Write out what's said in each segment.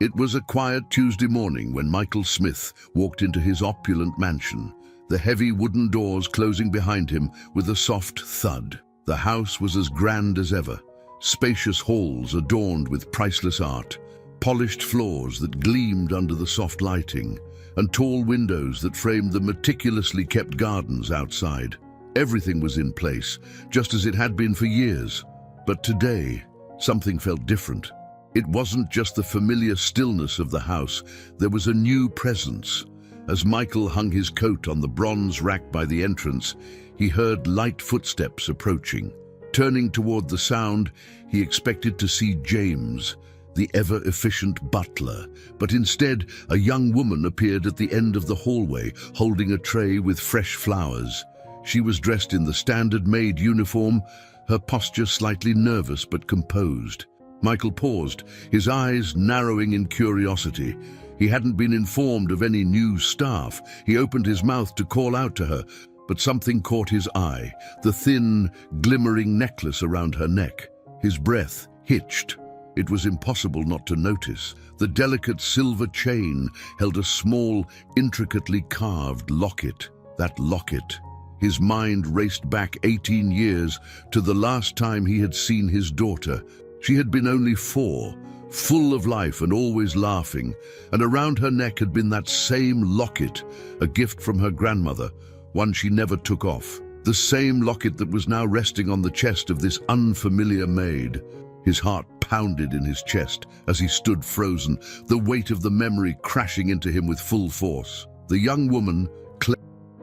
It was a quiet Tuesday morning when Michael Smith walked into his opulent mansion, the heavy wooden doors closing behind him with a soft thud. The house was as grand as ever, spacious halls adorned with priceless art, polished floors that gleamed under the soft lighting, and tall windows that framed the meticulously kept gardens outside. Everything was in place, just as it had been for years. But today, something felt different. It wasn't just the familiar stillness of the house, there was a new presence. As Michael hung his coat on the bronze rack by the entrance, he heard light footsteps approaching. Turning toward the sound, he expected to see James, the ever-efficient butler, but instead a young woman appeared at the end of the hallway, holding a tray with fresh flowers. She was dressed in the standard Maid uniform, her posture slightly nervous but composed. Michael paused, his eyes narrowing in curiosity. He hadn't been informed of any new staff. He opened his mouth to call out to her, but something caught his eye, the thin, glimmering necklace around her neck. His breath hitched. It was impossible not to notice. The delicate silver chain held a small, intricately carved locket. That locket. His mind raced back 18 years to the last time he had seen his daughter. She had been only 4, full of life and always laughing, and around her neck had been that same locket, a gift from her grandmother, one she never took off. The same locket that was now resting on the chest of this unfamiliar maid. His heart pounded in his chest as he stood frozen, the weight of the memory crashing into him with full force. The young woman,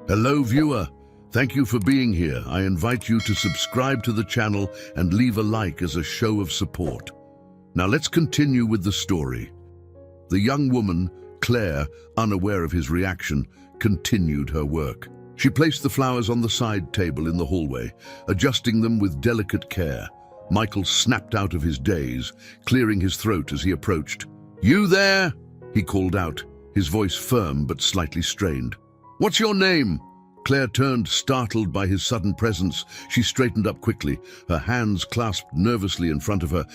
Hello, viewer. Thank you for being here. I invite you to subscribe to the channel and leave a like as a show of support. Now let's continue with the story. The young woman, Claire, unaware of his reaction, continued her work. She placed the flowers on the side table in the hallway, adjusting them with delicate care. Michael snapped out of his daze, clearing his throat as he approached. "You there?" he called out, his voice firm but slightly strained. "What's your name?" Claire turned, startled by his sudden presence. She straightened up quickly, her hands clasped nervously in front of her.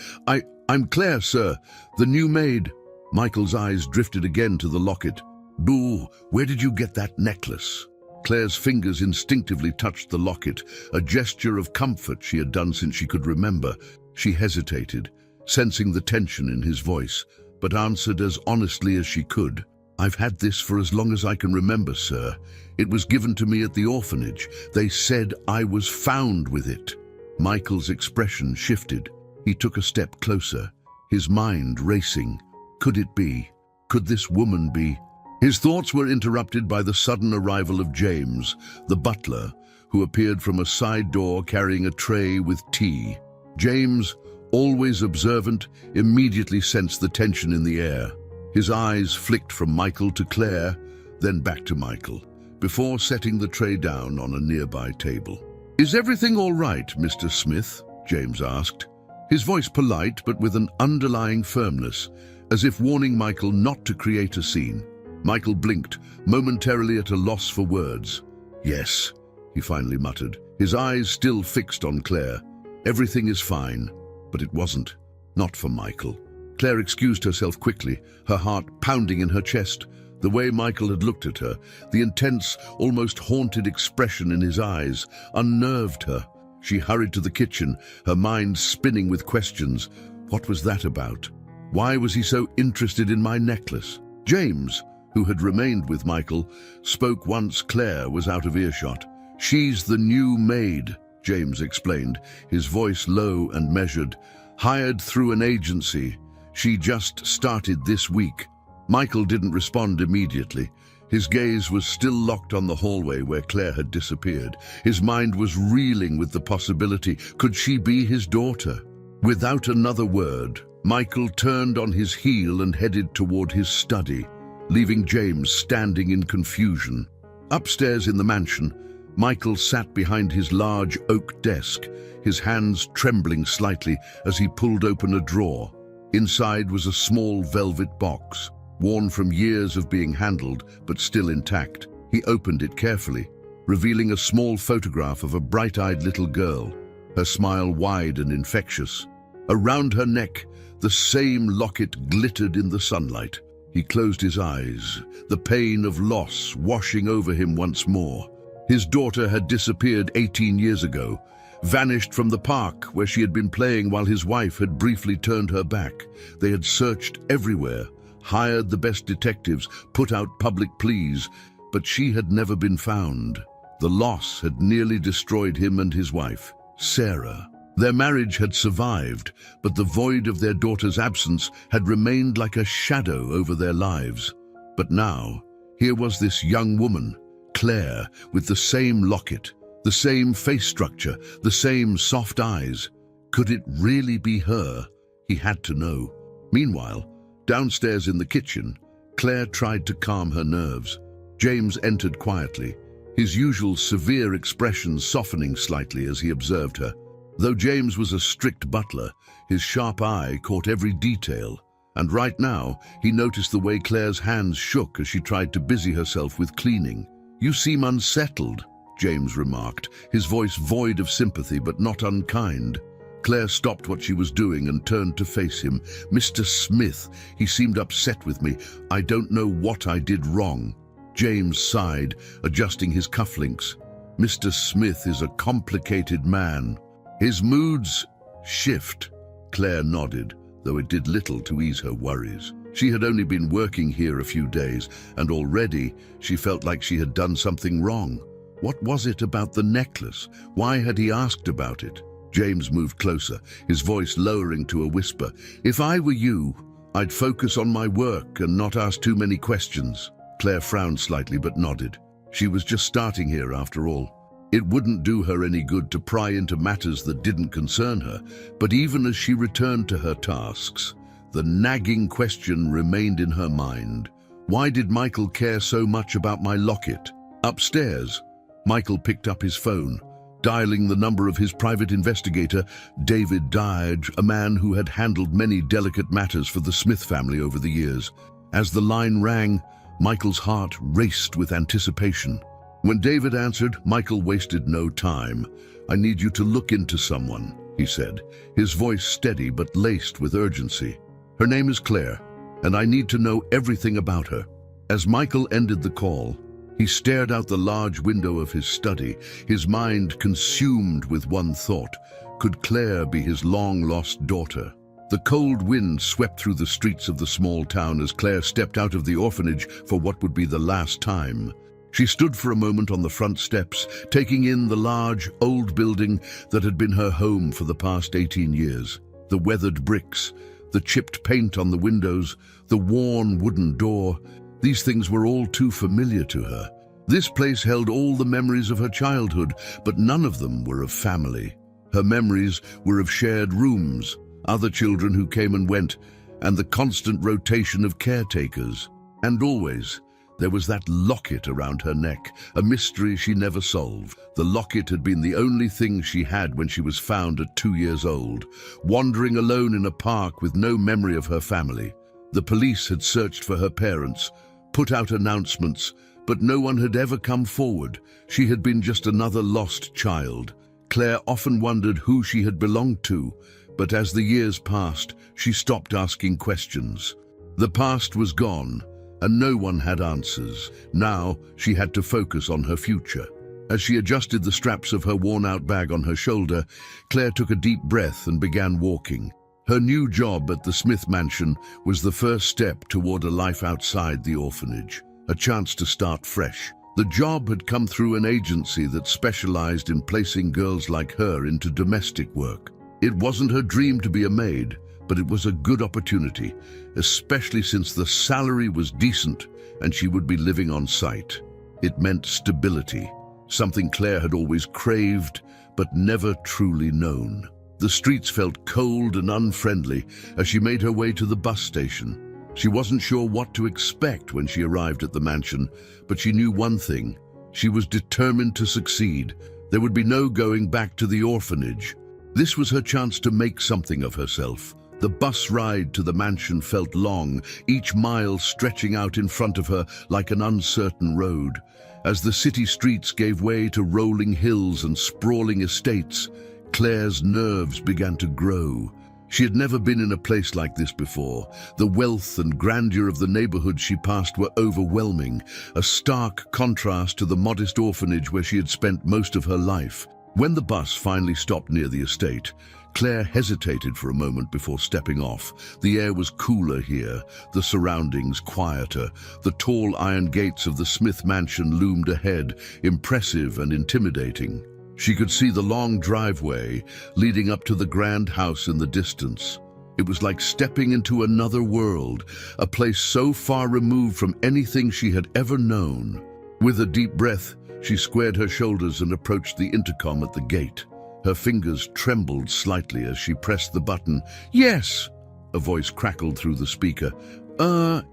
I'm Claire, sir, the new maid." Michael's eyes drifted again to the locket. "Boo, where did you get that necklace?" Claire's fingers instinctively touched the locket, a gesture of comfort she had done since she could remember. She hesitated, sensing the tension in his voice, but answered as honestly as she could. "I've had this for as long as I can remember, sir. It was given to me at the orphanage. They said I was found with it." Michael's expression shifted. He took a step closer, his mind racing. Could it be? Could this woman be? His thoughts were interrupted by the sudden arrival of James, the butler, who appeared from a side door carrying a tray with tea. James, always observant, immediately sensed the tension in the air. His eyes flicked from Michael to Claire, then back to Michael, before setting the tray down on a nearby table. "Is everything all right, Mr. Smith?" James asked, his voice polite but with an underlying firmness, as if warning Michael not to create a scene. Michael blinked, momentarily at a loss for words. "Yes," he finally muttered, his eyes still fixed on Claire. "Everything is fine." But it wasn't. Not for Michael. Claire excused herself quickly, her heart pounding in her chest. The way Michael had looked at her, the intense, almost haunted expression in his eyes, unnerved her. She hurried to the kitchen, her mind spinning with questions. What was that about? Why was he so interested in my necklace? James, who had remained with Michael, spoke once Claire was out of earshot. "She's the new maid," James explained, his voice low and measured. "Hired through an agency. She just started this week." Michael didn't respond immediately. His gaze was still locked on the hallway where Claire had disappeared. His mind was reeling with the possibility. Could she be his daughter? Without another word, Michael turned on his heel and headed toward his study, leaving James standing in confusion. Upstairs in the mansion, Michael sat behind his large oak desk, his hands trembling slightly as he pulled open a drawer. Inside was a small velvet box, worn from years of being handled, but still intact. He opened it carefully, revealing a small photograph of a bright-eyed little girl, her smile wide and infectious. Around her neck, The same locket glittered in the sunlight. He closed his eyes, the pain of loss washing over him once more. His daughter had disappeared 18 years ago, vanished from the park where she had been playing while his wife had briefly turned her back. They had searched everywhere, hired the best detectives, put out public pleas, but she had never been found. The loss had nearly destroyed him and his wife, Sarah. Their marriage had survived, but the void of their daughter's absence had remained like a shadow over their lives. But now, here was this young woman, Claire, with the same locket, the same face structure, the same soft eyes. Could it really be her? He had to know. Meanwhile, downstairs in the kitchen, Claire tried to calm her nerves. James entered quietly, his usual severe expression softening slightly as he observed her. Though James was a strict butler, his sharp eye caught every detail, and right now he noticed the way Claire's hands shook as she tried to busy herself with cleaning. "You seem unsettled," James remarked, his voice void of sympathy but not unkind. Claire stopped what she was doing and turned to face him. "Mr. Smith, he seemed upset with me. I don't know what I did wrong." James sighed, adjusting his cufflinks. "Mr. Smith is a complicated man. His moods shift." Claire nodded, though it did little to ease her worries. She had only been working here a few days, and already she felt like she had done something wrong. What was it about the necklace? Why had he asked about it? James moved closer, his voice lowering to a whisper. "If I were you, I'd focus on my work and not ask too many questions." Claire frowned slightly but nodded. She was just starting here after all. It wouldn't do her any good to pry into matters that didn't concern her, but even as she returned to her tasks, the nagging question remained in her mind. Why did Michael care so much about my locket? Upstairs, Michael picked up his phone, dialing the number of his private investigator, David Dyge, a man who had handled many delicate matters for the Smith family over the years. As the line rang, Michael's heart raced with anticipation. When David answered, Michael wasted no time. "I need you to look into someone," he said, his voice steady but laced with urgency. "Her name is Claire, and I need to know everything about her." As Michael ended the call, he stared out the large window of his study, his mind consumed with one thought. Could Claire be his long-lost daughter? The cold wind swept through the streets of the small town as Claire stepped out of the orphanage for what would be the last time. She stood for a moment on the front steps, taking in the large, old building that had been her home for the past 18 years. The weathered bricks, the chipped paint on the windows, the worn wooden door, these things were all too familiar to her. This place held all the memories of her childhood, but none of them were of family. Her memories were of shared rooms, other children who came and went, and the constant rotation of caretakers. And always, there was that locket around her neck, a mystery she never solved. The locket had been the only thing she had when she was found at 2 years old, wandering alone in a park with no memory of her family. The police had searched for her parents, put out announcements, but no one had ever come forward. She had been just another lost child. Claire often wondered who she had belonged to, but as the years passed, she stopped asking questions. The past was gone, and no one had answers. Now she had to focus on her future. As she adjusted the straps of her worn-out bag on her shoulder, Claire took a deep breath and began walking. Her new job at the Smith mansion was the first step toward a life outside the orphanage, a chance to start fresh. The job had come through an agency that specialized in placing girls like her into domestic work. It wasn't her dream to be a maid, but it was a good opportunity, especially since the salary was decent and she would be living on site. It meant stability, something Claire had always craved but never truly known. The streets felt cold and unfriendly as she made her way to the bus station. She wasn't sure what to expect when she arrived at the mansion, but she knew one thing: she was determined to succeed. There would be no going back to the orphanage. This was her chance to make something of herself. The bus ride to the mansion felt long, each mile stretching out in front of her like an uncertain road. As the city streets gave way to rolling hills and sprawling estates, Claire's nerves began to grow. She had never been in a place like this before. The wealth and grandeur of the neighborhood she passed were overwhelming, a stark contrast to the modest orphanage where she had spent most of her life. When the bus finally stopped near the estate, Claire hesitated for a moment before stepping off. The air was cooler here, the surroundings quieter. The tall iron gates of the Smith mansion loomed ahead, impressive and intimidating. She could see the long driveway leading up to the grand house in the distance. It was like stepping into another world, a place so far removed from anything she had ever known. With a deep breath, she squared her shoulders and approached the intercom at the gate. Her fingers trembled slightly as she pressed the button. "Yes," a voice crackled through the speaker.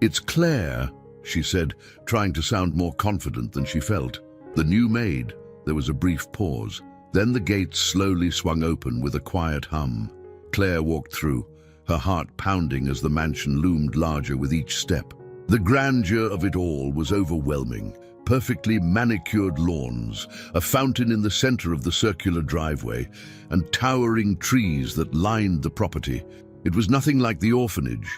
It's Claire," she said, trying to sound more confident than she felt. "The new maid." There was a brief pause. Then the gates slowly swung open with a quiet hum. Claire walked through, her heart pounding as the mansion loomed larger with each step. The grandeur of it all was overwhelming. Perfectly manicured lawns, a fountain in the center of the circular driveway, and towering trees that lined the property. It was nothing like the orphanage,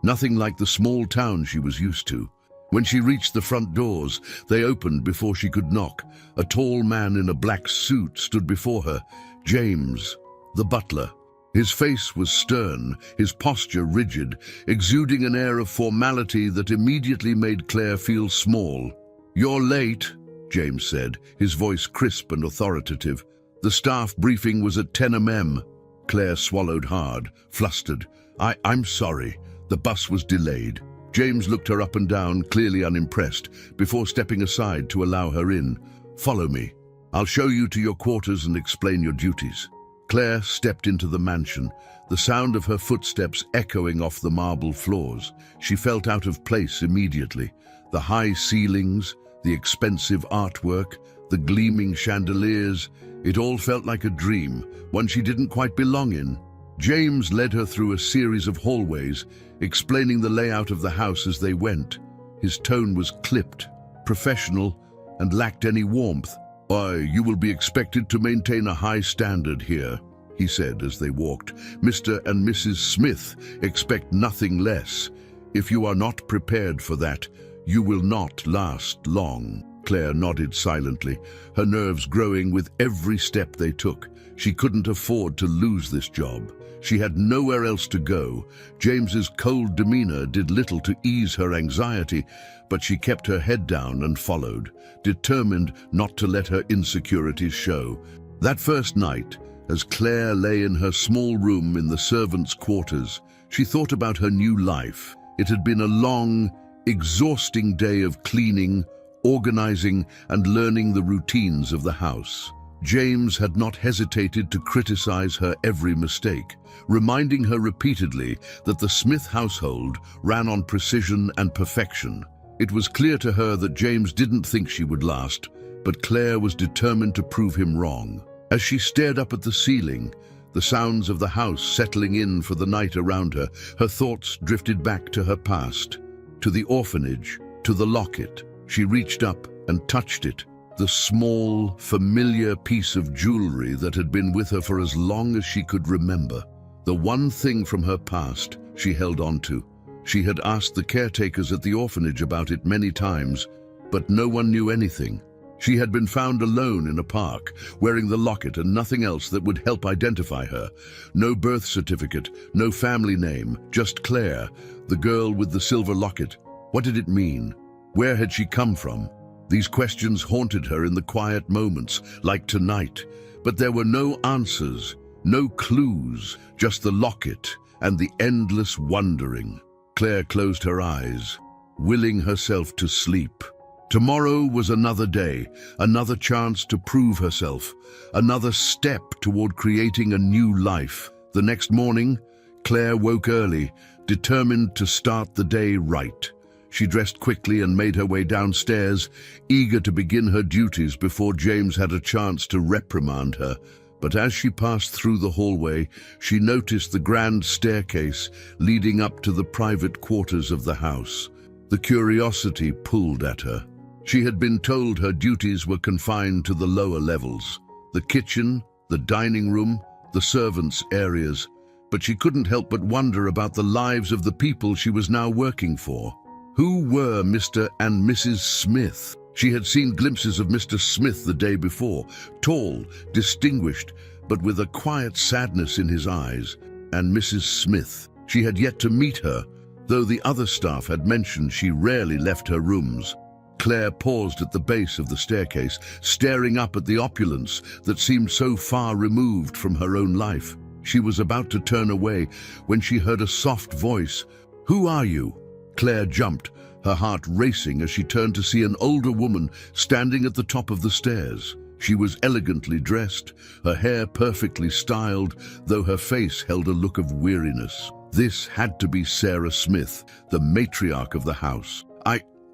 nothing like the small town she was used to. When she reached the front doors, they opened before she could knock. A tall man in a black suit stood before her, James, the butler. His face was stern, his posture rigid, exuding an air of formality that immediately made Claire feel small. "You're late," James said, his voice crisp and authoritative. "The staff briefing was at 10 a.m. Claire swallowed hard, flustered. I'm sorry. The bus was delayed." James looked her up and down, clearly unimpressed, before stepping aside to allow her in. "Follow me. I'll show you to your quarters and explain your duties." Claire stepped into the mansion, the sound of her footsteps echoing off the marble floors. She felt out of place immediately. The high ceilings, the expensive artwork, the gleaming chandeliers, it all felt like a dream, one she didn't quite belong in. James led her through a series of hallways, explaining the layout of the house as they went. His tone was clipped, professional, and lacked any warmth. "You will be expected to maintain a high standard here," he said as they walked. "Mr. and Mrs. Smith expect nothing less. If you are not prepared for that, you will not last long." Claire nodded silently, her nerves growing with every step they took. She couldn't afford to lose this job. She had nowhere else to go. James's cold demeanor did little to ease her anxiety, but she kept her head down and followed, determined not to let her insecurities show. That first night, as Claire lay in her small room in the servants' quarters, she thought about her new life. It had been a long, exhausting day of cleaning, organizing, and learning the routines of the house. James had not hesitated to criticize her every mistake, reminding her repeatedly that the Smith household ran on precision and perfection. It was clear to her that James didn't think she would last, but Claire was determined to prove him wrong. As she stared up at the ceiling, the sounds of the house settling in for the night around her, her thoughts drifted back to her past, to the orphanage, to the locket. She reached up and touched it, the small, familiar piece of jewelry that had been with her for as long as she could remember. The one thing from her past she held on to. She had asked the caretakers at the orphanage about it many times, but no one knew anything. She had been found alone in a park, wearing the locket and nothing else that would help identify her. No birth certificate, no family name, just Claire, the girl with the silver locket. What did it mean? Where had she come from? These questions haunted her in the quiet moments, like tonight. But there were no answers, no clues, just the locket and the endless wondering. Claire closed her eyes, willing herself to sleep. Tomorrow was another day, another chance to prove herself, another step toward creating a new life. The next morning, Claire woke early, determined to start the day right. She dressed quickly and made her way downstairs, eager to begin her duties before James had a chance to reprimand her. But as she passed through the hallway, she noticed the grand staircase leading up to the private quarters of the house. The curiosity pulled at her. She had been told her duties were confined to the lower levels, the kitchen, the dining room, the servants' areas. but she couldn't help but wonder about the lives of the people she was now working for. Who were Mr. and Mrs. Smith? She had seen glimpses of Mr. Smith the day before, tall, distinguished, but with a quiet sadness in his eyes. And Mrs. Smith, she had yet to meet her, though the other staff had mentioned she rarely left her rooms. Claire paused at the base of the staircase, staring up at the opulence that seemed so far removed from her own life. She was about to turn away when she heard a soft voice. "Who are you?" Claire jumped, her heart racing as she turned to see an older woman standing at the top of the stairs. She was elegantly dressed, her hair perfectly styled, though her face held a look of weariness. This had to be Sarah Smith, the matriarch of the house.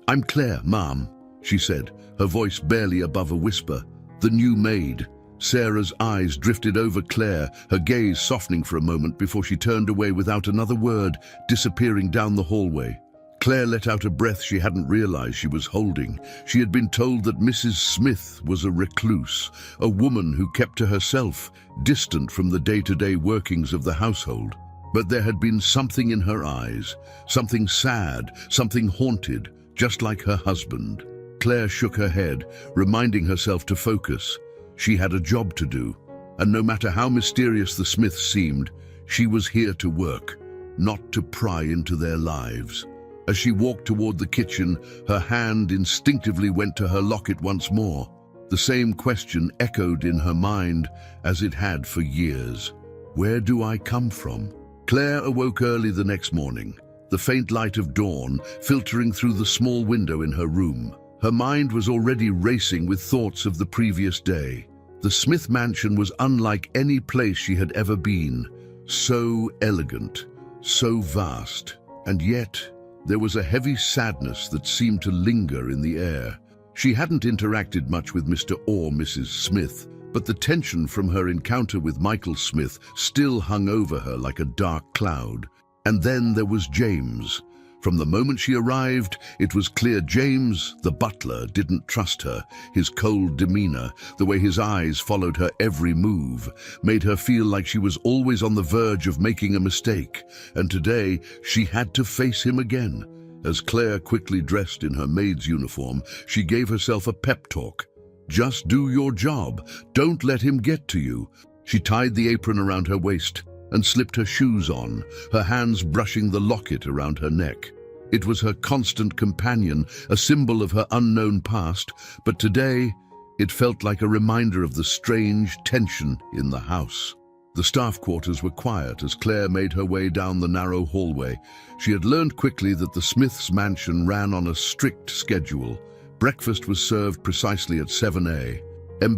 I'm Claire, Ma'am," she said, her voice barely above a whisper. "The new maid." Sarah's eyes drifted over Claire, her gaze softening for a moment before she turned away without another word, disappearing down the hallway. Claire let out a breath she hadn't realized she was holding. She had been told that Mrs. Smith was a recluse, a woman who kept to herself, distant from the day-to-day workings of the household. But there had been something in her eyes, something sad, something haunted, just like her husband. Claire shook her head, reminding herself to focus. She had a job to do, and no matter how mysterious the Smiths seemed, she was here to work, not to pry into their lives. As she walked toward the kitchen, her hand instinctively went to her locket once more. The same question echoed in her mind as it had for years. Where do I come from? Claire awoke early the next morning, the faint light of dawn filtering through the small window in her room. Her mind was already racing with thoughts of the previous day. The Smith mansion was unlike any place she had ever been. So elegant, so vast, and yet there was a heavy sadness that seemed to linger in the air. She hadn't interacted much with Mr. or Mrs. Smith, but the tension from her encounter with Michael Smith still hung over her like a dark cloud. And then there was James. From the moment she arrived, it was clear James, the butler, didn't trust her. His cold demeanor, the way his eyes followed her every move, made her feel like she was always on the verge of making a mistake. And today, she had to face him again. As Claire quickly dressed in her maid's uniform, she gave herself a pep talk. Just do your job. Don't let him get to you. She tied the apron around her waist and slipped her shoes on, her hands brushing the locket around her neck. It was her constant companion, a symbol of her unknown past, but today it felt like a reminder of the strange tension in the house. The staff quarters were quiet as Claire made her way down the narrow hallway. She had learned quickly that the Smiths' mansion ran on a strict schedule. Breakfast was served precisely at 7 a.m.,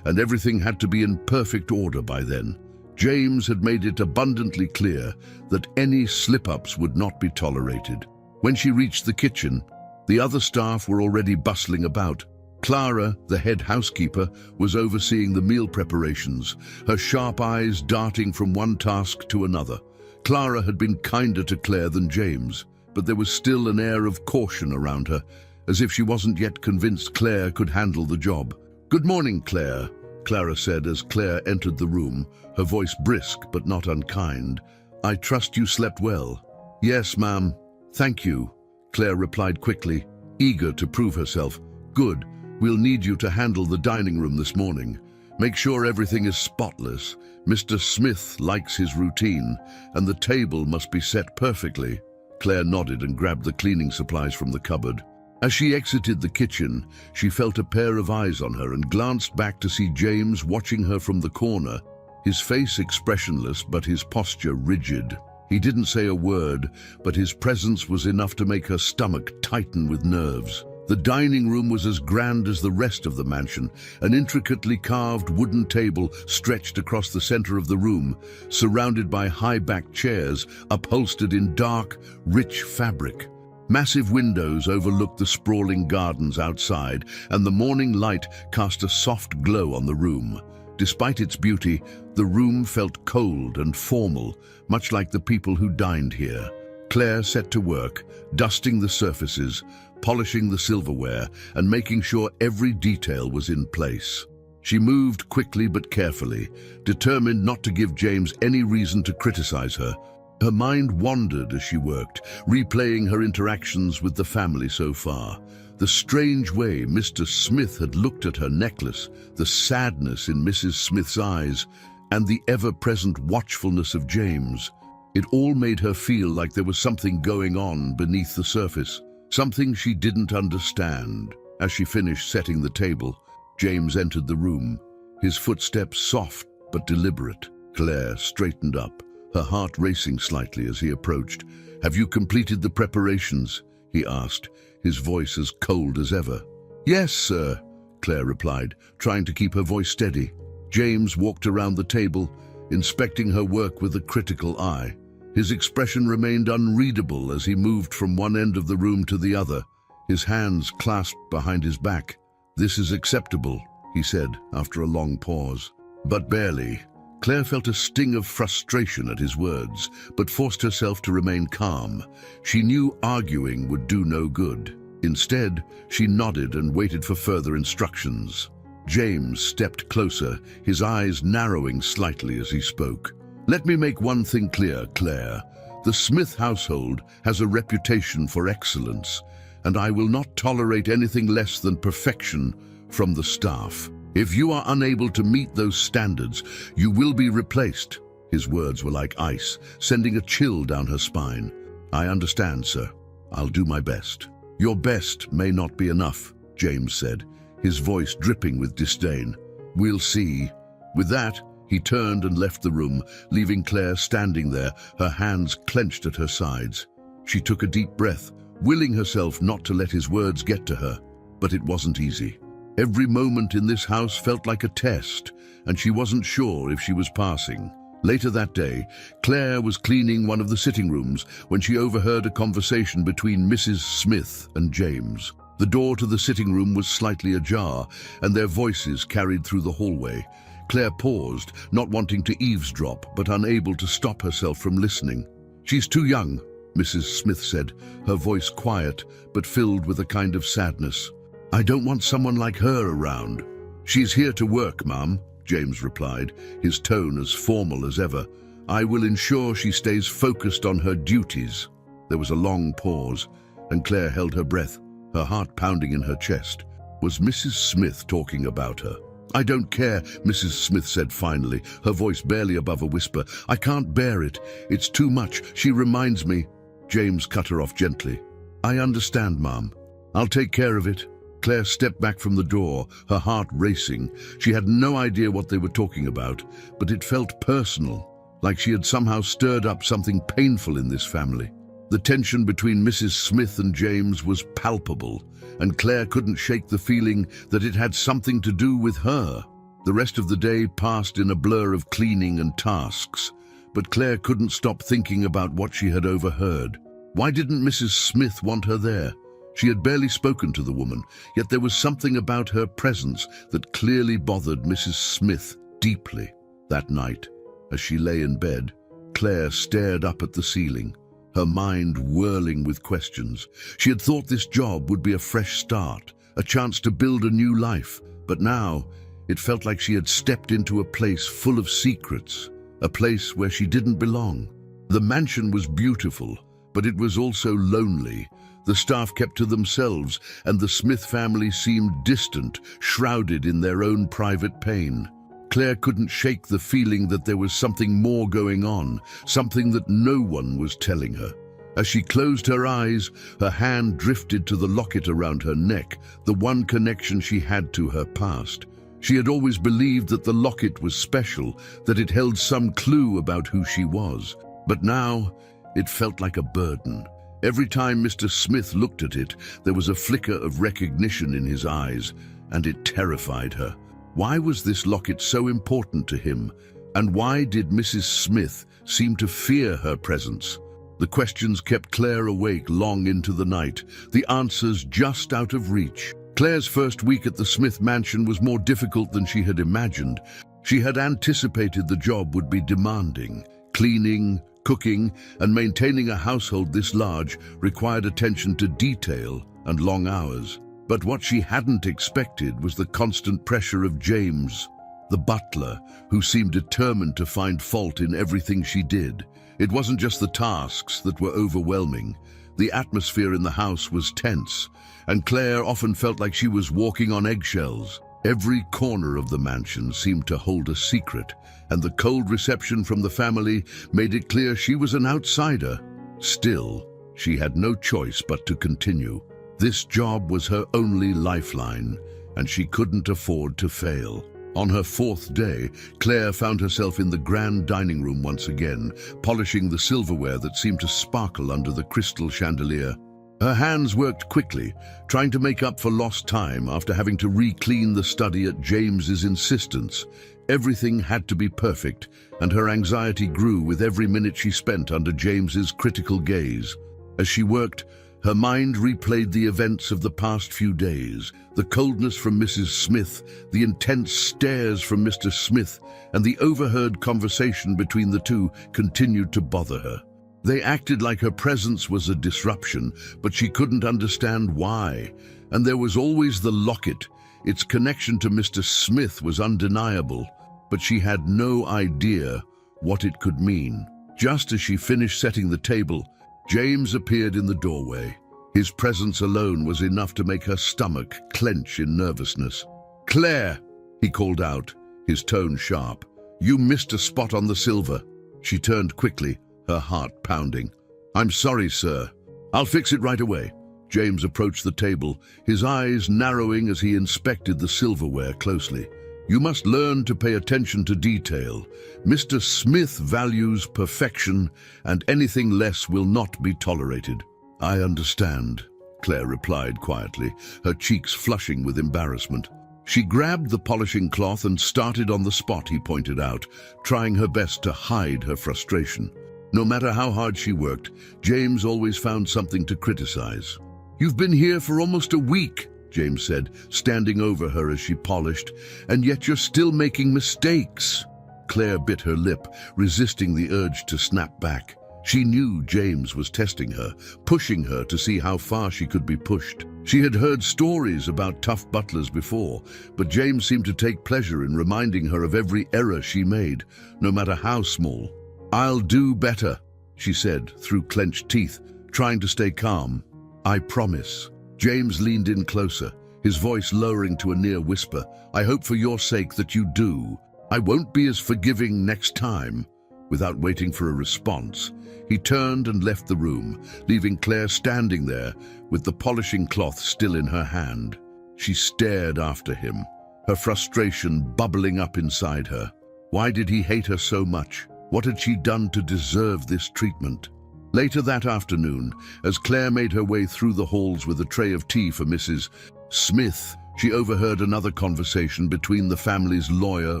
and everything had to be in perfect order by then. James had made it abundantly clear that any slip-ups would not be tolerated. When she reached the kitchen, the other staff were already bustling about. Clara, the head housekeeper, was overseeing the meal preparations, her sharp eyes darting from one task to another. Clara had been kinder to Claire than James, but there was still an air of caution around her, as if she wasn't yet convinced Claire could handle the job. "Good morning, Claire," Clara said as Claire entered the room, her voice brisk but not unkind. "I trust you slept well." "Yes, ma'am. Thank you," Claire replied quickly, eager to prove herself. "Good. We'll need you to handle the dining room this morning. Make sure everything is spotless. Mr. Smith likes his routine, and the table must be set perfectly." Claire nodded and grabbed the cleaning supplies from the cupboard. As she exited the kitchen, she felt a pair of eyes on her and glanced back to see James watching her from the corner, his face expressionless but his posture rigid. He didn't say a word, but his presence was enough to make her stomach tighten with nerves. The dining room was as grand as the rest of the mansion, an intricately carved wooden table stretched across the center of the room, surrounded by high-backed chairs upholstered in dark, rich fabric. Massive windows overlooked the sprawling gardens outside, and the morning light cast a soft glow on the room. Despite its beauty, the room felt cold and formal, much like the people who dined here. Claire set to work, dusting the surfaces, polishing the silverware, and making sure every detail was in place. She moved quickly but carefully, determined not to give James any reason to criticize her. Her mind wandered as she worked, replaying her interactions with the family so far. The strange way Mr. Smith had looked at her necklace, the sadness in Mrs. Smith's eyes, and the ever-present watchfulness of James. It all made her feel like there was something going on beneath the surface, something she didn't understand. As she finished setting the table, James entered the room, his footsteps soft but deliberate. Claire straightened up, her heart racing slightly as he approached. "Have you completed the preparations?" he asked, his voice as cold as ever. "Yes, sir," Claire replied, trying to keep her voice steady. James walked around the table, inspecting her work with a critical eye. His expression remained unreadable as he moved from one end of the room to the other, his hands clasped behind his back. "This is acceptable," he said after a long pause. But barely. Claire felt a sting of frustration at his words, but forced herself to remain calm. She knew arguing would do no good. Instead, she nodded and waited for further instructions. James stepped closer, his eyes narrowing slightly as he spoke. "Let me make one thing clear, Claire. The Smith household has a reputation for excellence, and I will not tolerate anything less than perfection from the staff. If you are unable to meet those standards, you will be replaced." His words were like ice, sending a chill down her spine. "I understand, sir. I'll do my best." "Your best may not be enough," James said, his voice dripping with disdain. "We'll see." With that, he turned and left the room, leaving Claire standing there, her hands clenched at her sides. She took a deep breath, willing herself not to let his words get to her. But it wasn't easy. Every moment in this house felt like a test, and she wasn't sure if she was passing. Later that day, Claire was cleaning one of the sitting rooms when she overheard a conversation between Mrs. Smith and James. The door to the sitting room was slightly ajar, and their voices carried through the hallway. Claire paused, not wanting to eavesdrop, but unable to stop herself from listening. "She's too young," Mrs. Smith said, her voice quiet, but filled with a kind of sadness. "I don't want someone like her around." "She's here to work, Mum," James replied, his tone as formal as ever. "I will ensure she stays focused on her duties." There was a long pause, and Claire held her breath, her heart pounding in her chest. Was Mrs. Smith talking about her? "I don't care," Mrs. Smith said finally, her voice barely above a whisper. "I can't bear it. It's too much. She reminds me." James cut her off gently. "I understand, Mum. I'll take care of it." Claire stepped back from the door, her heart racing. She had no idea what they were talking about, but it felt personal, like she had somehow stirred up something painful in this family. The tension between Mrs. Smith and James was palpable, and Claire couldn't shake the feeling that it had something to do with her. The rest of the day passed in a blur of cleaning and tasks, but Claire couldn't stop thinking about what she had overheard. Why didn't Mrs. Smith want her there? She had barely spoken to the woman, yet there was something about her presence that clearly bothered Mrs. Smith deeply. That night, as she lay in bed, Claire stared up at the ceiling, her mind whirling with questions. She had thought this job would be a fresh start, a chance to build a new life, but now it felt like she had stepped into a place full of secrets, a place where she didn't belong. The mansion was beautiful, but it was also lonely. The staff kept to themselves, and the Smith family seemed distant, shrouded in their own private pain. Claire couldn't shake the feeling that there was something more going on, something that no one was telling her. As she closed her eyes, her hand drifted to the locket around her neck, the one connection she had to her past. She had always believed that the locket was special, that it held some clue about who she was. But now, it felt like a burden. Every time Mr. Smith looked at it, there was a flicker of recognition in his eyes, and it terrified her. Why was this locket so important to him? And why did Mrs. Smith seem to fear her presence? The questions kept Claire awake long into the night, the answers just out of reach. Claire's first week at the Smith mansion was more difficult than she had imagined. She had anticipated the job would be demanding. Cleaning, cooking, and maintaining a household this large required attention to detail and long hours. But what she hadn't expected was the constant pressure of James, the butler, who seemed determined to find fault in everything she did. It wasn't just the tasks that were overwhelming. The atmosphere in the house was tense, and Claire often felt like she was walking on eggshells. Every corner of the mansion seemed to hold a secret, and the cold reception from the family made it clear she was an outsider. Still, she had no choice but to continue. This job was her only lifeline, and she couldn't afford to fail. On her fourth day, Claire found herself in the grand dining room once again, polishing the silverware that seemed to sparkle under the crystal chandelier. Her hands worked quickly, trying to make up for lost time after having to re-clean the study at James's insistence. Everything had to be perfect, and her anxiety grew with every minute she spent under James's critical gaze. As she worked, her mind replayed the events of the past few days, the coldness from Mrs. Smith, the intense stares from Mr. Smith, and the overheard conversation between the two continued to bother her. They acted like her presence was a disruption, but she couldn't understand why. And there was always the locket. Its connection to Mr. Smith was undeniable, but she had no idea what it could mean. Just as she finished setting the table, James appeared in the doorway. His presence alone was enough to make her stomach clench in nervousness. "Claire," he called out, his tone sharp. "You missed a spot on the silver." She turned quickly, her heart pounding. "I'm sorry, sir. I'll fix it right away." James approached the table, his eyes narrowing as he inspected the silverware closely. "You must learn to pay attention to detail. Mr. Smith values perfection, and anything less will not be tolerated." "I understand," Claire replied quietly, her cheeks flushing with embarrassment. She grabbed the polishing cloth and started on the spot he pointed out, trying her best to hide her frustration. No matter how hard she worked, James always found something to criticize. "You've been here for almost a week," James said, standing over her as she polished, "and yet you're still making mistakes." Claire bit her lip, resisting the urge to snap back. She knew James was testing her, pushing her to see how far she could be pushed. She had heard stories about tough butlers before, but James seemed to take pleasure in reminding her of every error she made, no matter how small. "I'll do better," she said through clenched teeth, trying to stay calm. "I promise." James leaned in closer, his voice lowering to a near whisper. "I hope for your sake that you do. I won't be as forgiving next time." Without waiting for a response, he turned and left the room, leaving Claire standing there with the polishing cloth still in her hand. She stared after him, her frustration bubbling up inside her. Why did he hate her so much? What had she done to deserve this treatment? Later that afternoon, as Claire made her way through the halls with a tray of tea for Mrs. Smith, she overheard another conversation between the family's lawyer,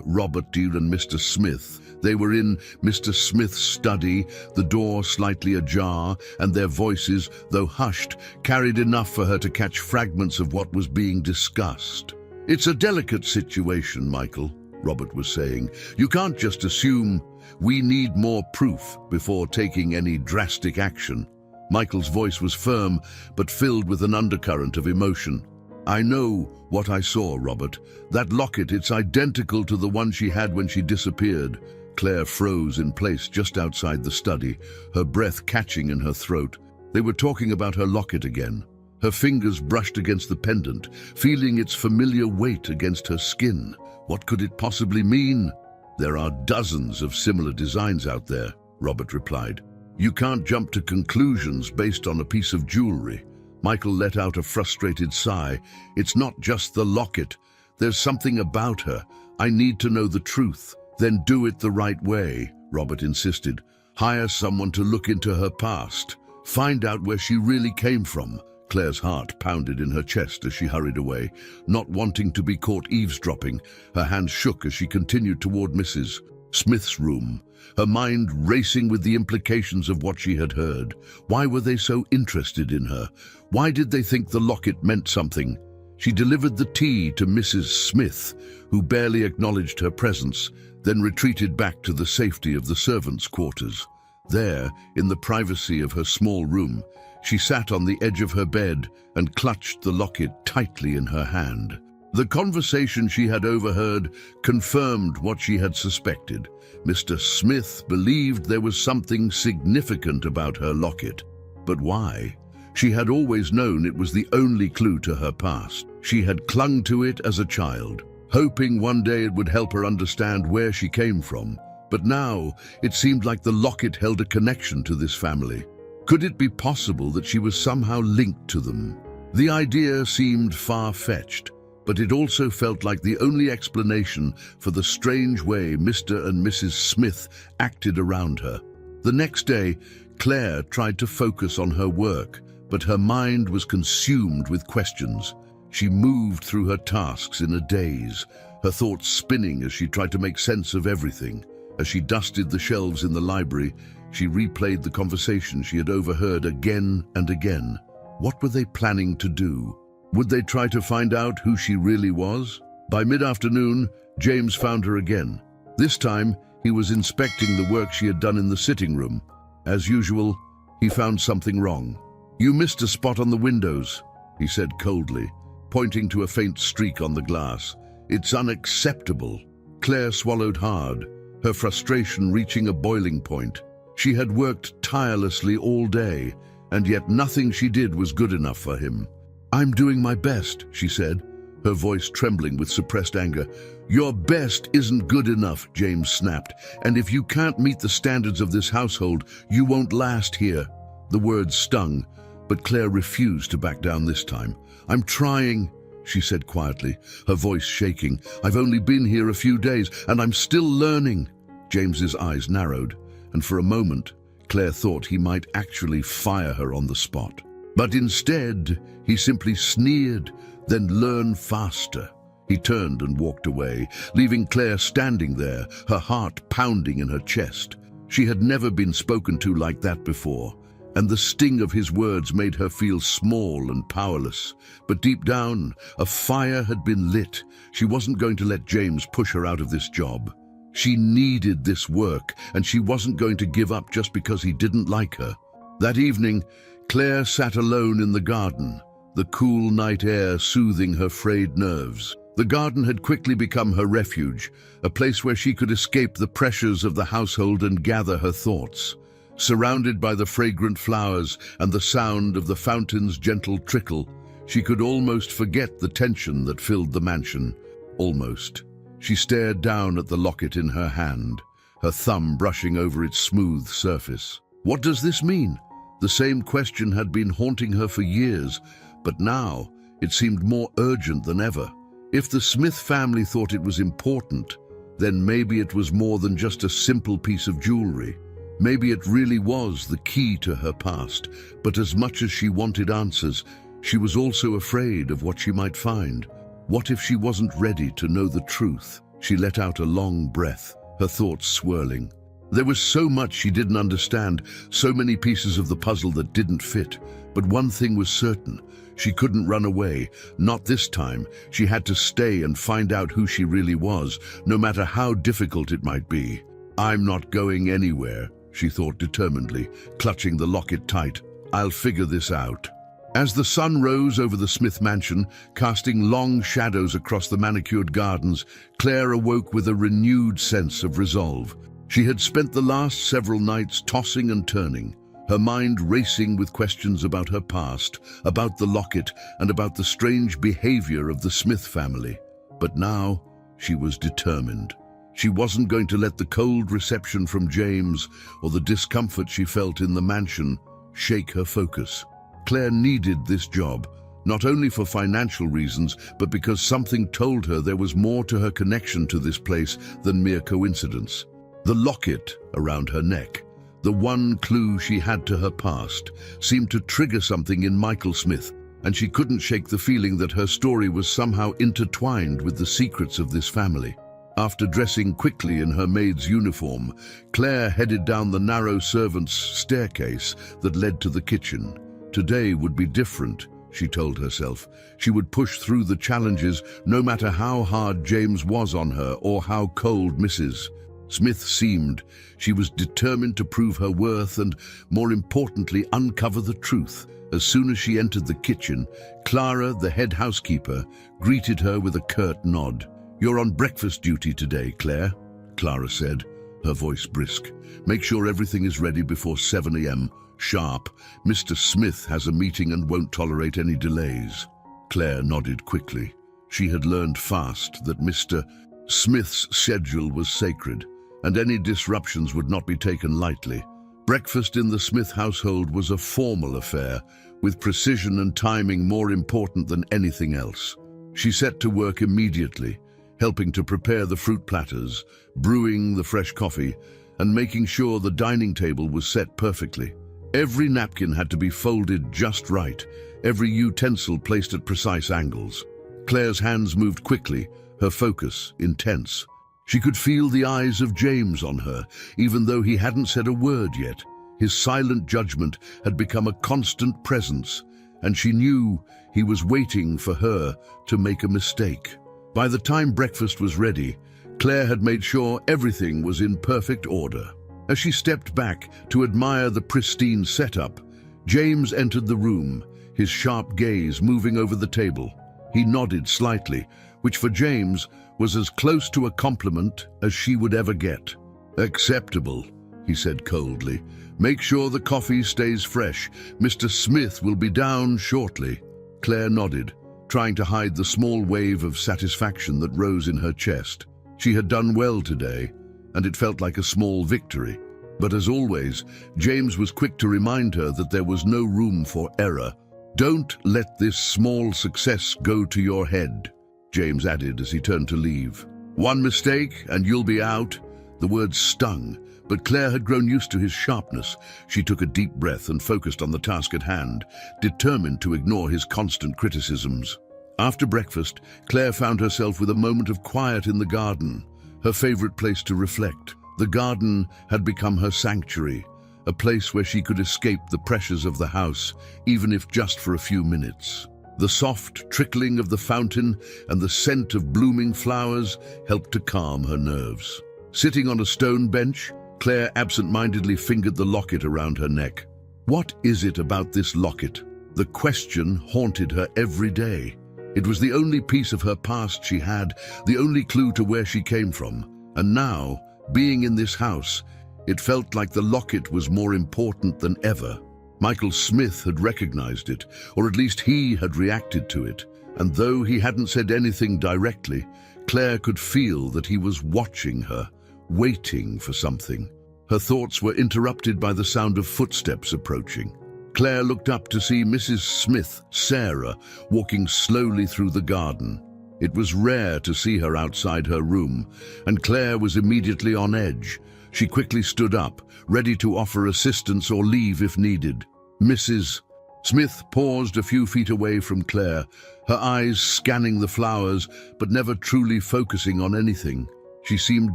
Robert Deal, and Mr. Smith. They were in Mr. Smith's study, the door slightly ajar, and their voices, though hushed, carried enough for her to catch fragments of what was being discussed. "It's a delicate situation, Michael," Robert was saying. "You can't just assume. We need more proof before taking any drastic action." Michael's voice was firm, but filled with an undercurrent of emotion. "I know what I saw, Robert. That locket, it's identical to the one she had when she disappeared." Claire froze in place just outside the study, her breath catching in her throat. They were talking about her locket again. Her fingers brushed against the pendant, feeling its familiar weight against her skin. What could it possibly mean? "There are dozens of similar designs out there," Robert replied. "You can't jump to conclusions based on a piece of jewelry." Michael let out a frustrated sigh. "It's not just the locket. There's something about her. I need to know the truth." "Then do it the right way," Robert insisted. "Hire someone to look into her past. Find out where she really came from." Claire's heart pounded in her chest as she hurried away, not wanting to be caught eavesdropping. Her hands shook as she continued toward Mrs. Smith's room, her mind racing with the implications of what she had heard. Why were they so interested in her? Why did they think the locket meant something? She delivered the tea to Mrs. Smith, who barely acknowledged her presence, then retreated back to the safety of the servants' quarters. There, in the privacy of her small room, She sat on the edge of her bed and clutched the locket tightly in her hand. The conversation she had overheard confirmed what she had suspected. Mr. Smith believed there was something significant about her locket. But why? She had always known it was the only clue to her past. She had clung to it as a child, hoping one day it would help her understand where she came from. But now it seemed like the locket held a connection to this family. Could it be possible that she was somehow linked to them? The idea seemed far-fetched, but it also felt like the only explanation for the strange way Mr. and Mrs. Smith acted around her. The next day, Claire tried to focus on her work, but her mind was consumed with questions. She moved through her tasks in a daze, her thoughts spinning as she tried to make sense of everything. As she dusted the shelves in the library, she replayed the conversation she had overheard again and again. What were they planning to do? Would they try to find out who she really was? By mid-afternoon, James found her again. This time, he was inspecting the work she had done in the sitting room. As usual, he found something wrong. "You missed a spot on the windows," he said coldly, pointing to a faint streak on the glass. "It's unacceptable." Claire swallowed hard, her frustration reaching a boiling point. She had worked tirelessly all day, and yet nothing she did was good enough for him. "I'm doing my best," she said, her voice trembling with suppressed anger. "Your best isn't good enough," James snapped, "and if you can't meet the standards of this household, you won't last here." The words stung, but Claire refused to back down this time. "I'm trying," she said quietly, her voice shaking. "I've only been here a few days, and I'm still learning." James's eyes narrowed, and for a moment, Claire thought he might actually fire her on the spot. But instead, he simply sneered, "Then learn faster." He turned and walked away, leaving Claire standing there, her heart pounding in her chest. She had never been spoken to like that before, and the sting of his words made her feel small and powerless. But deep down, a fire had been lit. She wasn't going to let James push her out of this job. She needed this work, and she wasn't going to give up just because he didn't like her. That evening, Claire sat alone in the garden, the cool night air soothing her frayed nerves. The garden had quickly become her refuge, a place where she could escape the pressures of the household and gather her thoughts. Surrounded by the fragrant flowers and the sound of the fountain's gentle trickle, she could almost forget the tension that filled the mansion. Almost. She stared down at the locket in her hand, her thumb brushing over its smooth surface. What does this mean? The same question had been haunting her for years, but now it seemed more urgent than ever. If the Smith family thought it was important, then maybe it was more than just a simple piece of jewelry. Maybe it really was the key to her past, but as much as she wanted answers, she was also afraid of what she might find. What if she wasn't ready to know the truth? She let out a long breath, her thoughts swirling. There was so much she didn't understand, so many pieces of the puzzle that didn't fit. But one thing was certain, she couldn't run away. Not this time. She had to stay and find out who she really was, no matter how difficult it might be. "I'm not going anywhere," she thought determinedly, clutching the locket tight. "I'll figure this out." As the sun rose over the Smith mansion, casting long shadows across the manicured gardens, Claire awoke with a renewed sense of resolve. She had spent the last several nights tossing and turning, her mind racing with questions about her past, about the locket, and about the strange behavior of the Smith family. But now, she was determined. She wasn't going to let the cold reception from James or the discomfort she felt in the mansion shake her focus. Claire needed this job, not only for financial reasons, but because something told her there was more to her connection to this place than mere coincidence. The locket around her neck, the one clue she had to her past, seemed to trigger something in Michael Smith, and she couldn't shake the feeling that her story was somehow intertwined with the secrets of this family. After dressing quickly in her maid's uniform, Claire headed down the narrow servants' staircase that led to the kitchen. Today would be different, she told herself. She would push through the challenges, no matter how hard James was on her or how cold Mrs. Smith seemed she was determined to prove her worth and, more importantly, uncover the truth. As soon as she entered the kitchen, Clara, the head housekeeper, greeted her with a curt nod. "You're on breakfast duty today, Claire," Clara said, her voice brisk. "Make sure everything is ready before 7 a.m. sharp. Mr. Smith has a meeting and won't tolerate any delays." Claire nodded quickly. She had learned fast that Mr. Smith's schedule was sacred, and any disruptions would not be taken lightly. Breakfast in the Smith household was a formal affair, with precision and timing more important than anything else. She set to work immediately, helping to prepare the fruit platters, brewing the fresh coffee, and making sure the dining table was set perfectly. Every napkin had to be folded just right, every utensil placed at precise angles. Claire's hands moved quickly, her focus intense. She could feel the eyes of James on her, even though he hadn't said a word yet. His silent judgment had become a constant presence, and she knew he was waiting for her to make a mistake. By the time breakfast was ready, Claire had made sure everything was in perfect order. As she stepped back to admire the pristine setup, James entered the room, his sharp gaze moving over the table. He nodded slightly, which for James was as close to a compliment as she would ever get. "Acceptable," he said coldly. "Make sure the coffee stays fresh. Mr. Smith will be down shortly." Claire nodded, trying to hide the small wave of satisfaction that rose in her chest. She had done well today, and it felt like a small victory. But as always, James was quick to remind her that there was no room for error. "Don't let this small success go to your head," James added as he turned to leave. "One mistake and you'll be out." The words stung, but Claire had grown used to his sharpness. She took a deep breath and focused on the task at hand, determined to ignore his constant criticisms. After breakfast, Claire found herself with a moment of quiet in the garden, her favorite place to reflect. The garden had become her sanctuary, a place where she could escape the pressures of the house, even if just for a few minutes. The soft trickling of the fountain and the scent of blooming flowers helped to calm her nerves. Sitting on a stone bench, Claire absent-mindedly fingered the locket around her neck. What is it about this locket? The question haunted her every day. It was the only piece of her past she had, the only clue to where she came from. And now, being in this house, it felt like the locket was more important than ever. Michael Smith had recognized it, or at least he had reacted to it. And though he hadn't said anything directly, Claire could feel that he was watching her, waiting for something. Her thoughts were interrupted by the sound of footsteps approaching. Claire looked up to see Mrs. Smith, Sarah, walking slowly through the garden. It was rare to see her outside her room, and Claire was immediately on edge. She quickly stood up, ready to offer assistance or leave if needed. Mrs. Smith paused a few feet away from Claire, her eyes scanning the flowers, but never truly focusing on anything. She seemed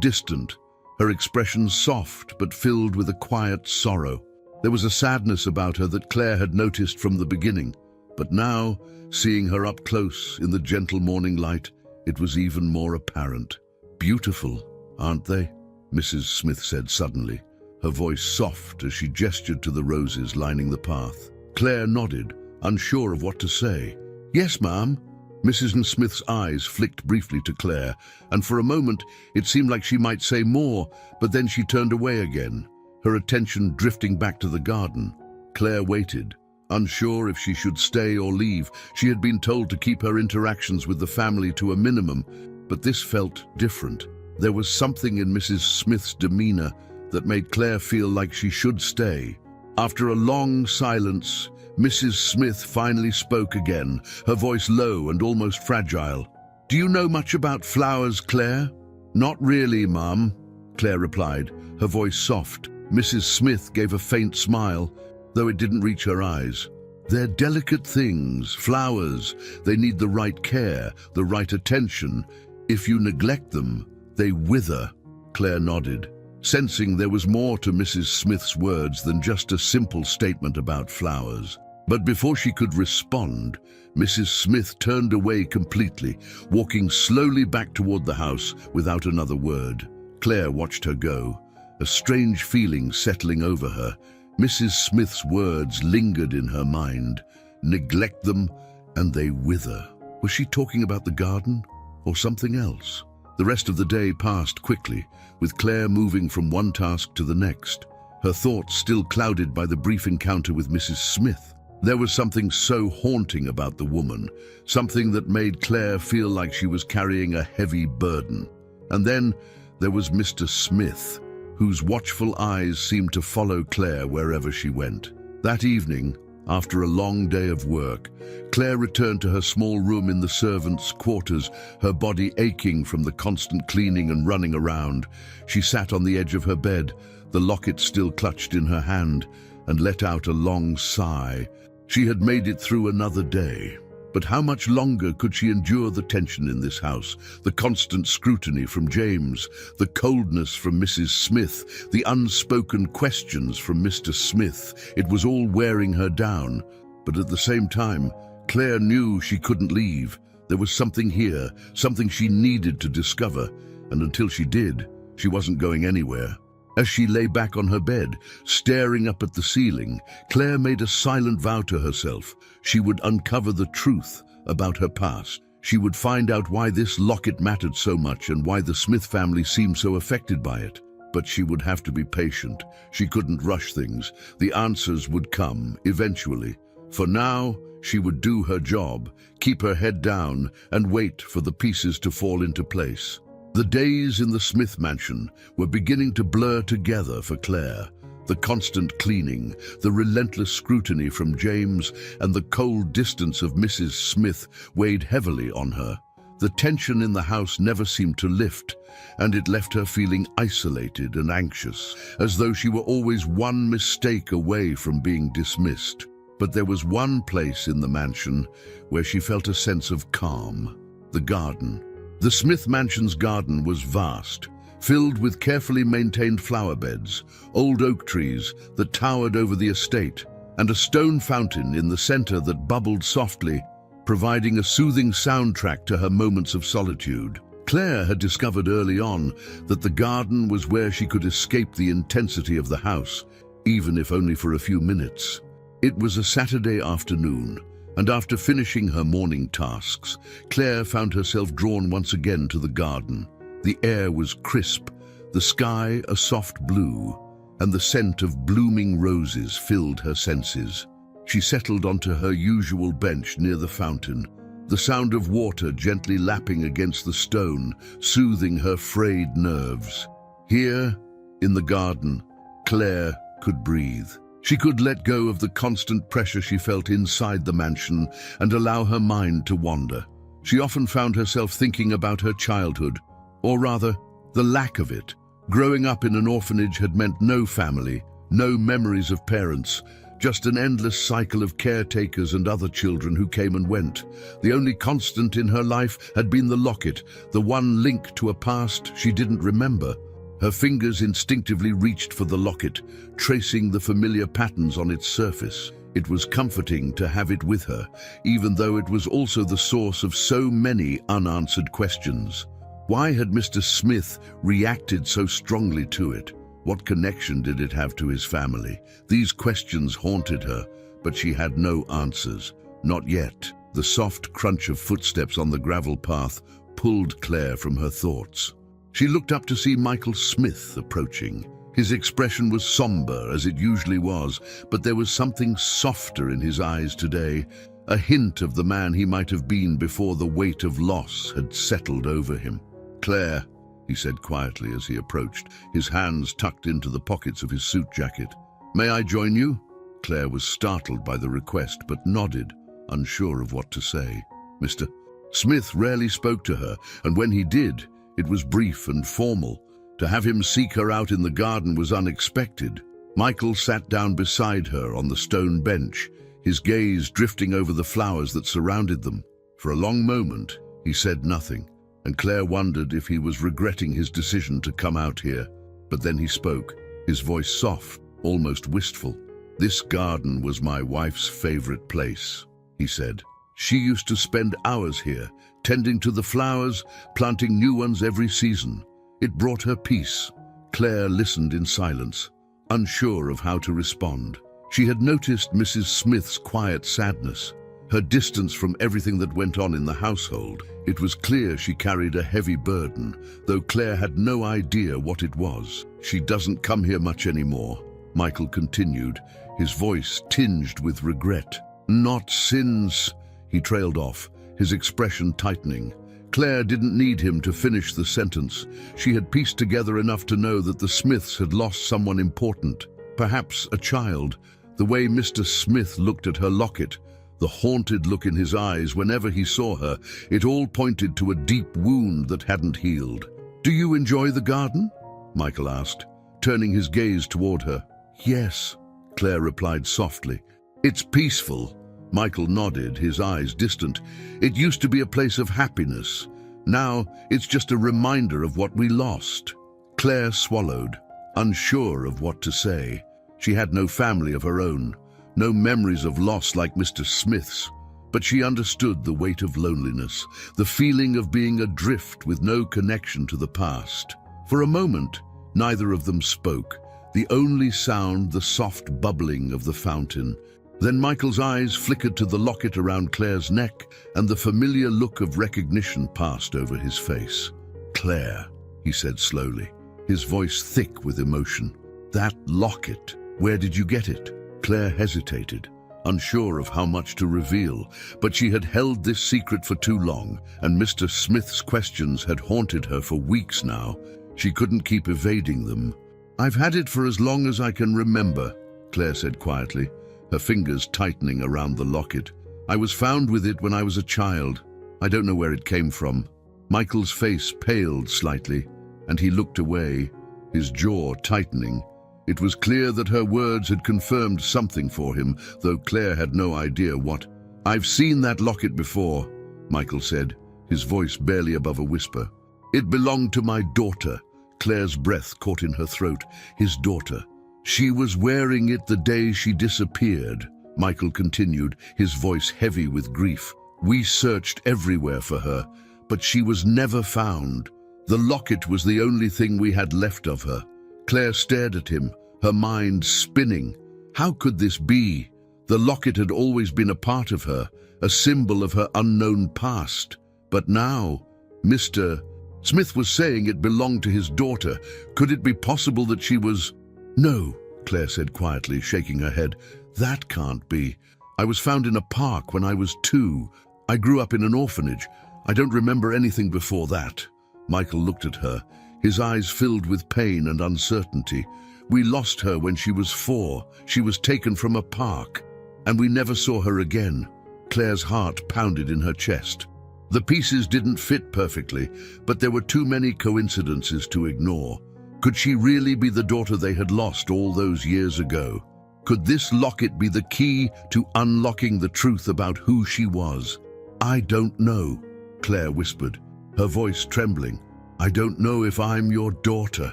distant, her expression soft but filled with a quiet sorrow. There was a sadness about her that Claire had noticed from the beginning, but now, seeing her up close in the gentle morning light, it was even more apparent. "Beautiful, aren't they?" Mrs. Smith said suddenly, her voice soft as she gestured to the roses lining the path. Claire nodded, unsure of what to say. "Yes, ma'am." Mrs. Smith's eyes flicked briefly to Claire, and for a moment it seemed like she might say more, but then she turned away again, her attention drifting back to the garden. Claire waited, unsure if she should stay or leave. She had been told to keep her interactions with the family to a minimum, but this felt different. There was something in Mrs. Smith's demeanor that made Claire feel like she should stay. After a long silence, Mrs. Smith finally spoke again, her voice low and almost fragile. "Do you know much about flowers, Claire?" "Not really, Mum," Claire replied, her voice soft. Mrs. Smith gave a faint smile, though it didn't reach her eyes. "They're delicate things, flowers. They need the right care, the right attention. If you neglect them, they wither." Claire nodded, sensing there was more to Mrs. Smith's words than just a simple statement about flowers. But before she could respond, Mrs. Smith turned away completely, walking slowly back toward the house without another word. Claire watched her go, a strange feeling settling over her. Mrs. Smith's words lingered in her mind. Neglect them, and they wither. Was she talking about the garden, or something else? The rest of the day passed quickly, with Claire moving from one task to the next, her thoughts still clouded by the brief encounter with Mrs. Smith. There was something so haunting about the woman, something that made Claire feel like she was carrying a heavy burden. And then there was Mr. Smith, whose watchful eyes seemed to follow Claire wherever she went. That evening, after a long day of work, Claire returned to her small room in the servants' quarters, her body aching from the constant cleaning and running around. She sat on the edge of her bed, the locket still clutched in her hand, and let out a long sigh. She had made it through another day. But how much longer could she endure the tension in this house, the constant scrutiny from James, the coldness from Mrs. Smith, the unspoken questions from Mr. Smith? It was all wearing her down. But at the same time, Claire knew she couldn't leave. There was something here, something she needed to discover, and until she did, she wasn't going anywhere. As she lay back on her bed, staring up at the ceiling, Claire made a silent vow to herself. She would uncover the truth about her past. She would find out why this locket mattered so much and why the Smith family seemed so affected by it. But she would have to be patient. She couldn't rush things. The answers would come, eventually. For now, she would do her job, keep her head down, and wait for the pieces to fall into place. The days in the Smith mansion were beginning to blur together for Claire. The constant cleaning, the relentless scrutiny from James, and the cold distance of Mrs. Smith weighed heavily on her. The tension in the house never seemed to lift, and it left her feeling isolated and anxious, as though she were always one mistake away from being dismissed. But there was one place in the mansion where she felt a sense of calm: the garden. The Smith mansion's garden was vast, filled with carefully maintained flower beds, old oak trees that towered over the estate, and a stone fountain in the center that bubbled softly, providing a soothing soundtrack to her moments of solitude. Claire had discovered early on that the garden was where she could escape the intensity of the house, even if only for a few minutes. It was a Saturday afternoon, and after finishing her morning tasks, Claire found herself drawn once again to the garden. The air was crisp, the sky a soft blue, and the scent of blooming roses filled her senses. She settled onto her usual bench near the fountain, the sound of water gently lapping against the stone, soothing her frayed nerves. Here, in the garden, Claire could breathe. She could let go of the constant pressure she felt inside the mansion and allow her mind to wander. She often found herself thinking about her childhood, or rather, the lack of it. Growing up in an orphanage had meant no family, no memories of parents, just an endless cycle of caretakers and other children who came and went. The only constant in her life had been the locket, the one link to a past she didn't remember. Her fingers instinctively reached for the locket, tracing the familiar patterns on its surface. It was comforting to have it with her, even though it was also the source of so many unanswered questions. Why had Mr. Smith reacted so strongly to it? What connection did it have to his family? These questions haunted her, but she had no answers. Not yet. The soft crunch of footsteps on the gravel path pulled Claire from her thoughts. She looked up to see Michael Smith approaching. His expression was somber, as it usually was, but there was something softer in his eyes today, a hint of the man he might have been before the weight of loss had settled over him. "Claire," he said quietly as he approached, his hands tucked into the pockets of his suit jacket. "May I join you?" Claire was startled by the request, but nodded, unsure of what to say. Mr. Smith rarely spoke to her, and when he did, it was brief and formal. To have him seek her out in the garden was unexpected. Michael sat down beside her on the stone bench, his gaze drifting over the flowers that surrounded them. For a long moment, he said nothing, and Claire wondered if he was regretting his decision to come out here. But then he spoke, his voice soft, almost wistful. "This garden was my wife's favorite place," he said. "She used to spend hours here, tending to the flowers, planting new ones every season. It brought her peace. Claire listened in silence, unsure of how to respond. She had noticed Mrs. Smith's quiet sadness, her distance from everything that went on in the household. It was clear she carried a heavy burden, though Claire had no idea what it was. "She doesn't come here much anymore," Michael continued, his voice tinged with regret. "Not since," he trailed off, his expression tightening. Claire didn't need him to finish the sentence. She had pieced together enough to know that the Smiths had lost someone important, perhaps a child. The way Mr. Smith looked at her locket, the haunted look in his eyes whenever he saw her, it all pointed to a deep wound that hadn't healed. "Do you enjoy the garden?" Michael asked, turning his gaze toward her. "Yes," Claire replied softly. "It's peaceful." Michael nodded, his eyes distant. "It used to be a place of happiness. Now it's just a reminder of what we lost." Claire swallowed, unsure of what to say. She had no family of her own, no memories of loss like Mr. Smith's, but she understood the weight of loneliness, the feeling of being adrift with no connection to the past. For a moment, neither of them spoke, the only sound the soft bubbling of the fountain. Then Michael's eyes flickered to the locket around Claire's neck, and the familiar look of recognition passed over his face. "Claire," he said slowly, his voice thick with emotion. "That locket, where did you get it?" Claire hesitated, unsure of how much to reveal, but she had held this secret for too long, and Mr. Smith's questions had haunted her for weeks now. She couldn't keep evading them. "I've had it for as long as I can remember," Claire said quietly, her fingers tightening around the locket. "I was found with it when I was a child. I don't know where it came from." Michael's face paled slightly, and he looked away, his jaw tightening. It was clear that her words had confirmed something for him, though Claire had no idea what. "I've seen that locket before," Michael said, his voice barely above a whisper. "It belonged to my daughter." Claire's breath caught in her throat. His daughter. "She was wearing it the day she disappeared," Michael continued, his voice heavy with grief. "We searched everywhere for her, but she was never found. The locket was the only thing we had left of her." Claire stared at him, her mind spinning. How could this be? The locket had always been a part of her, a symbol of her unknown past. But now, Mr. Smith was saying it belonged to his daughter. Could it be possible that she was... "No," Claire said quietly, shaking her head. "That can't be. I was found in a park when I was 2. I grew up in an orphanage. I don't remember anything before that." Michael looked at her, his eyes filled with pain and uncertainty. "We lost her when she was 4. She was taken from a park, and we never saw her again." Claire's heart pounded in her chest. The pieces didn't fit perfectly, but there were too many coincidences to ignore. Could she really be the daughter they had lost all those years ago? Could this locket be the key to unlocking the truth about who she was? "I don't know," Claire whispered, her voice trembling. "I don't know if I'm your daughter."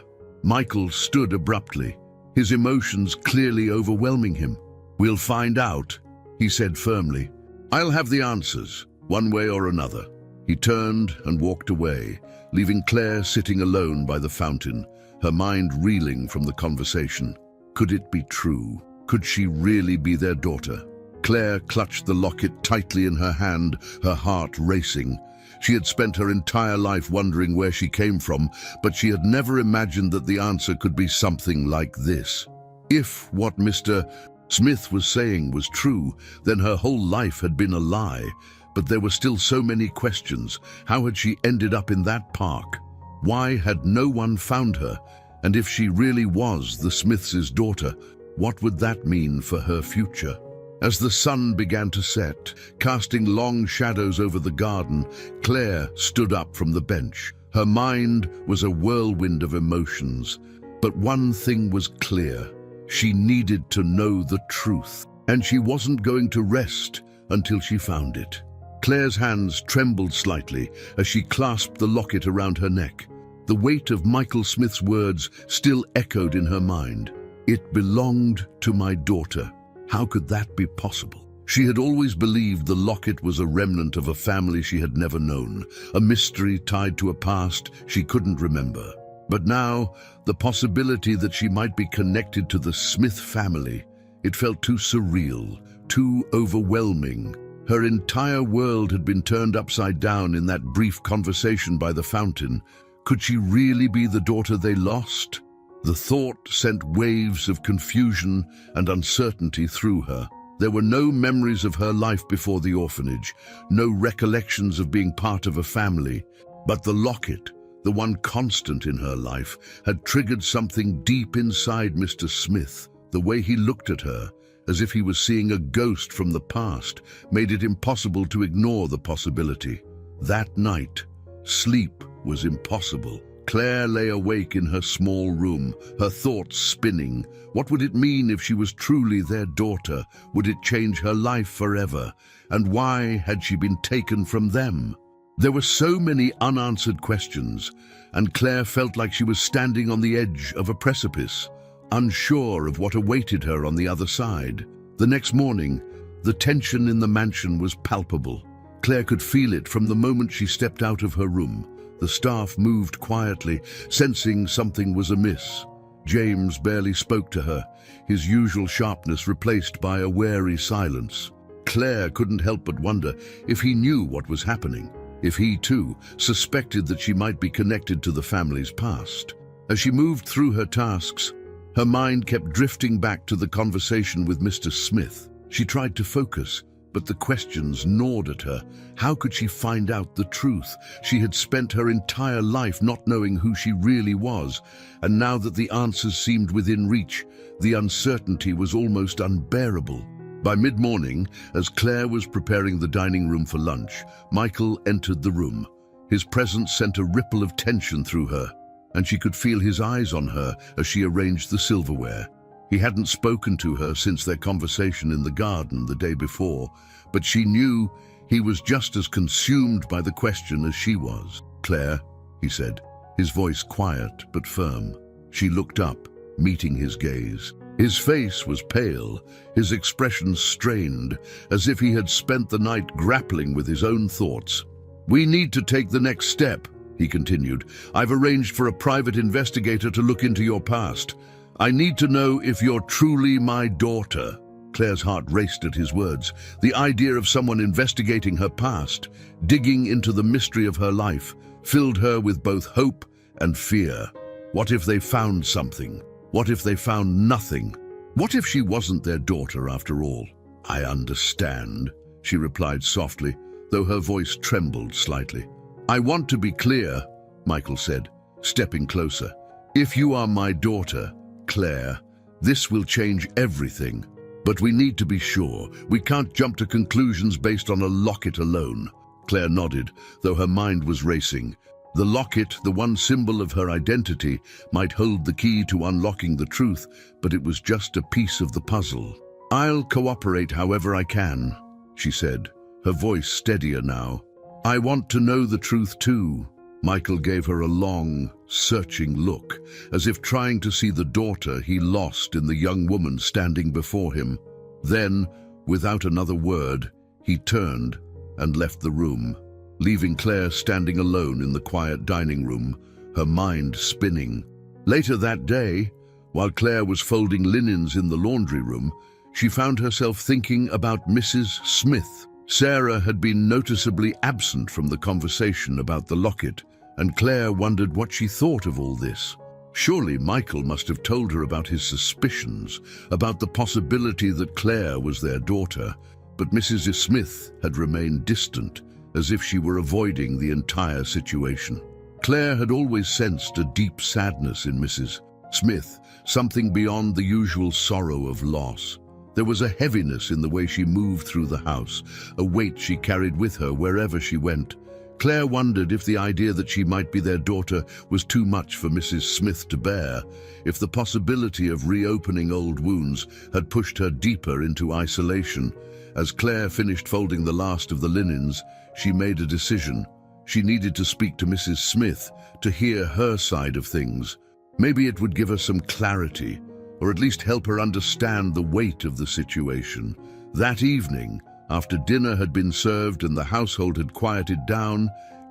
Michael stood abruptly, his emotions clearly overwhelming him. "We'll find out," he said firmly. "I'll have the answers, one way or another." He turned and walked away, leaving Claire sitting alone by the fountain, her mind reeling from the conversation. Could it be true? Could she really be their daughter? Claire clutched the locket tightly in her hand, her heart racing. She had spent her entire life wondering where she came from, but she had never imagined that the answer could be something like this. If what Mr. Smith was saying was true, then her whole life had been a lie. But there were still so many questions. How had she ended up in that park? Why had no one found her? And if she really was the Smiths' daughter, what would that mean for her future? As the sun began to set, casting long shadows over the garden, Claire stood up from the bench. Her mind was a whirlwind of emotions. But one thing was clear. She needed to know the truth, and she wasn't going to rest until she found it. Claire's hands trembled slightly as she clasped the locket around her neck. The weight of Michael Smith's words still echoed in her mind. It belonged to my daughter. How could that be possible? She had always believed the locket was a remnant of a family she had never known, a mystery tied to a past she couldn't remember. But now, the possibility that she might be connected to the Smith family, it felt too surreal, too overwhelming. Her entire world had been turned upside down in that brief conversation by the fountain. Could she really be the daughter they lost? The thought sent waves of confusion and uncertainty through her. There were no memories of her life before the orphanage, no recollections of being part of a family. But the locket, the one constant in her life, had triggered something deep inside Mr. Smith. The way he looked at her, as if he was seeing a ghost from the past, made it impossible to ignore the possibility. That night, sleep was impossible. Claire lay awake in her small room, her thoughts spinning. What would it mean if she was truly their daughter? Would it change her life forever? And why had she been taken from them? There were so many unanswered questions, and Claire felt like she was standing on the edge of a precipice, unsure of what awaited her on the other side. The next morning, the tension in the mansion was palpable. Claire could feel it from the moment she stepped out of her room. The staff moved quietly, sensing something was amiss. James barely spoke to her, his usual sharpness replaced by a wary silence. Claire couldn't help but wonder if he knew what was happening, if he, too, suspected that she might be connected to the family's past. As she moved through her tasks, her mind kept drifting back to the conversation with Mr. Smith. She tried to focus, but the questions gnawed at her. How could she find out the truth? She had spent her entire life not knowing who she really was, and now that the answers seemed within reach, the uncertainty was almost unbearable. By mid-morning, as Claire was preparing the dining room for lunch, Michael entered the room. His presence sent a ripple of tension through her, and she could feel his eyes on her as she arranged the silverware. He hadn't spoken to her since their conversation in the garden the day before, but she knew he was just as consumed by the question as she was. "Claire," he said, his voice quiet but firm. She looked up, meeting his gaze. His face was pale, his expression strained, as if he had spent the night grappling with his own thoughts. "We need to take the next step," he continued. "I've arranged for a private investigator to look into your past. I need to know if you're truly my daughter." Claire's heart raced at his words. The idea of someone investigating her past, digging into the mystery of her life, filled her with both hope and fear. What if they found something? What if they found nothing? What if she wasn't their daughter after all? "I understand," she replied softly, though her voice trembled slightly. "I want to be clear," Michael said, stepping closer. "If you are my daughter, Claire, this will change everything. But we need to be sure. We can't jump to conclusions based on a locket alone." Claire nodded, though her mind was racing. The locket, the one symbol of her identity, might hold the key to unlocking the truth, but it was just a piece of the puzzle. "I'll cooperate however I can," she said, her voice steadier now. "I want to know the truth too." Michael gave her a long, searching look, as if trying to see the daughter he lost in the young woman standing before him. Then, without another word, he turned and left the room, leaving Claire standing alone in the quiet dining room, her mind spinning. Later that day, while Claire was folding linens in the laundry room, she found herself thinking about Mrs. Smith. Sarah had been noticeably absent from the conversation about the locket, and Claire wondered what she thought of all this. Surely Michael must have told her about his suspicions, about the possibility that Claire was their daughter, but Mrs. Smith had remained distant, as if she were avoiding the entire situation. Claire had always sensed a deep sadness in Mrs. Smith, something beyond the usual sorrow of loss. There was a heaviness in the way she moved through the house, a weight she carried with her wherever she went. Claire wondered if the idea that she might be their daughter was too much for Mrs. Smith to bear, if the possibility of reopening old wounds had pushed her deeper into isolation. As Claire finished folding the last of the linens, she made a decision. She needed to speak to Mrs. Smith, to hear her side of things. Maybe it would give her some clarity, or at least help her understand the weight of the situation. That evening, after dinner had been served and the household had quieted down,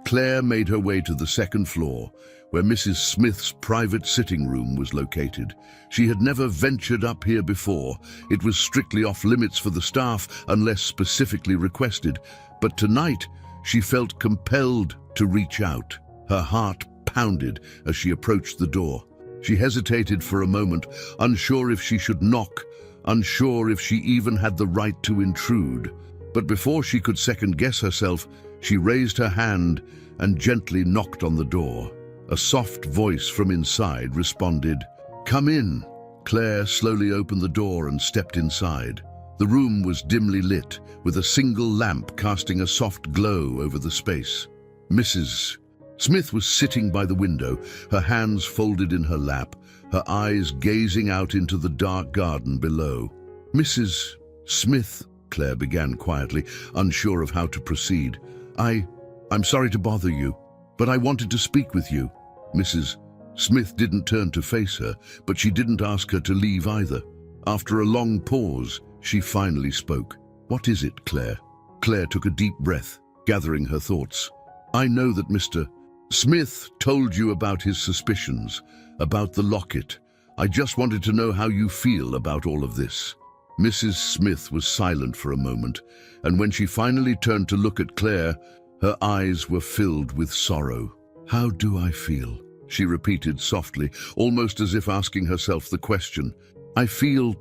Claire made her way to the second floor, where Mrs. Smith's private sitting room was located. She had never ventured up here before. It was strictly off limits for the staff unless specifically requested. But tonight, she felt compelled to reach out. Her heart pounded as she approached the door. She hesitated for a moment, unsure if she should knock, unsure if she even had the right to intrude. But before she could second-guess herself, she raised her hand and gently knocked on the door. A soft voice from inside responded, "Come in." Claire slowly opened the door and stepped inside. The room was dimly lit, with a single lamp casting a soft glow over the space. Mrs. Smith was sitting by the window, her hands folded in her lap, her eyes gazing out into the dark garden below. "Mrs. Smith," Claire began quietly, unsure of how to proceed. I'm sorry to bother you, but I wanted to speak with you." Mrs. Smith didn't turn to face her, but she didn't ask her to leave either. After a long pause, she finally spoke. "What is it, Claire?" Claire took a deep breath, gathering her thoughts. "I know that Mr. Smith told you about his suspicions, about the locket. I just wanted to know how you feel about all of this." Mrs. Smith was silent for a moment, and when she finally turned to look at Claire, her eyes were filled with sorrow. "How do I feel?" she repeated softly, almost as if asking herself the question. I feel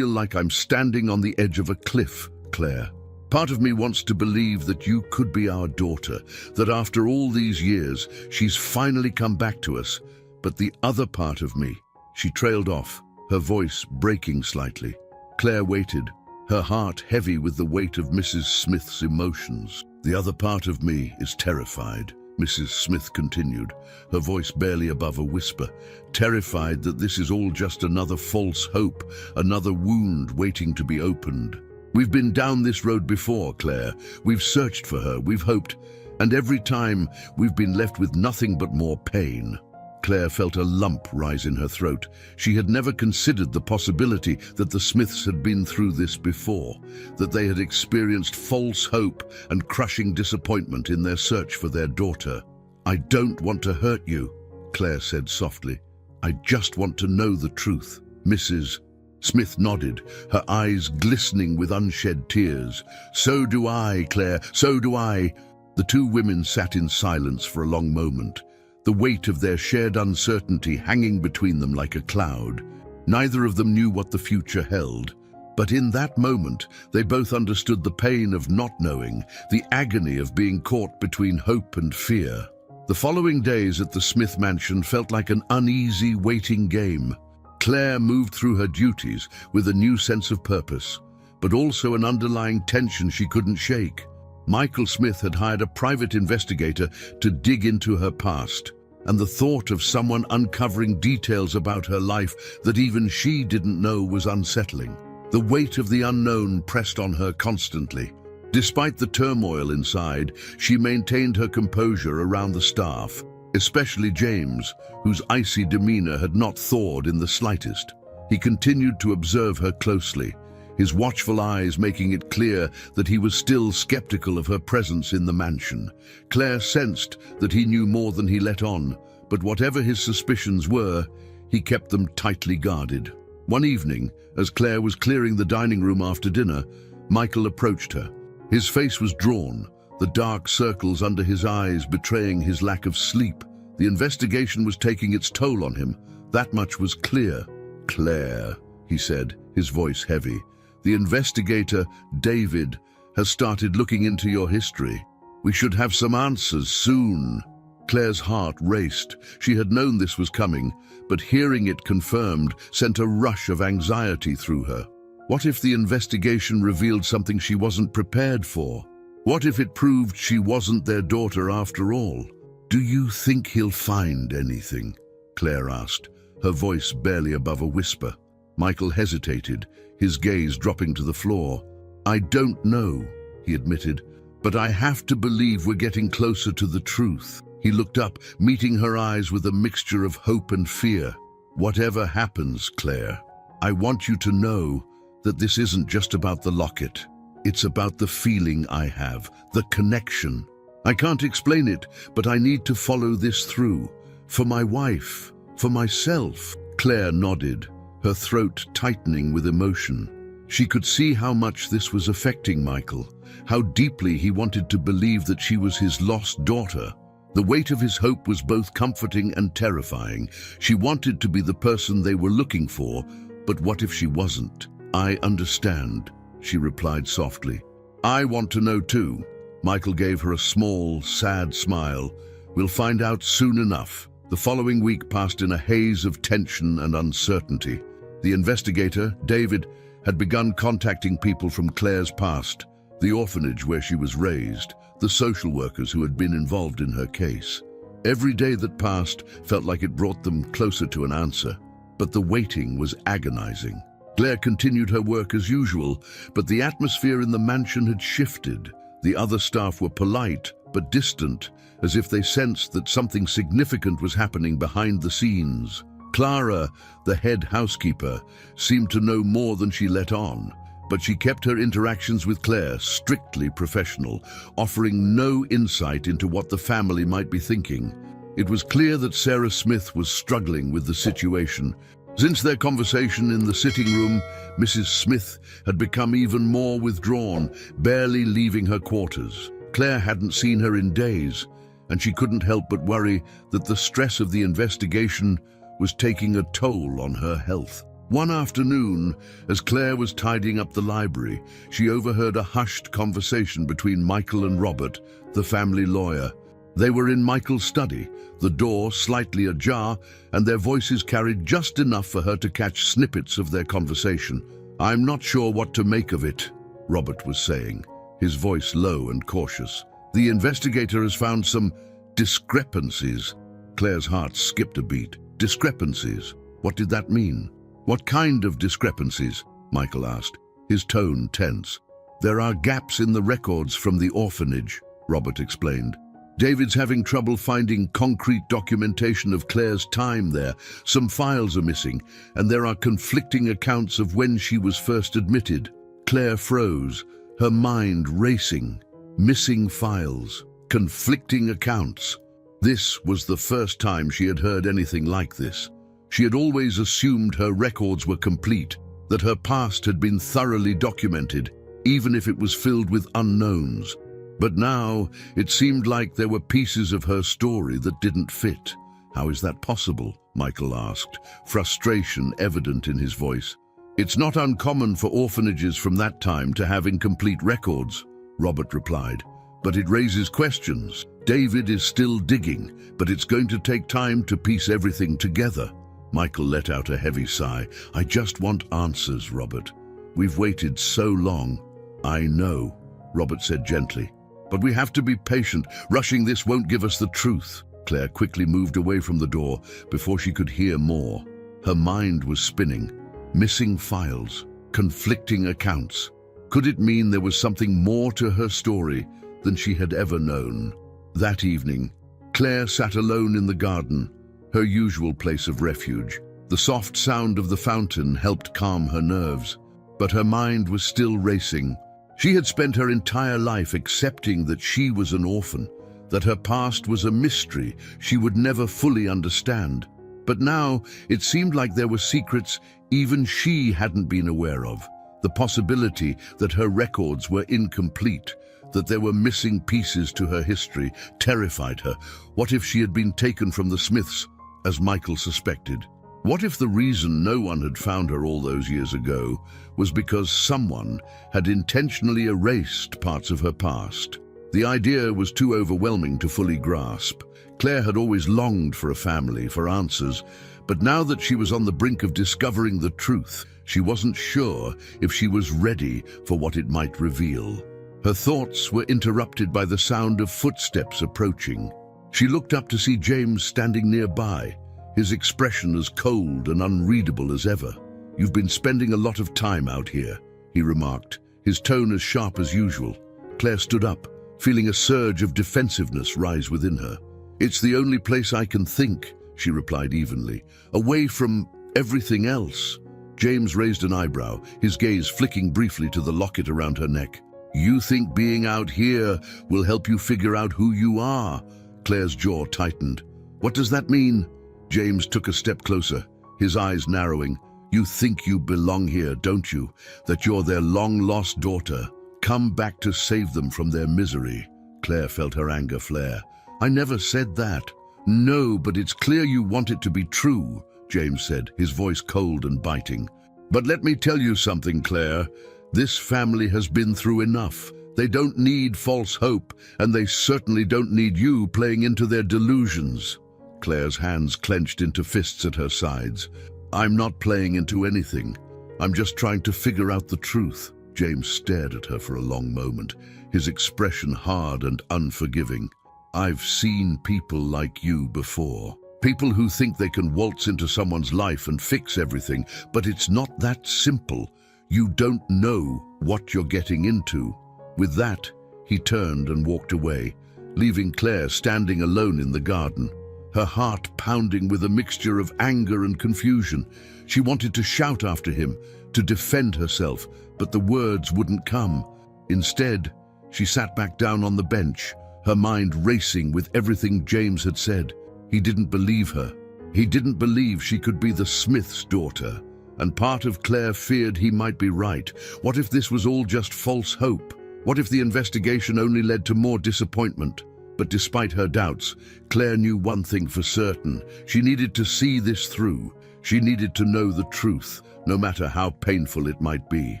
like I'm standing on the edge of a cliff, Claire. Part of me wants to believe that you could be our daughter, that after all these years, she's finally come back to us. But the other part of me," she trailed off, her voice breaking slightly. Claire waited, her heart heavy with the weight of Mrs. Smith's emotions. "The other part of me is terrified," Mrs. Smith continued, her voice barely above a whisper. "Terrified that this is all just another false hope, another wound waiting to be opened. We've been down this road before, Claire. We've searched for her, we've hoped, and every time we've been left with nothing but more pain." Claire felt a lump rise in her throat. She had never considered the possibility that the Smiths had been through this before, that they had experienced false hope and crushing disappointment in their search for their daughter. "I don't want to hurt you," Claire said softly. "I just want to know the truth." Mrs. Smith nodded, her eyes glistening with unshed tears. "So do I, Claire, so do I." The two women sat in silence for a long moment, the weight of their shared uncertainty hanging between them like a cloud. Neither of them knew what the future held, but in that moment they both understood the pain of not knowing, the agony of being caught between hope and fear. The following days at the Smith mansion felt like an uneasy waiting game. Claire moved through her duties with a new sense of purpose, but also an underlying tension she couldn't shake. Michael Smith had hired a private investigator to dig into her past, and the thought of someone uncovering details about her life that even she didn't know was unsettling. The weight of the unknown pressed on her constantly. Despite the turmoil inside, she maintained her composure around the staff, especially James, whose icy demeanor had not thawed in the slightest. He continued to observe her closely, his watchful eyes making it clear that he was still skeptical of her presence in the mansion. Claire sensed that he knew more than he let on, but whatever his suspicions were, he kept them tightly guarded. One evening, as Claire was clearing the dining room after dinner, Michael approached her. His face was drawn, the dark circles under his eyes betraying his lack of sleep. The investigation was taking its toll on him. That much was clear. "Claire," he said, his voice heavy, "the investigator, David, has started looking into your history. We should have some answers soon." Claire's heart raced. She had known this was coming, but hearing it confirmed sent a rush of anxiety through her. What if the investigation revealed something she wasn't prepared for? What if it proved she wasn't their daughter after all? "Do you think he'll find anything?" Claire asked, her voice barely above a whisper. Michael hesitated, his gaze dropping to the floor. "I don't know," he admitted, "but I have to believe we're getting closer to the truth." He looked up, meeting her eyes with a mixture of hope and fear. "Whatever happens, Claire, I want you to know that this isn't just about the locket. It's about the feeling I have, the connection. I can't explain it, but I need to follow this through. For my wife, for myself." Claire nodded, her throat tightening with emotion. She could see how much this was affecting Michael, how deeply he wanted to believe that she was his lost daughter. The weight of his hope was both comforting and terrifying. She wanted to be the person they were looking for, but what if she wasn't? "I understand," she replied softly. "I want to know too." Michael gave her a small, sad smile. "We'll find out soon enough." The following week passed in a haze of tension and uncertainty. The investigator, David, had begun contacting people from Claire's past, the orphanage where she was raised, the social workers who had been involved in her case. Every day that passed felt like it brought them closer to an answer, but the waiting was agonizing. Claire continued her work as usual, but the atmosphere in the mansion had shifted. The other staff were polite but distant, as if they sensed that something significant was happening behind the scenes. Clara, the head housekeeper, seemed to know more than she let on, but she kept her interactions with Claire strictly professional, offering no insight into what the family might be thinking. It was clear that Sarah Smith was struggling with the situation. Since their conversation in the sitting room, Mrs. Smith had become even more withdrawn, barely leaving her quarters. Claire hadn't seen her in days, and she couldn't help but worry that the stress of the investigation was taking a toll on her health. One afternoon, as Claire was tidying up the library, she overheard a hushed conversation between Michael and Robert, the family lawyer. They were in Michael's study, the door slightly ajar, and their voices carried just enough for her to catch snippets of their conversation. "I'm not sure what to make of it," Robert was saying, his voice low and cautious. "The investigator has found some discrepancies." Claire's heart skipped a beat. Discrepancies? What did that mean? "What kind of discrepancies?" Michael asked, his tone tense. "There are gaps in the records from the orphanage," Robert explained. "David's having trouble finding concrete documentation of Claire's time there. Some files are missing, and there are conflicting accounts of when she was first admitted." Claire froze, her mind racing. Missing files, conflicting accounts. This was the first time she had heard anything like this. She had always assumed her records were complete, that her past had been thoroughly documented, even if it was filled with unknowns. But now, it seemed like there were pieces of her story that didn't fit. "How is that possible?" Michael asked, frustration evident in his voice. "It's not uncommon for orphanages from that time to have incomplete records," Robert replied. "But it raises questions. David is still digging, but it's going to take time to piece everything together." Michael let out a heavy sigh. "I just want answers, Robert. We've waited so long." "I know," Robert said gently. "But we have to be patient. Rushing this won't give us the truth." Claire quickly moved away from the door before she could hear more. Her mind was spinning. Missing files, conflicting accounts. Could it mean there was something more to her story than she had ever known? That evening, Claire sat alone in the garden, her usual place of refuge. The soft sound of the fountain helped calm her nerves, but her mind was still racing. She had spent her entire life accepting that she was an orphan, that her past was a mystery she would never fully understand. But now it seemed like there were secrets even she hadn't been aware of. The possibility that her records were incomplete, that there were missing pieces to her history, terrified her. What if she had been taken from the Smiths, as Michael suspected? What if the reason no one had found her all those years ago was because someone had intentionally erased parts of her past? The idea was too overwhelming to fully grasp. Claire had always longed for a family, for answers, but now that she was on the brink of discovering the truth, she wasn't sure if she was ready for what it might reveal. Her thoughts were interrupted by the sound of footsteps approaching. She looked up to see James standing nearby, his expression as cold and unreadable as ever. "You've been spending a lot of time out here," he remarked, his tone as sharp as usual. Claire stood up, feeling a surge of defensiveness rise within her. "It's the only place I can think," she replied evenly, "away from everything else." James raised an eyebrow, his gaze flicking briefly to the locket around her neck. You think being out here will help you figure out who you are? Claire's jaw tightened. What does that mean? James took a step closer, his eyes narrowing. You think you belong here, don't you? That you're their long-lost daughter. Come back to save them from their misery. Claire felt her anger flare. I never said that. No, but it's clear you want it to be true, James said, his voice cold and biting. But let me tell you something, Claire. This family has been through enough. They don't need false hope, and they certainly don't need you playing into their delusions. Claire's hands clenched into fists at her sides. I'm not playing into anything. I'm just trying to figure out the truth. James stared at her for a long moment, his expression hard and unforgiving. I've seen people like you before. People who think they can waltz into someone's life and fix everything, but it's not that simple. You don't know what you're getting into. With that, he turned and walked away, leaving Claire standing alone in the garden, her heart pounding with a mixture of anger and confusion. She wanted to shout after him, to defend herself, but the words wouldn't come. Instead, she sat back down on the bench, her mind racing with everything James had said. He didn't believe her. He didn't believe she could be the Smith's daughter. And part of Claire feared he might be right. What if this was all just false hope? What if the investigation only led to more disappointment? But despite her doubts, Claire knew one thing for certain. She needed to see this through. She needed to know the truth, no matter how painful it might be.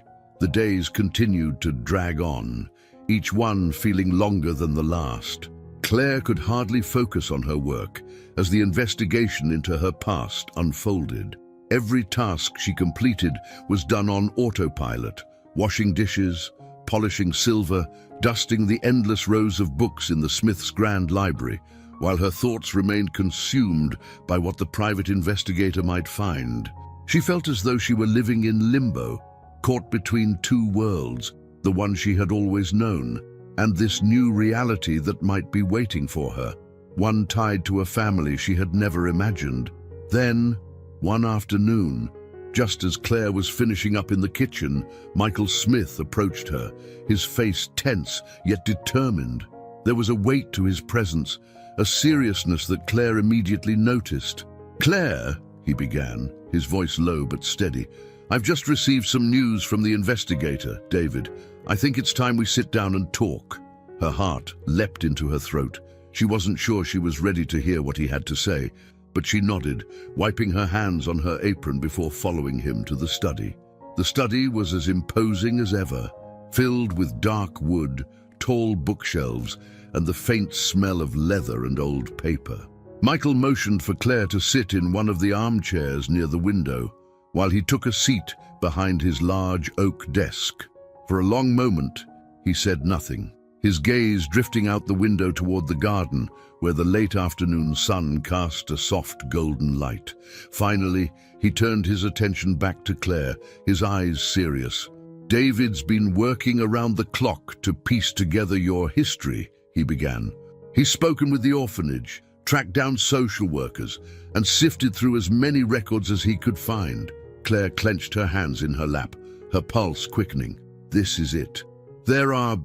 The days continued to drag on, each one feeling longer than the last. Claire could hardly focus on her work as the investigation into her past unfolded. Every task she completed was done on autopilot, washing dishes, polishing silver, dusting the endless rows of books in the Smith's Grand Library, while her thoughts remained consumed by what the private investigator might find. She felt as though she were living in limbo, caught between two worlds, the one she had always known, and this new reality that might be waiting for her, one tied to a family she had never imagined. Then, one afternoon, just as Claire was finishing up in the kitchen, Michael Smith approached her, his face tense yet determined. There was a weight to his presence, a seriousness that Claire immediately noticed. Claire, he began, his voice low but steady, I've just received some news from the investigator, David. I think it's time we sit down and talk. Her heart leapt into her throat. She wasn't sure she was ready to hear what he had to say, but she nodded, wiping her hands on her apron before following him to the study. The study was as imposing as ever, filled with dark wood, tall bookshelves, and the faint smell of leather and old paper. Michael motioned for Claire to sit in one of the armchairs near the window, while he took a seat behind his large oak desk. For a long moment, he said nothing, his gaze drifting out the window toward the garden, where the late afternoon sun cast a soft golden light. Finally, he turned his attention back to Claire, his eyes serious. David's been working around the clock to piece together your history, he began. He's spoken with the orphanage, tracked down social workers, and sifted through as many records as he could find. Claire clenched her hands in her lap, her pulse quickening. This is it. There are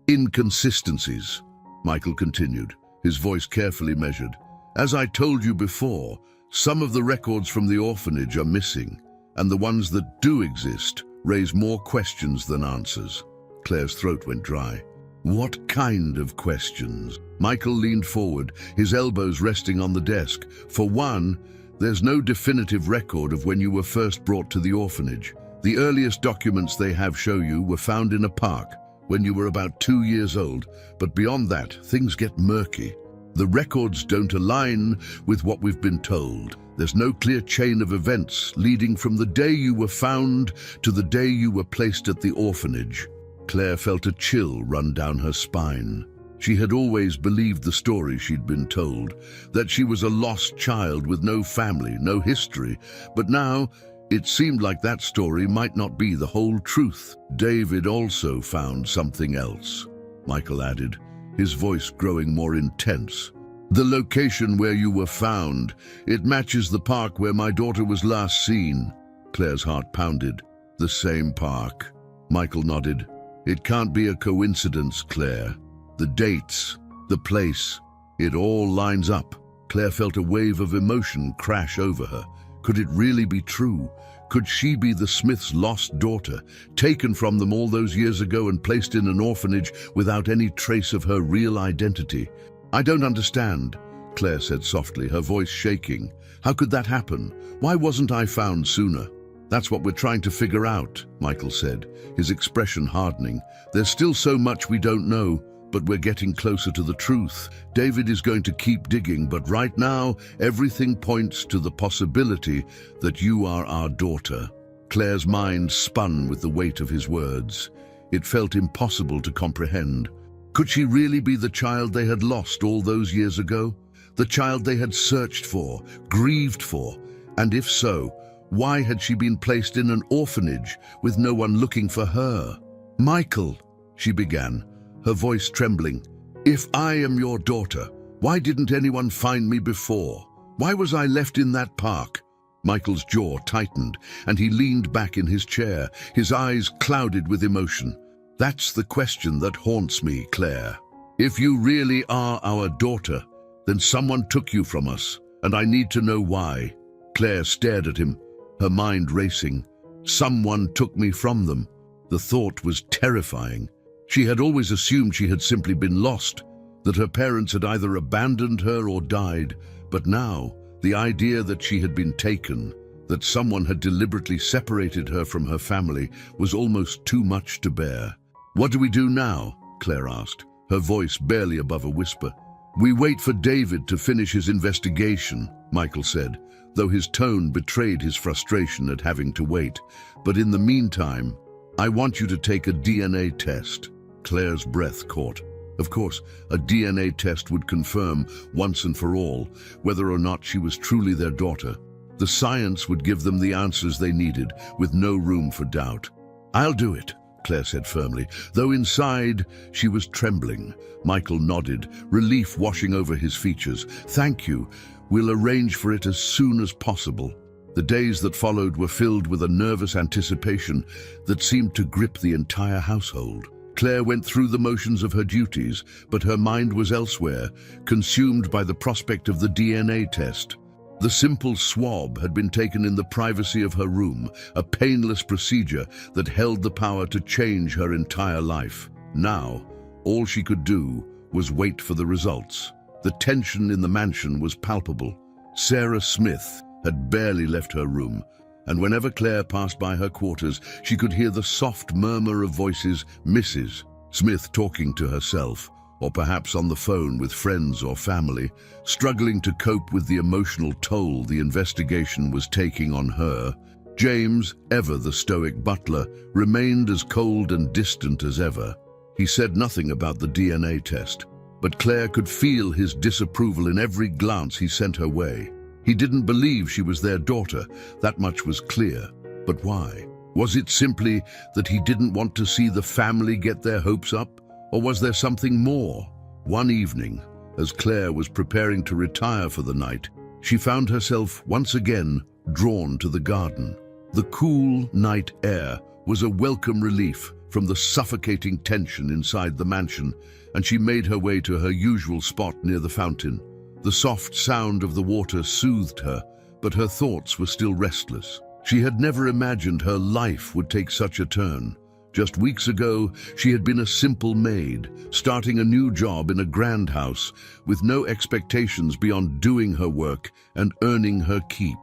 inconsistencies, Michael continued, his voice carefully measured. As I told you before, some of the records from the orphanage are missing, and the ones that do exist raise more questions than answers. Claire's throat went dry. What kind of questions? Michael leaned forward, his elbows resting on the desk. For one, there's no definitive record of when you were first brought to the orphanage. The earliest documents they have show you were found in a park when you were about 2 years old, but beyond that, things get murky. The records don't align with what we've been told. There's no clear chain of events leading from the day you were found to the day you were placed at the orphanage. Claire felt a chill run down her spine. She had always believed the story she'd been told, that she was a lost child with no family, no history, but now it seemed like that story might not be the whole truth. David also found something else, Michael added, his voice growing more intense. The location where you were found, it matches the park where my daughter was last seen. Claire's heart pounded. The same park. Michael nodded. It can't be a coincidence, Claire. The dates, the place, it all lines up. Claire felt a wave of emotion crash over her. Could it really be true? Could she be the Smiths' lost daughter, taken from them all those years ago and placed in an orphanage without any trace of her real identity? I don't understand, Claire said softly, her voice shaking. How could that happen? Why wasn't I found sooner? That's what we're trying to figure out, Michael said, his expression hardening. There's still so much we don't know, but we're getting closer to the truth. David is going to keep digging, but right now, everything points to the possibility that you are our daughter. Claire's mind spun with the weight of his words. It felt impossible to comprehend. Could she really be the child they had lost all those years ago? The child they had searched for, grieved for? And if so, why had she been placed in an orphanage with no one looking for her? Michael, she began, her voice trembling. If I am your daughter, why didn't anyone find me before? Why was I left in that park? Michael's jaw tightened, and he leaned back in his chair, his eyes clouded with emotion. That's the question that haunts me, Claire. If you really are our daughter, then someone took you from us, and I need to know why. Claire stared at him, her mind racing. Someone took me from them. The thought was terrifying. She had always assumed she had simply been lost, that her parents had either abandoned her or died, but now, the idea that she had been taken, that someone had deliberately separated her from her family, was almost too much to bear. What do we do now? Claire asked, her voice barely above a whisper. We wait for David to finish his investigation, Michael said, though his tone betrayed his frustration at having to wait. But in the meantime, I want you to take a DNA test. Claire's breath caught. Of course, a DNA test would confirm, once and for all, whether or not she was truly their daughter. The science would give them the answers they needed, with no room for doubt. I'll do it, Claire said firmly, though inside she was trembling. Michael nodded, relief washing over his features. Thank you. We'll arrange for it as soon as possible. The days that followed were filled with a nervous anticipation that seemed to grip the entire household. Claire went through the motions of her duties, but her mind was elsewhere, consumed by the prospect of the DNA test. The simple swab had been taken in the privacy of her room, a painless procedure that held the power to change her entire life. Now, all she could do was wait for the results. The tension in the mansion was palpable. Sarah Smith had barely left her room, and whenever Claire passed by her quarters, she could hear the soft murmur of voices, Mrs. Smith talking to herself, or perhaps on the phone with friends or family, struggling to cope with the emotional toll the investigation was taking on her. James, ever the stoic butler, remained as cold and distant as ever. He said nothing about the DNA test, but Claire could feel his disapproval in every glance he sent her way. He didn't believe she was their daughter, that much was clear. But why? Was it simply that he didn't want to see the family get their hopes up? Or was there something more? One evening, as Claire was preparing to retire for the night, she found herself once again drawn to the garden. The cool night air was a welcome relief from the suffocating tension inside the mansion, and she made her way to her usual spot near the fountain. The soft sound of the water soothed her, but her thoughts were still restless. She had never imagined her life would take such a turn. Just weeks ago, she had been a simple maid, starting a new job in a grand house, with no expectations beyond doing her work and earning her keep.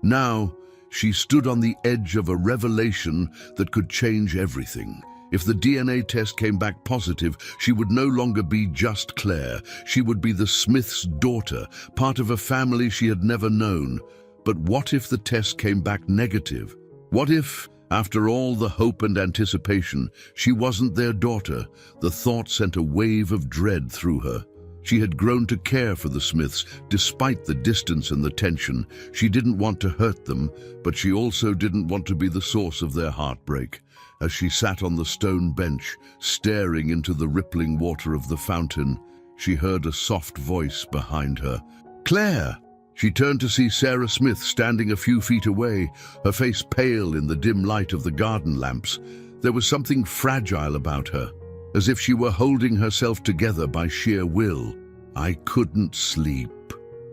Now, she stood on the edge of a revelation that could change everything. If the DNA test came back positive, she would no longer be just Claire. She would be the Smiths' daughter, part of a family she had never known. But what if the test came back negative? What if, after all the hope and anticipation, she wasn't their daughter? The thought sent a wave of dread through her. She had grown to care for the Smiths, despite the distance and the tension. She didn't want to hurt them, but she also didn't want to be the source of their heartbreak. As she sat on the stone bench, staring into the rippling water of the fountain, she heard a soft voice behind her. "Claire!" She turned to see Sarah Smith standing a few feet away, her face pale in the dim light of the garden lamps. There was something fragile about her, as if she were holding herself together by sheer will. "I couldn't sleep,"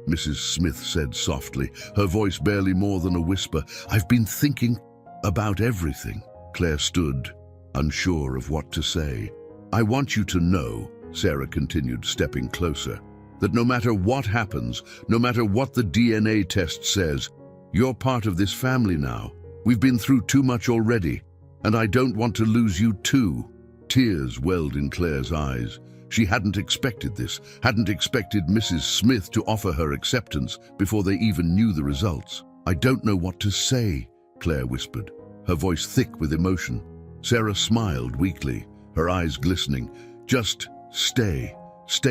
Mrs. Smith said softly, her voice barely more than a whisper. "I've been thinking about everything." Claire stood, unsure of what to say. "I want you to know," Sarah continued, stepping closer, "that no matter what happens, no matter what the DNA test says, you're part of this family now. We've been through too much already, and I don't want to lose you too." Tears welled in Claire's eyes. She hadn't expected this, hadn't expected Mrs. Smith to offer her acceptance before they even knew the results. "I don't know what to say," Claire whispered, her voice thick with emotion. Sarah smiled weakly, her eyes glistening. "Just stay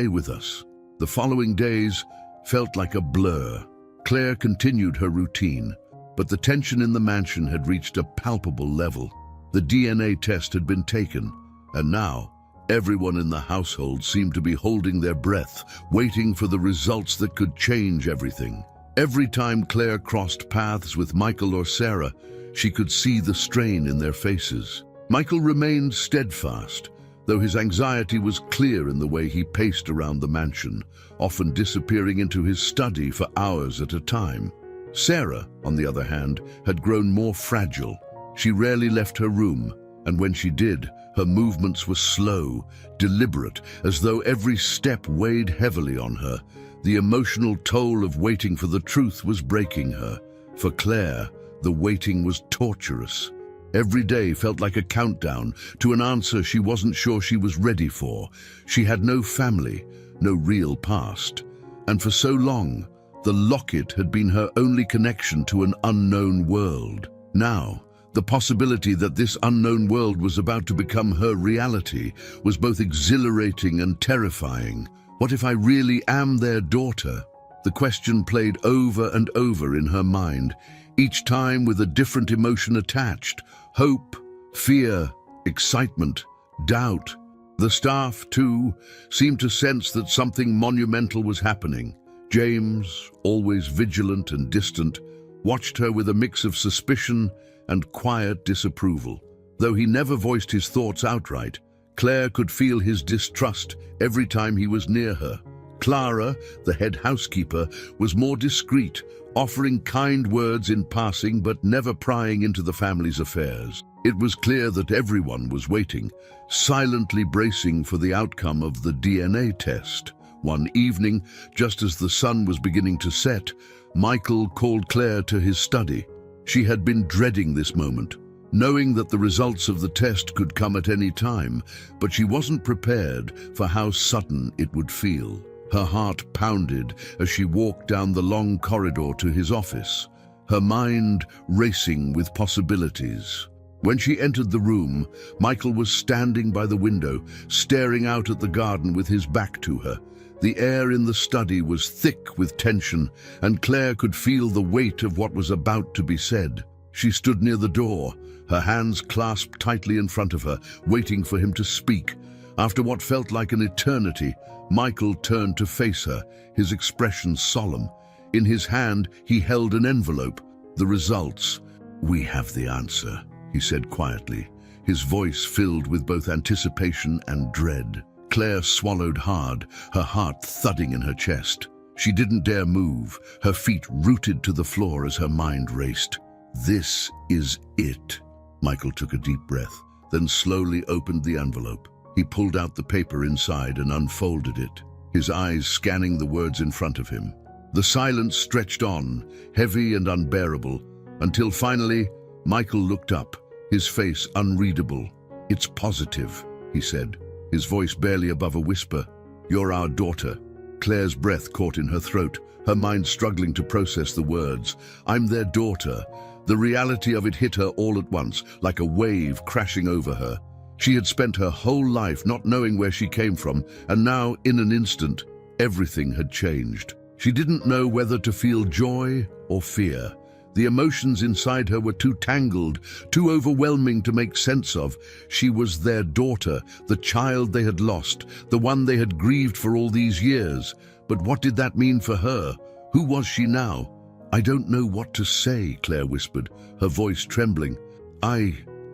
with us." The following days felt like a blur. Claire continued her routine, but the tension in the mansion had reached a palpable level. The DNA test had been taken, and now everyone in the household seemed to be holding their breath, waiting for the results that could change everything. Every time Claire crossed paths with Michael or Sarah, she could see the strain in their faces. Michael remained steadfast, though his anxiety was clear in the way he paced around the mansion, often disappearing into his study for hours at a time. Sarah, on the other hand, had grown more fragile. She rarely left her room, and when she did, her movements were slow, deliberate, as though every step weighed heavily on her. The emotional toll of waiting for the truth was breaking her. For Claire, the waiting was torturous. Every day felt like a countdown to an answer she wasn't sure she was ready for. She had no family, no real past. And for so long, the locket had been her only connection to an unknown world. Now, the possibility that this unknown world was about to become her reality was both exhilarating and terrifying. What if I really am their daughter? The question played over and over in her mind, each time with a different emotion attached: hope, fear, excitement, doubt. The staff, too, seemed to sense that something monumental was happening. James, always vigilant and distant, watched her with a mix of suspicion and quiet disapproval. Though he never voiced his thoughts outright, Claire could feel his distrust every time he was near her. Clara, the head housekeeper, was more discreet, offering kind words in passing but never prying into the family's affairs. It was clear that everyone was waiting, silently bracing for the outcome of the DNA test. One evening, just as the sun was beginning to set, Michael called Claire to his study. She had been dreading this moment, knowing that the results of the test could come at any time, but she wasn't prepared for how sudden it would feel. Her heart pounded as she walked down the long corridor to his office, her mind racing with possibilities. When she entered the room, Michael was standing by the window, staring out at the garden with his back to her. The air in the study was thick with tension, and Claire could feel the weight of what was about to be said. She stood near the door, her hands clasped tightly in front of her, waiting for him to speak. After what felt like an eternity, Michael turned to face her, his expression solemn. In his hand, he held an envelope. The results. "We have the answer," he said quietly, his voice filled with both anticipation and dread. Claire swallowed hard, her heart thudding in her chest. She didn't dare move, her feet rooted to the floor as her mind raced. "This is it." Michael took a deep breath, then slowly opened the envelope. He pulled out the paper inside and unfolded it, his eyes scanning the words in front of him. The silence stretched on, heavy and unbearable, until finally Michael looked up, his face unreadable. "It's positive," he said, his voice barely above a whisper. "You're our daughter." Claire's breath caught in her throat, her mind struggling to process the words. "I'm their daughter." The reality of it hit her all at once, like a wave crashing over her. She had spent her whole life not knowing where she came from, and now, in an instant, everything had changed. She didn't know whether to feel joy or fear. The emotions inside her were too tangled, too overwhelming to make sense of. She was their daughter, the child they had lost, the one they had grieved for all these years. But what did that mean for her? Who was she now? "I don't know what to say," Claire whispered, her voice trembling.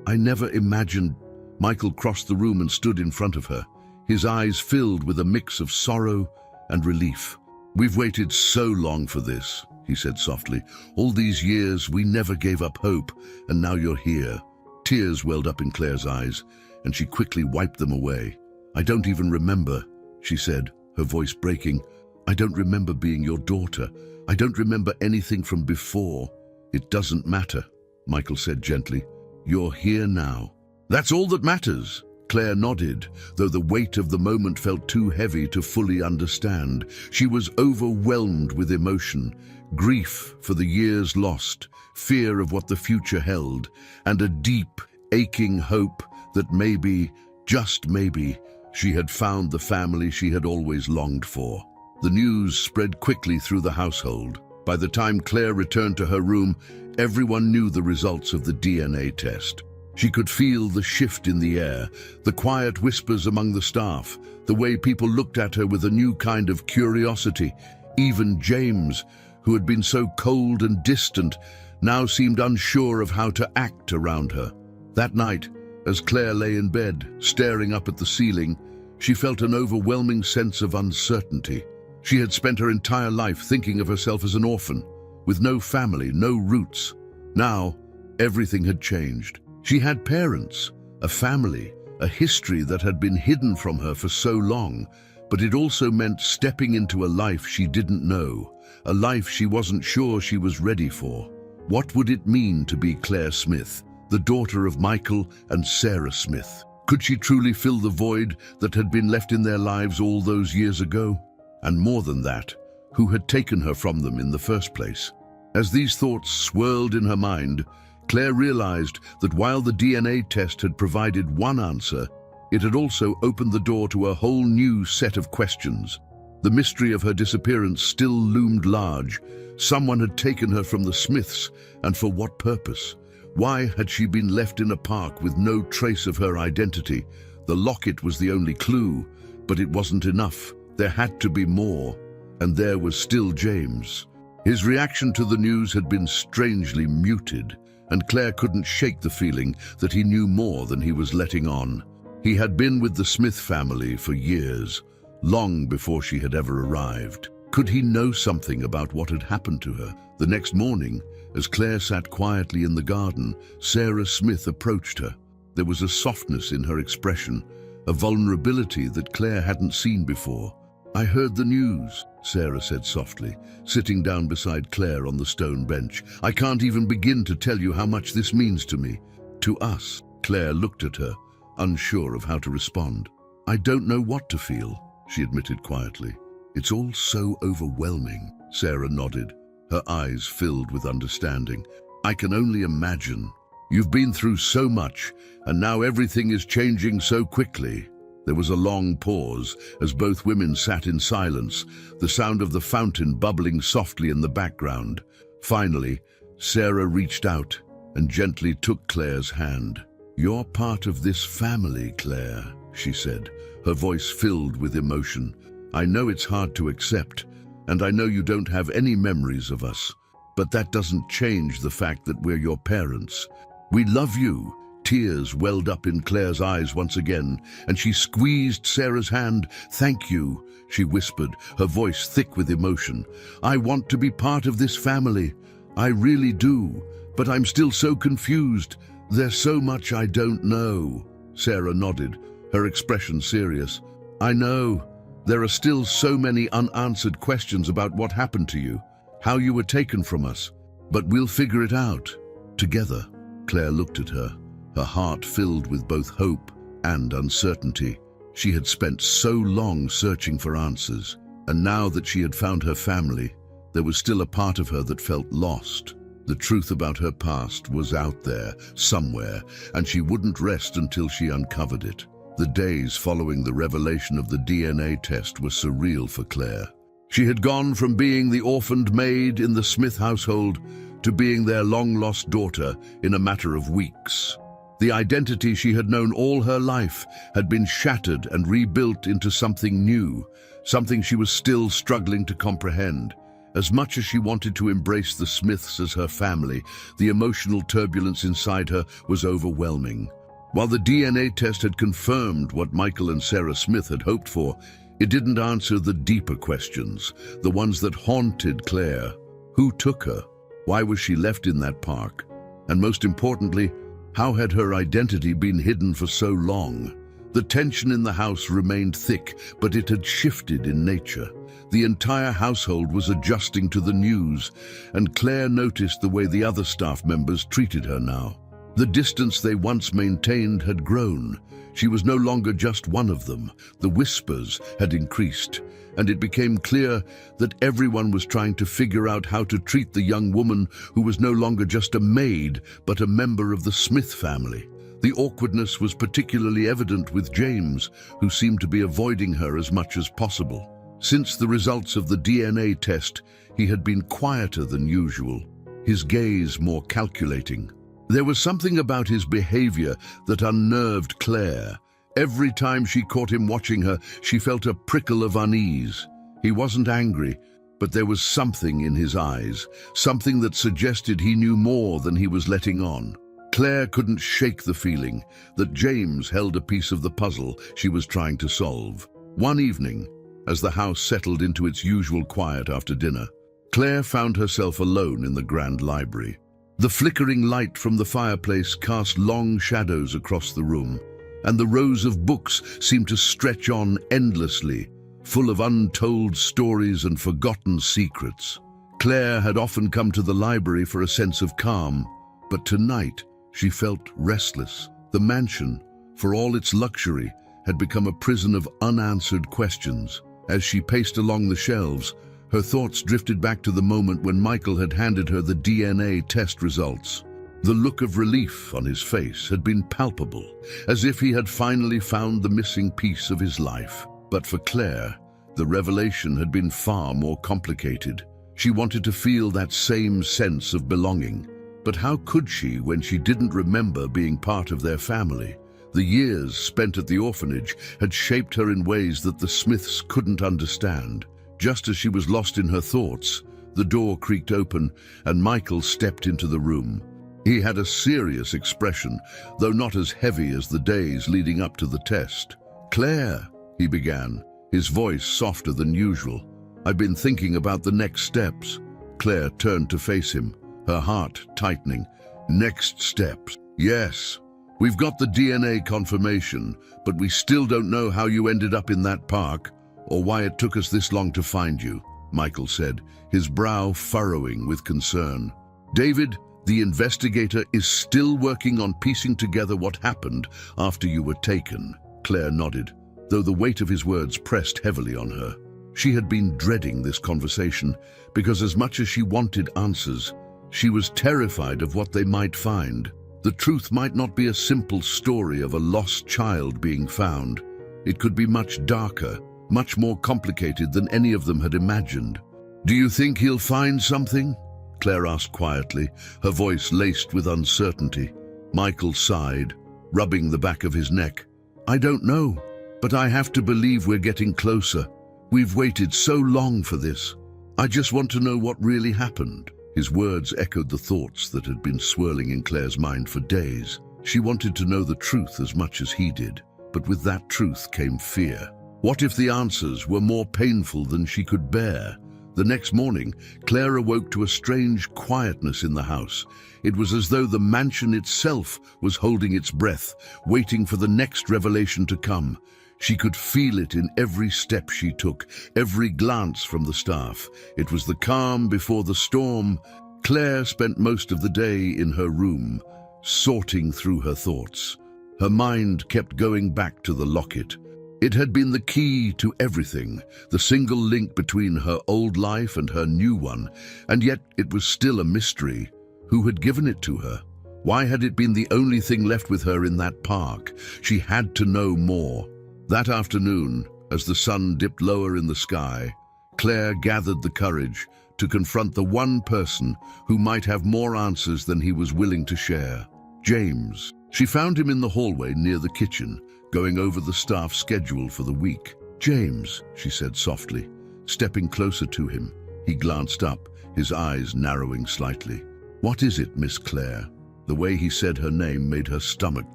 I never imagined. Michael crossed the room and stood in front of her, his eyes filled with a mix of sorrow and relief. We've waited so long for this, he said softly. All these years we never gave up hope, and now you're here. Tears welled up in Claire's eyes, and she quickly wiped them away. I don't even remember, she said, her voice breaking. I don't remember being your daughter. I don't remember anything from before. It doesn't matter, Michael said gently. You're here now. That's all that matters. Claire nodded, though the weight of the moment felt too heavy to fully understand. She was overwhelmed with emotion, grief for the years lost, fear of what the future held, and a deep, aching hope that maybe, just maybe, she had found the family she had always longed for. The news spread quickly through the household. By the time Claire returned to her room, everyone knew the results of the DNA test. She could feel the shift in the air, the quiet whispers among the staff, the way people looked at her with a new kind of curiosity. Even James, who had been so cold and distant, now seemed unsure of how to act around her. That night, as Claire lay in bed, staring up at the ceiling, she felt an overwhelming sense of uncertainty. She had spent her entire life thinking of herself as an orphan, with no family, no roots. Now, everything had changed. She had parents, a family, a history that had been hidden from her for so long, but it also meant stepping into a life she didn't know, a life she wasn't sure she was ready for. What would it mean to be Claire Smith, the daughter of Michael and Sarah Smith? Could she truly fill the void that had been left in their lives all those years ago? And more than that, who had taken her from them in the first place? As these thoughts swirled in her mind, Claire realized that while the DNA test had provided one answer, it had also opened the door to a whole new set of questions. The mystery of her disappearance still loomed large. Someone had taken her from the Smiths, and for what purpose? Why had she been left in a park with no trace of her identity? The locket was the only clue, but it wasn't enough. There had to be more, and there was still James. His reaction to the news had been strangely muted, and Claire couldn't shake the feeling that he knew more than he was letting on. He had been with the Smith family for years, long before she had ever arrived. Could he know something about what had happened to her? The next morning, as Claire sat quietly in the garden, Sarah Smith approached her. There was a softness in her expression, a vulnerability that Claire hadn't seen before. I heard the news, Sarah said softly, sitting down beside Claire on the stone bench. I can't even begin to tell you how much this means to me. To us. Claire looked at her, unsure of how to respond. I don't know what to feel, she admitted quietly. It's all so overwhelming. Sarah nodded, her eyes filled with understanding. I can only imagine. You've been through so much, and now everything is changing so quickly. There was a long pause as both women sat in silence, the sound of the fountain bubbling softly in the background. Finally, Sarah reached out and gently took Claire's hand. You're part of this family, Claire, she said, her voice filled with emotion. I know it's hard to accept, and I know you don't have any memories of us, but that doesn't change the fact that we're your parents. We love you. Tears welled up in Claire's eyes once again, and she squeezed Sarah's hand. Thank you, she whispered, her voice thick with emotion. I want to be part of this family. I really do, but I'm still so confused. There's so much I don't know. Sarah nodded, her expression serious. I know. There are still so many unanswered questions about what happened to you, how you were taken from us, but we'll figure it out together. Claire looked at her, her heart filled with both hope and uncertainty. She had spent so long searching for answers, and now that she had found her family, there was still a part of her that felt lost. The truth about her past was out there, somewhere, and she wouldn't rest until she uncovered it. The days following the revelation of the DNA test were surreal for Claire. She had gone from being the orphaned maid in the Smith household to being their long-lost daughter in a matter of weeks. The identity she had known all her life had been shattered and rebuilt into something new, something she was still struggling to comprehend. As much as she wanted to embrace the Smiths as her family, the emotional turbulence inside her was overwhelming. While the DNA test had confirmed what Michael and Sarah Smith had hoped for, it didn't answer the deeper questions, the ones that haunted Claire. Who took her? Why was she left in that park? And most importantly, how had her identity been hidden for so long? The tension in the house remained thick, but it had shifted in nature. The entire household was adjusting to the news, and Claire noticed the way the other staff members treated her now. The distance they once maintained had grown. She was no longer just one of them. The whispers had increased, and it became clear that everyone was trying to figure out how to treat the young woman who was no longer just a maid, but a member of the Smith family. The awkwardness was particularly evident with James, who seemed to be avoiding her as much as possible. Since the results of the DNA test, he had been quieter than usual, his gaze more calculating. There was something about his behavior that unnerved Claire. Every time she caught him watching her, she felt a prickle of unease. He wasn't angry, but there was something in his eyes, something that suggested he knew more than he was letting on. Claire couldn't shake the feeling that James held a piece of the puzzle she was trying to solve. One evening, as the house settled into its usual quiet after dinner, Claire found herself alone in the grand library. The flickering light from the fireplace cast long shadows across the room, and the rows of books seemed to stretch on endlessly, full of untold stories and forgotten secrets. Claire had often come to the library for a sense of calm, but tonight she felt restless. The mansion, for all its luxury, had become a prison of unanswered questions. As she paced along the shelves, her thoughts drifted back to the moment when Michael had handed her the DNA test results. The look of relief on his face had been palpable, as if he had finally found the missing piece of his life. But for Claire, the revelation had been far more complicated. She wanted to feel that same sense of belonging. But how could she when she didn't remember being part of their family? The years spent at the orphanage had shaped her in ways that the Smiths couldn't understand. Just as she was lost in her thoughts, the door creaked open and Michael stepped into the room. He had a serious expression, though not as heavy as the days leading up to the test. "Claire," he began, his voice softer than usual. "I've been thinking about the next steps." Claire turned to face him, her heart tightening. "Next steps? Yes. We've got the DNA confirmation, but we still don't know how you ended up in that park, or why it took us this long to find you," Michael said, his brow furrowing with concern. "David, the investigator, is still working on piecing together what happened after you were taken." Claire nodded, though the weight of his words pressed heavily on her. She had been dreading this conversation because as much as she wanted answers, she was terrified of what they might find. The truth might not be a simple story of a lost child being found. It could be much darker, much more complicated than any of them had imagined. "Do you think he'll find something?" Claire asked quietly, her voice laced with uncertainty. Michael sighed, rubbing the back of his neck. "I don't know, but I have to believe we're getting closer. We've waited so long for this. I just want to know what really happened." His words echoed the thoughts that had been swirling in Claire's mind for days. She wanted to know the truth as much as he did, but with that truth came fear. What if the answers were more painful than she could bear? The next morning, Claire awoke to a strange quietness in the house. It was as though the mansion itself was holding its breath, waiting for the next revelation to come. She could feel it in every step she took, every glance from the staff. It was the calm before the storm. Claire spent most of the day in her room, sorting through her thoughts. Her mind kept going back to the locket. It had been the key to everything, the single link between her old life and her new one, and yet it was still a mystery. Who had given it to her? Why had it been the only thing left with her in that park? She had to know more. That afternoon, as the sun dipped lower in the sky, Claire gathered the courage to confront the one person who might have more answers than he was willing to share. James. She found him in the hallway near the kitchen, going over the staff schedule for the week. "James," she said softly, stepping closer to him. He glanced up, his eyes narrowing slightly. "What is it, Miss Claire?" The way he said her name made her stomach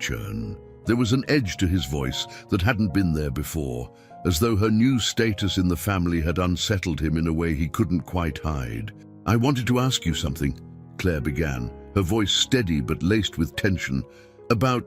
churn. There was an edge to his voice that hadn't been there before, as though her new status in the family had unsettled him in a way he couldn't quite hide. "I wanted to ask you something," Claire began, her voice steady but laced with tension. "About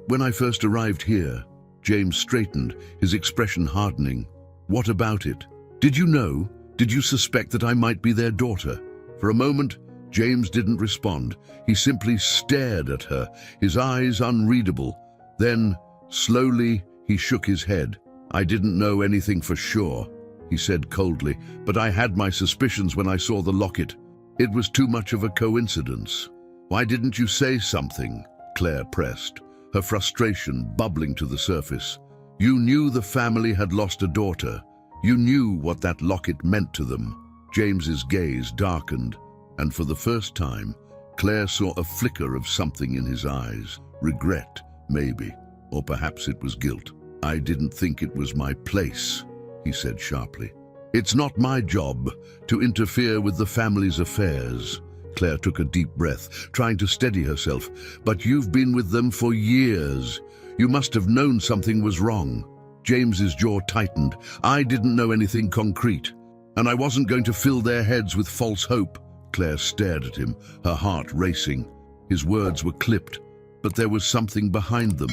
when I first arrived here." James straightened, his expression hardening. "What about it? Did you know? Did you suspect that I might be their daughter?" For a moment, James didn't respond. He simply stared at her, his eyes unreadable. Then, slowly, he shook his head. "I didn't know anything for sure," he said coldly, "but I had my suspicions when I saw the locket. It was too much of a coincidence." "Why didn't you say something?" Claire pressed, her frustration bubbling to the surface. "You knew the family had lost a daughter. You knew what that locket meant to them." James's gaze darkened, and for the first time, Claire saw a flicker of something in his eyes. Regret, maybe, or perhaps it was guilt. "I didn't think it was my place," he said sharply. "It's not my job to interfere with the family's affairs." Claire took a deep breath, trying to steady herself. "But you've been with them for years. You must have known something was wrong." James's jaw tightened. "I didn't know anything concrete, and I wasn't going to fill their heads with false hope." Claire stared at him, her heart racing. His words were clipped, but there was something behind them,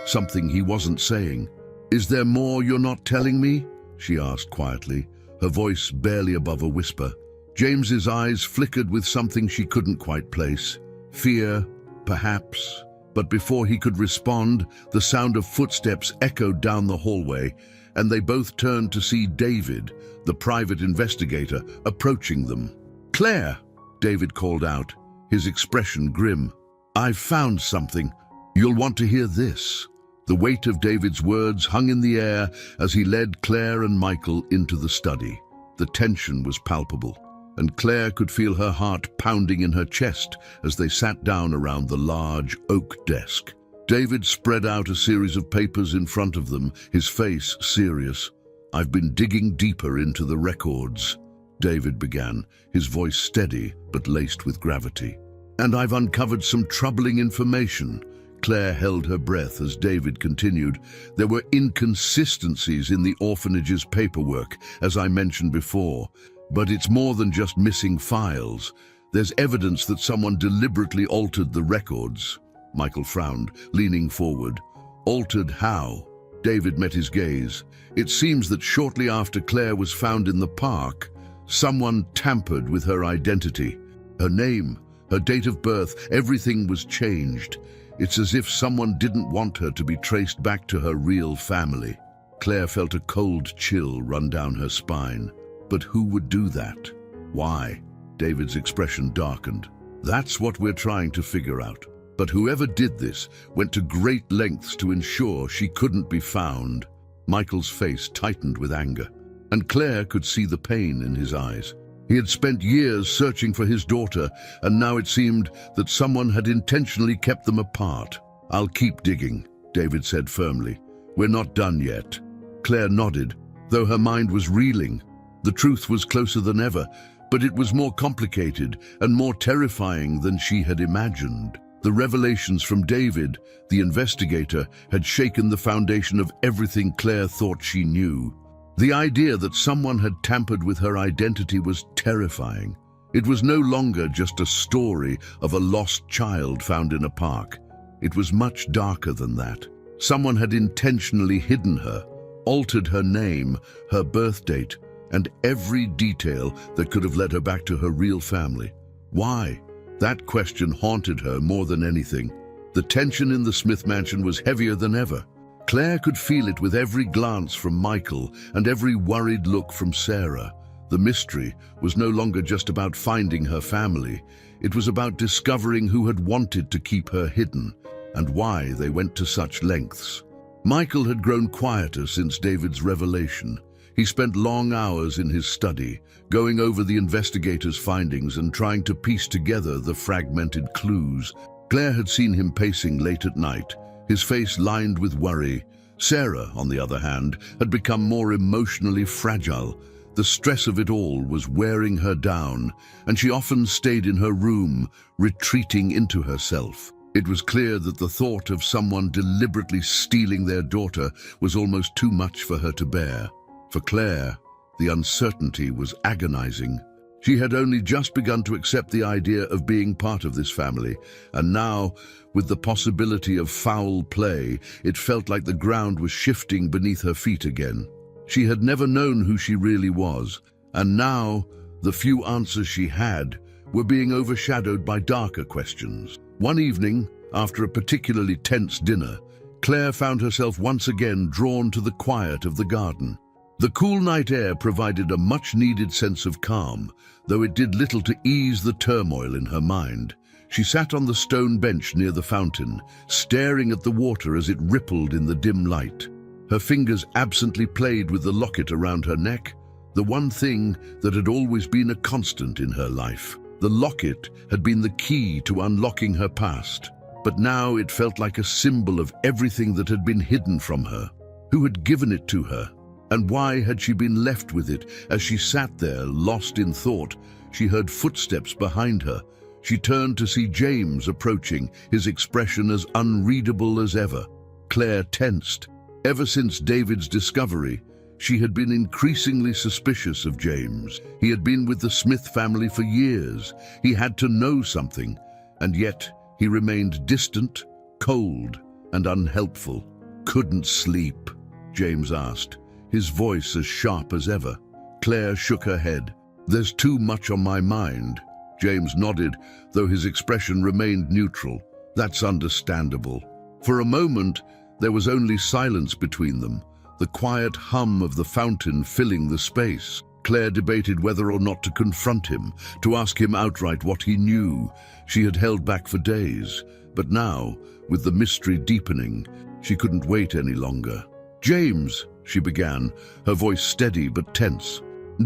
something he wasn't saying. "Is there more you're not telling me?" she asked quietly, her voice barely above a whisper. James's eyes flickered with something she couldn't quite place. Fear, perhaps. But before he could respond, the sound of footsteps echoed down the hallway, and they both turned to see David, the private investigator, approaching them. "Claire!" David called out, his expression grim. "I've found something. You'll want to hear this." The weight of David's words hung in the air as he led Claire and Michael into the study. The tension was palpable, and Claire could feel her heart pounding in her chest as they sat down around the large oak desk. David spread out a series of papers in front of them, his face serious. "I've been digging deeper into the records," David began, his voice steady but laced with gravity. "And I've uncovered some troubling information." Claire held her breath as David continued. "There were inconsistencies in the orphanage's paperwork, as I mentioned before. But it's more than just missing files. There's evidence that someone deliberately altered the records." Michael frowned, leaning forward. "Altered how?" David met his gaze. "It seems that shortly after Claire was found in the park, someone tampered with her identity. Her name, her date of birth, everything was changed. It's as if someone didn't want her to be traced back to her real family." Claire felt a cold chill run down her spine. But who would do that? Why? David's expression darkened. "That's what we're trying to figure out. But whoever did this went to great lengths to ensure she couldn't be found." Michael's face tightened with anger, and Claire could see the pain in his eyes. He had spent years searching for his daughter, and now it seemed that someone had intentionally kept them apart. "I'll keep digging," David said firmly. "We're not done yet." Claire nodded, though her mind was reeling. The truth was closer than ever, but it was more complicated and more terrifying than she had imagined. The revelations from David, the investigator, had shaken the foundation of everything Claire thought she knew. The idea that someone had tampered with her identity was terrifying. It was no longer just a story of a lost child found in a park. It was much darker than that. Someone had intentionally hidden her, altered her name, her birth date, and every detail that could have led her back to her real family. Why? That question haunted her more than anything. The tension in the Smith mansion was heavier than ever. Claire could feel it with every glance from Michael and every worried look from Sarah. The mystery was no longer just about finding her family. It was about discovering who had wanted to keep her hidden and why they went to such lengths. Michael had grown quieter since David's revelation. He spent long hours in his study, going over the investigator's findings and trying to piece together the fragmented clues. Claire had seen him pacing late at night, his face lined with worry. Sarah, on the other hand, had become more emotionally fragile. The stress of it all was wearing her down, and she often stayed in her room, retreating into herself. It was clear that the thought of someone deliberately stealing their daughter was almost too much for her to bear. For Claire, the uncertainty was agonizing. She had only just begun to accept the idea of being part of this family, and now, with the possibility of foul play, it felt like the ground was shifting beneath her feet again. She had never known who she really was, and now, the few answers she had were being overshadowed by darker questions. One evening, after a particularly tense dinner, Claire found herself once again drawn to the quiet of the garden. The cool night air provided a much-needed sense of calm, though it did little to ease the turmoil in her mind. She sat on the stone bench near the fountain, staring at the water as it rippled in the dim light. Her fingers absently played with the locket around her neck, the one thing that had always been a constant in her life. The locket had been the key to unlocking her past, but now it felt like a symbol of everything that had been hidden from her. Who had given it to her? And why had she been left with it? As she sat there, lost in thought, she heard footsteps behind her. She turned to see James approaching, his expression as unreadable as ever. Claire tensed. Ever since David's discovery, she had been increasingly suspicious of James. He had been with the Smith family for years. He had to know something, and yet he remained distant, cold, and unhelpful. "Couldn't sleep?" James asked, his voice as sharp as ever. Claire shook her head. "There's too much on my mind." James nodded, though his expression remained neutral. "That's understandable." For a moment, there was only silence between them, the quiet hum of the fountain filling the space. Claire debated whether or not to confront him, to ask him outright what he knew. She had held back for days, but now, with the mystery deepening, she couldn't wait any longer. "James," she began, her voice steady but tense,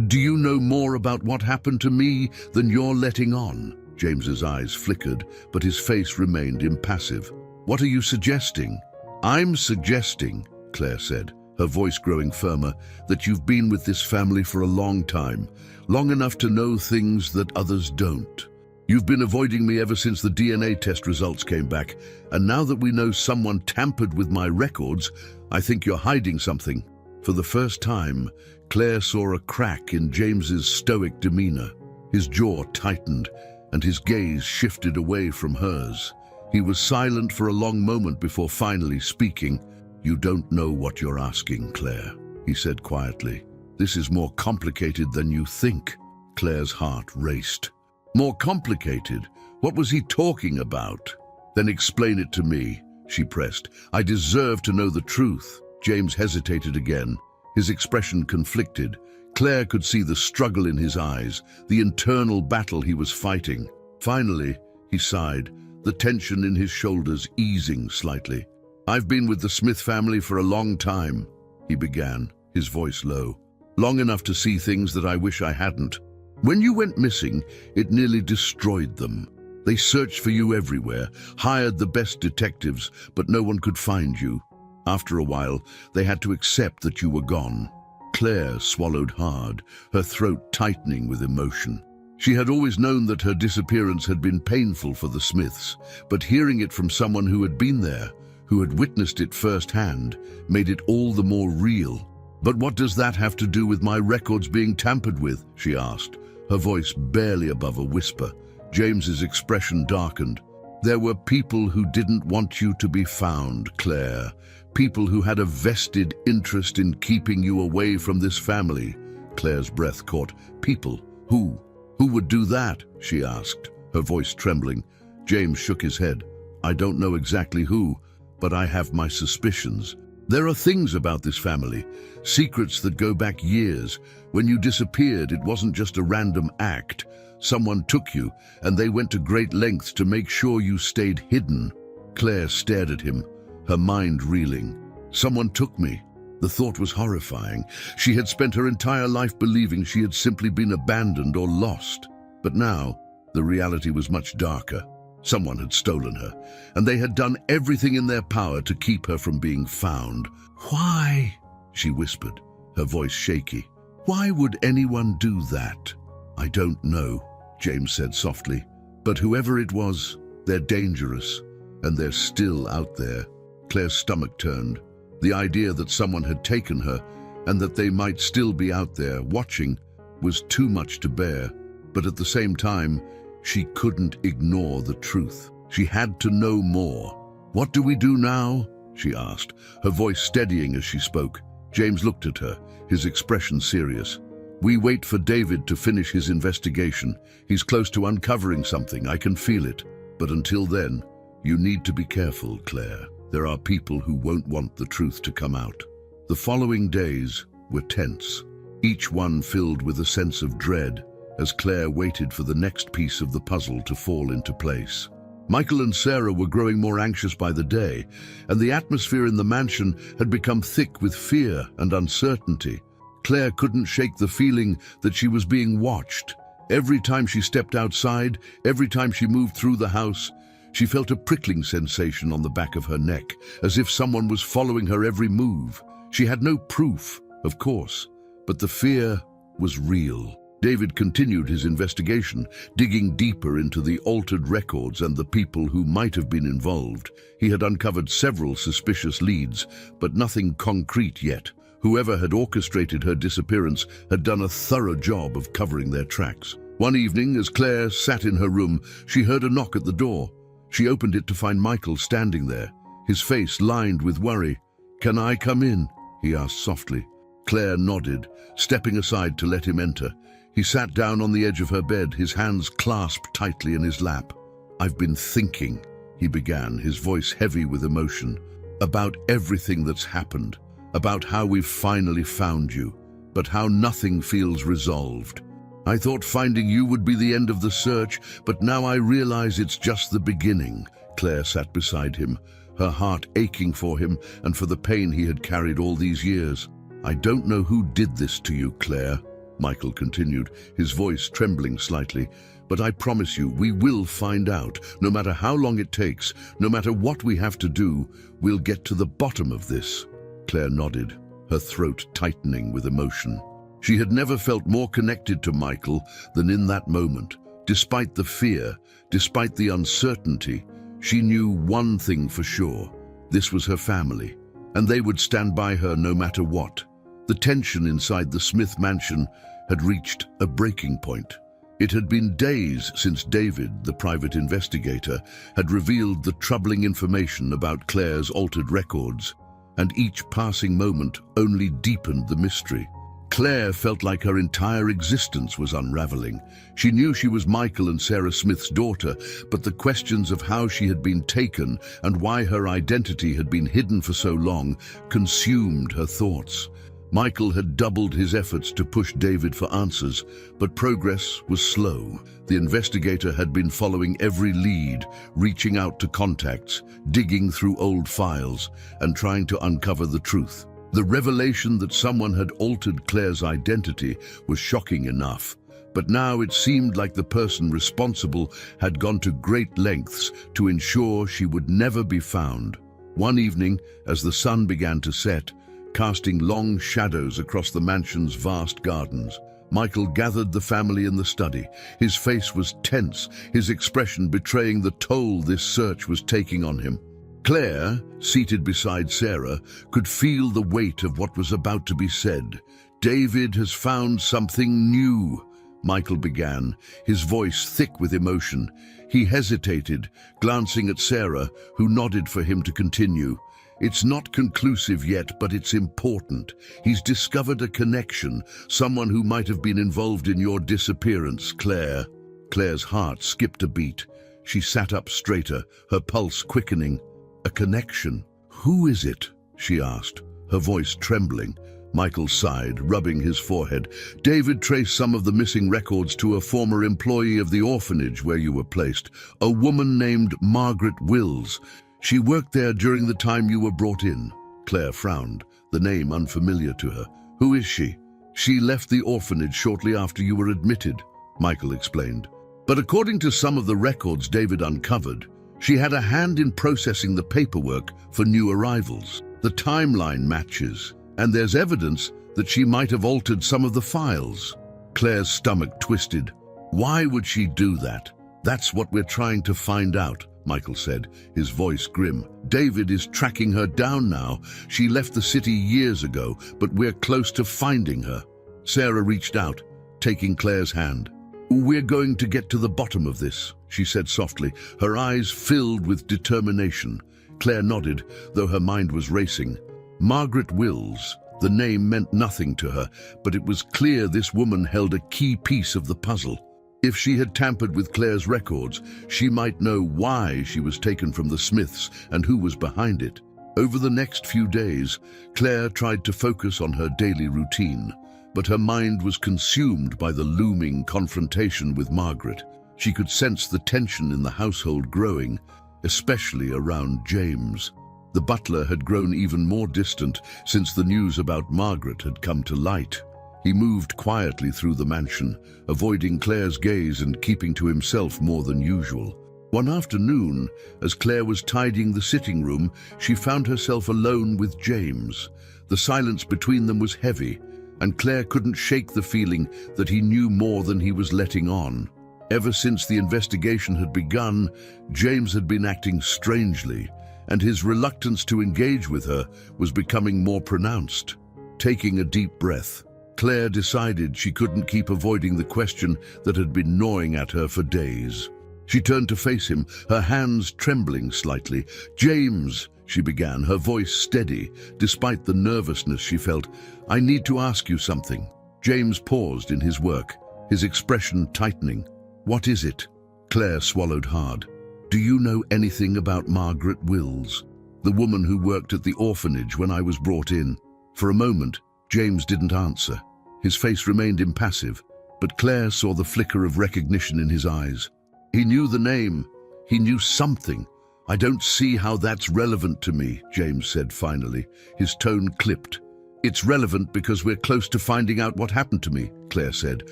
"do you know more about what happened to me than you're letting on?" James's eyes flickered, but his face remained impassive. "What are you suggesting?" "I'm suggesting," Claire said, her voice growing firmer, "that you've been with this family for a long time, long enough to know things that others don't. You've been avoiding me ever since the DNA test results came back, and now that we know someone tampered with my records, I think you're hiding something." For the first time, Claire saw a crack in James's stoic demeanor. His jaw tightened, and his gaze shifted away from hers. He was silent for a long moment before finally speaking. "You don't know what you're asking, Claire," he said quietly. "This is more complicated than you think." Claire's heart raced. "More complicated? What was he talking about?" "Then explain it to me," she pressed. "I deserve to know the truth." James hesitated again, his expression conflicted. Claire could see the struggle in his eyes, the internal battle he was fighting. Finally, he sighed, the tension in his shoulders easing slightly. "I've been with the Smith family for a long time," he began, his voice low. "Long enough to see things that I wish I hadn't. When you went missing, it nearly destroyed them. They searched for you everywhere, hired the best detectives, but no one could find you. After a while, they had to accept that you were gone." Claire swallowed hard, her throat tightening with emotion. She had always known that her disappearance had been painful for the Smiths, but hearing it from someone who had been there, who had witnessed it firsthand, made it all the more real. "But what does that have to do with my records being tampered with?" she asked, her voice barely above a whisper. James's expression darkened. "There were people who didn't want you to be found, Claire. People who had a vested interest in keeping you away from this family." Claire's breath caught. "People? Who? Who would do that?" she asked, her voice trembling. James shook his head. "I don't know exactly who, but I have my suspicions. There are things about this family, secrets that go back years. When you disappeared, it wasn't just a random act. Someone took you, and they went to great lengths to make sure you stayed hidden." Claire stared at him, her mind reeling. "Someone took me." The thought was horrifying. She had spent her entire life believing she had simply been abandoned or lost. But now, the reality was much darker. Someone had stolen her, and they had done everything in their power to keep her from being found. "Why?" she whispered, her voice shaky. Why would anyone do that? I don't know, James said softly. But whoever it was, they're dangerous, and they're still out there. Claire's stomach turned. The idea that someone had taken her, and that they might still be out there watching, was too much to bear. But at the same time, she couldn't ignore the truth. She had to know more. What do we do now? She asked, her voice steadying as she spoke. James looked at her, his expression serious. We wait for David to finish his investigation. He's close to uncovering something, I can feel it. But until then, you need to be careful, Claire. There are people who won't want the truth to come out. The following days were tense, each one filled with a sense of dread as Claire waited for the next piece of the puzzle to fall into place. Michael and Sarah were growing more anxious by the day, and the atmosphere in the mansion had become thick with fear and uncertainty. Claire couldn't shake the feeling that she was being watched. Every time she stepped outside, every time she moved through the house, she felt a prickling sensation on the back of her neck, as if someone was following her every move. She had no proof, of course, but the fear was real. David continued his investigation, digging deeper into the altered records and the people who might have been involved. He had uncovered several suspicious leads, but nothing concrete yet. Whoever had orchestrated her disappearance had done a thorough job of covering their tracks. One evening, as Claire sat in her room, she heard a knock at the door. She opened it to find Michael standing there, his face lined with worry. "Can I come in?" he asked softly. Claire nodded, stepping aside to let him enter. He sat down on the edge of her bed, his hands clasped tightly in his lap. "I've been thinking," he began, his voice heavy with emotion, "about everything that's happened, about how we've finally found you, but how nothing feels resolved. I thought finding you would be the end of the search, but now I realize it's just the beginning." Claire sat beside him, her heart aching for him and for the pain he had carried all these years. "I don't know who did this to you, Claire," Michael continued, his voice trembling slightly, "but I promise you, we will find out. No matter how long it takes, no matter what we have to do, we'll get to the bottom of this." Claire nodded, her throat tightening with emotion. She had never felt more connected to Michael than in that moment. Despite the fear, despite the uncertainty, she knew one thing for sure. This was her family, and they would stand by her no matter what. The tension inside the Smith mansion had reached a breaking point. It had been days since David, the private investigator, had revealed the troubling information about Claire's altered records, and each passing moment only deepened the mystery. Claire felt like her entire existence was unraveling. She knew she was Michael and Sarah Smith's daughter, but the questions of how she had been taken and why her identity had been hidden for so long consumed her thoughts. Michael had doubled his efforts to push David for answers, but progress was slow. The investigator had been following every lead, reaching out to contacts, digging through old files, and trying to uncover the truth. The revelation that someone had altered Claire's identity was shocking enough, but now it seemed like the person responsible had gone to great lengths to ensure she would never be found. One evening, as the sun began to set, casting long shadows across the mansion's vast gardens, Michael gathered the family in the study. His face was tense, his expression betraying the toll this search was taking on him. Claire, seated beside Sarah, could feel the weight of what was about to be said. "David has found something new," Michael began, his voice thick with emotion. He hesitated, glancing at Sarah, who nodded for him to continue. "It's not conclusive yet, but it's important. He's discovered a connection, someone who might have been involved in your disappearance, Claire." Claire's heart skipped a beat. She sat up straighter, her pulse quickening. "A connection? Who is it?" she asked, her voice trembling. Michael sighed, rubbing his forehead. "David traced some of the missing records to a former employee of the orphanage where you were placed, a woman named Margaret Wills. She worked there during the time you were brought in." Claire frowned, the name unfamiliar to her. "Who is she?" "She left the orphanage shortly after you were admitted," Michael explained. "But according to some of the records David uncovered, she had a hand in processing the paperwork for new arrivals. The timeline matches, and there's evidence that she might have altered some of the files. Claire's stomach twisted. Why would she do that? That's what we're trying to find out, Michael said, his voice grim. David is tracking her down now. She left the city years ago, but we're close to finding her. Sarah reached out, taking Claire's hand. We're going to get to the bottom of this, she said softly, her eyes filled with determination. Claire nodded, though her mind was racing. Margaret Wills. The name meant nothing to her, but it was clear this woman held a key piece of the puzzle. If she had tampered with Claire's records, she might know why she was taken from the Smiths and who was behind it. Over the next few days, Claire tried to focus on her daily routine, but her mind was consumed by the looming confrontation with Margaret. She could sense the tension in the household growing, especially around James. The butler had grown even more distant since the news about Margaret had come to light. He moved quietly through the mansion, avoiding Claire's gaze and keeping to himself more than usual. One afternoon, as Claire was tidying the sitting room, she found herself alone with James. The silence between them was heavy, and Claire couldn't shake the feeling that he knew more than he was letting on. Ever since the investigation had begun, James had been acting strangely, and his reluctance to engage with her was becoming more pronounced. Taking a deep breath, Claire decided she couldn't keep avoiding the question that had been gnawing at her for days. She turned to face him, her hands trembling slightly. "James," she began, her voice steady, despite the nervousness she felt. "I need to ask you something." James paused in his work, his expression tightening. "What is it?" Claire swallowed hard. "Do you know anything about Margaret Wills, the woman who worked at the orphanage when I was brought in?" For a moment, James didn't answer. His face remained impassive, but Claire saw the flicker of recognition in his eyes. He knew the name. He knew something. "I don't see how that's relevant to me," James said finally, his tone clipped. "It's relevant because we're close to finding out what happened to me," Claire said,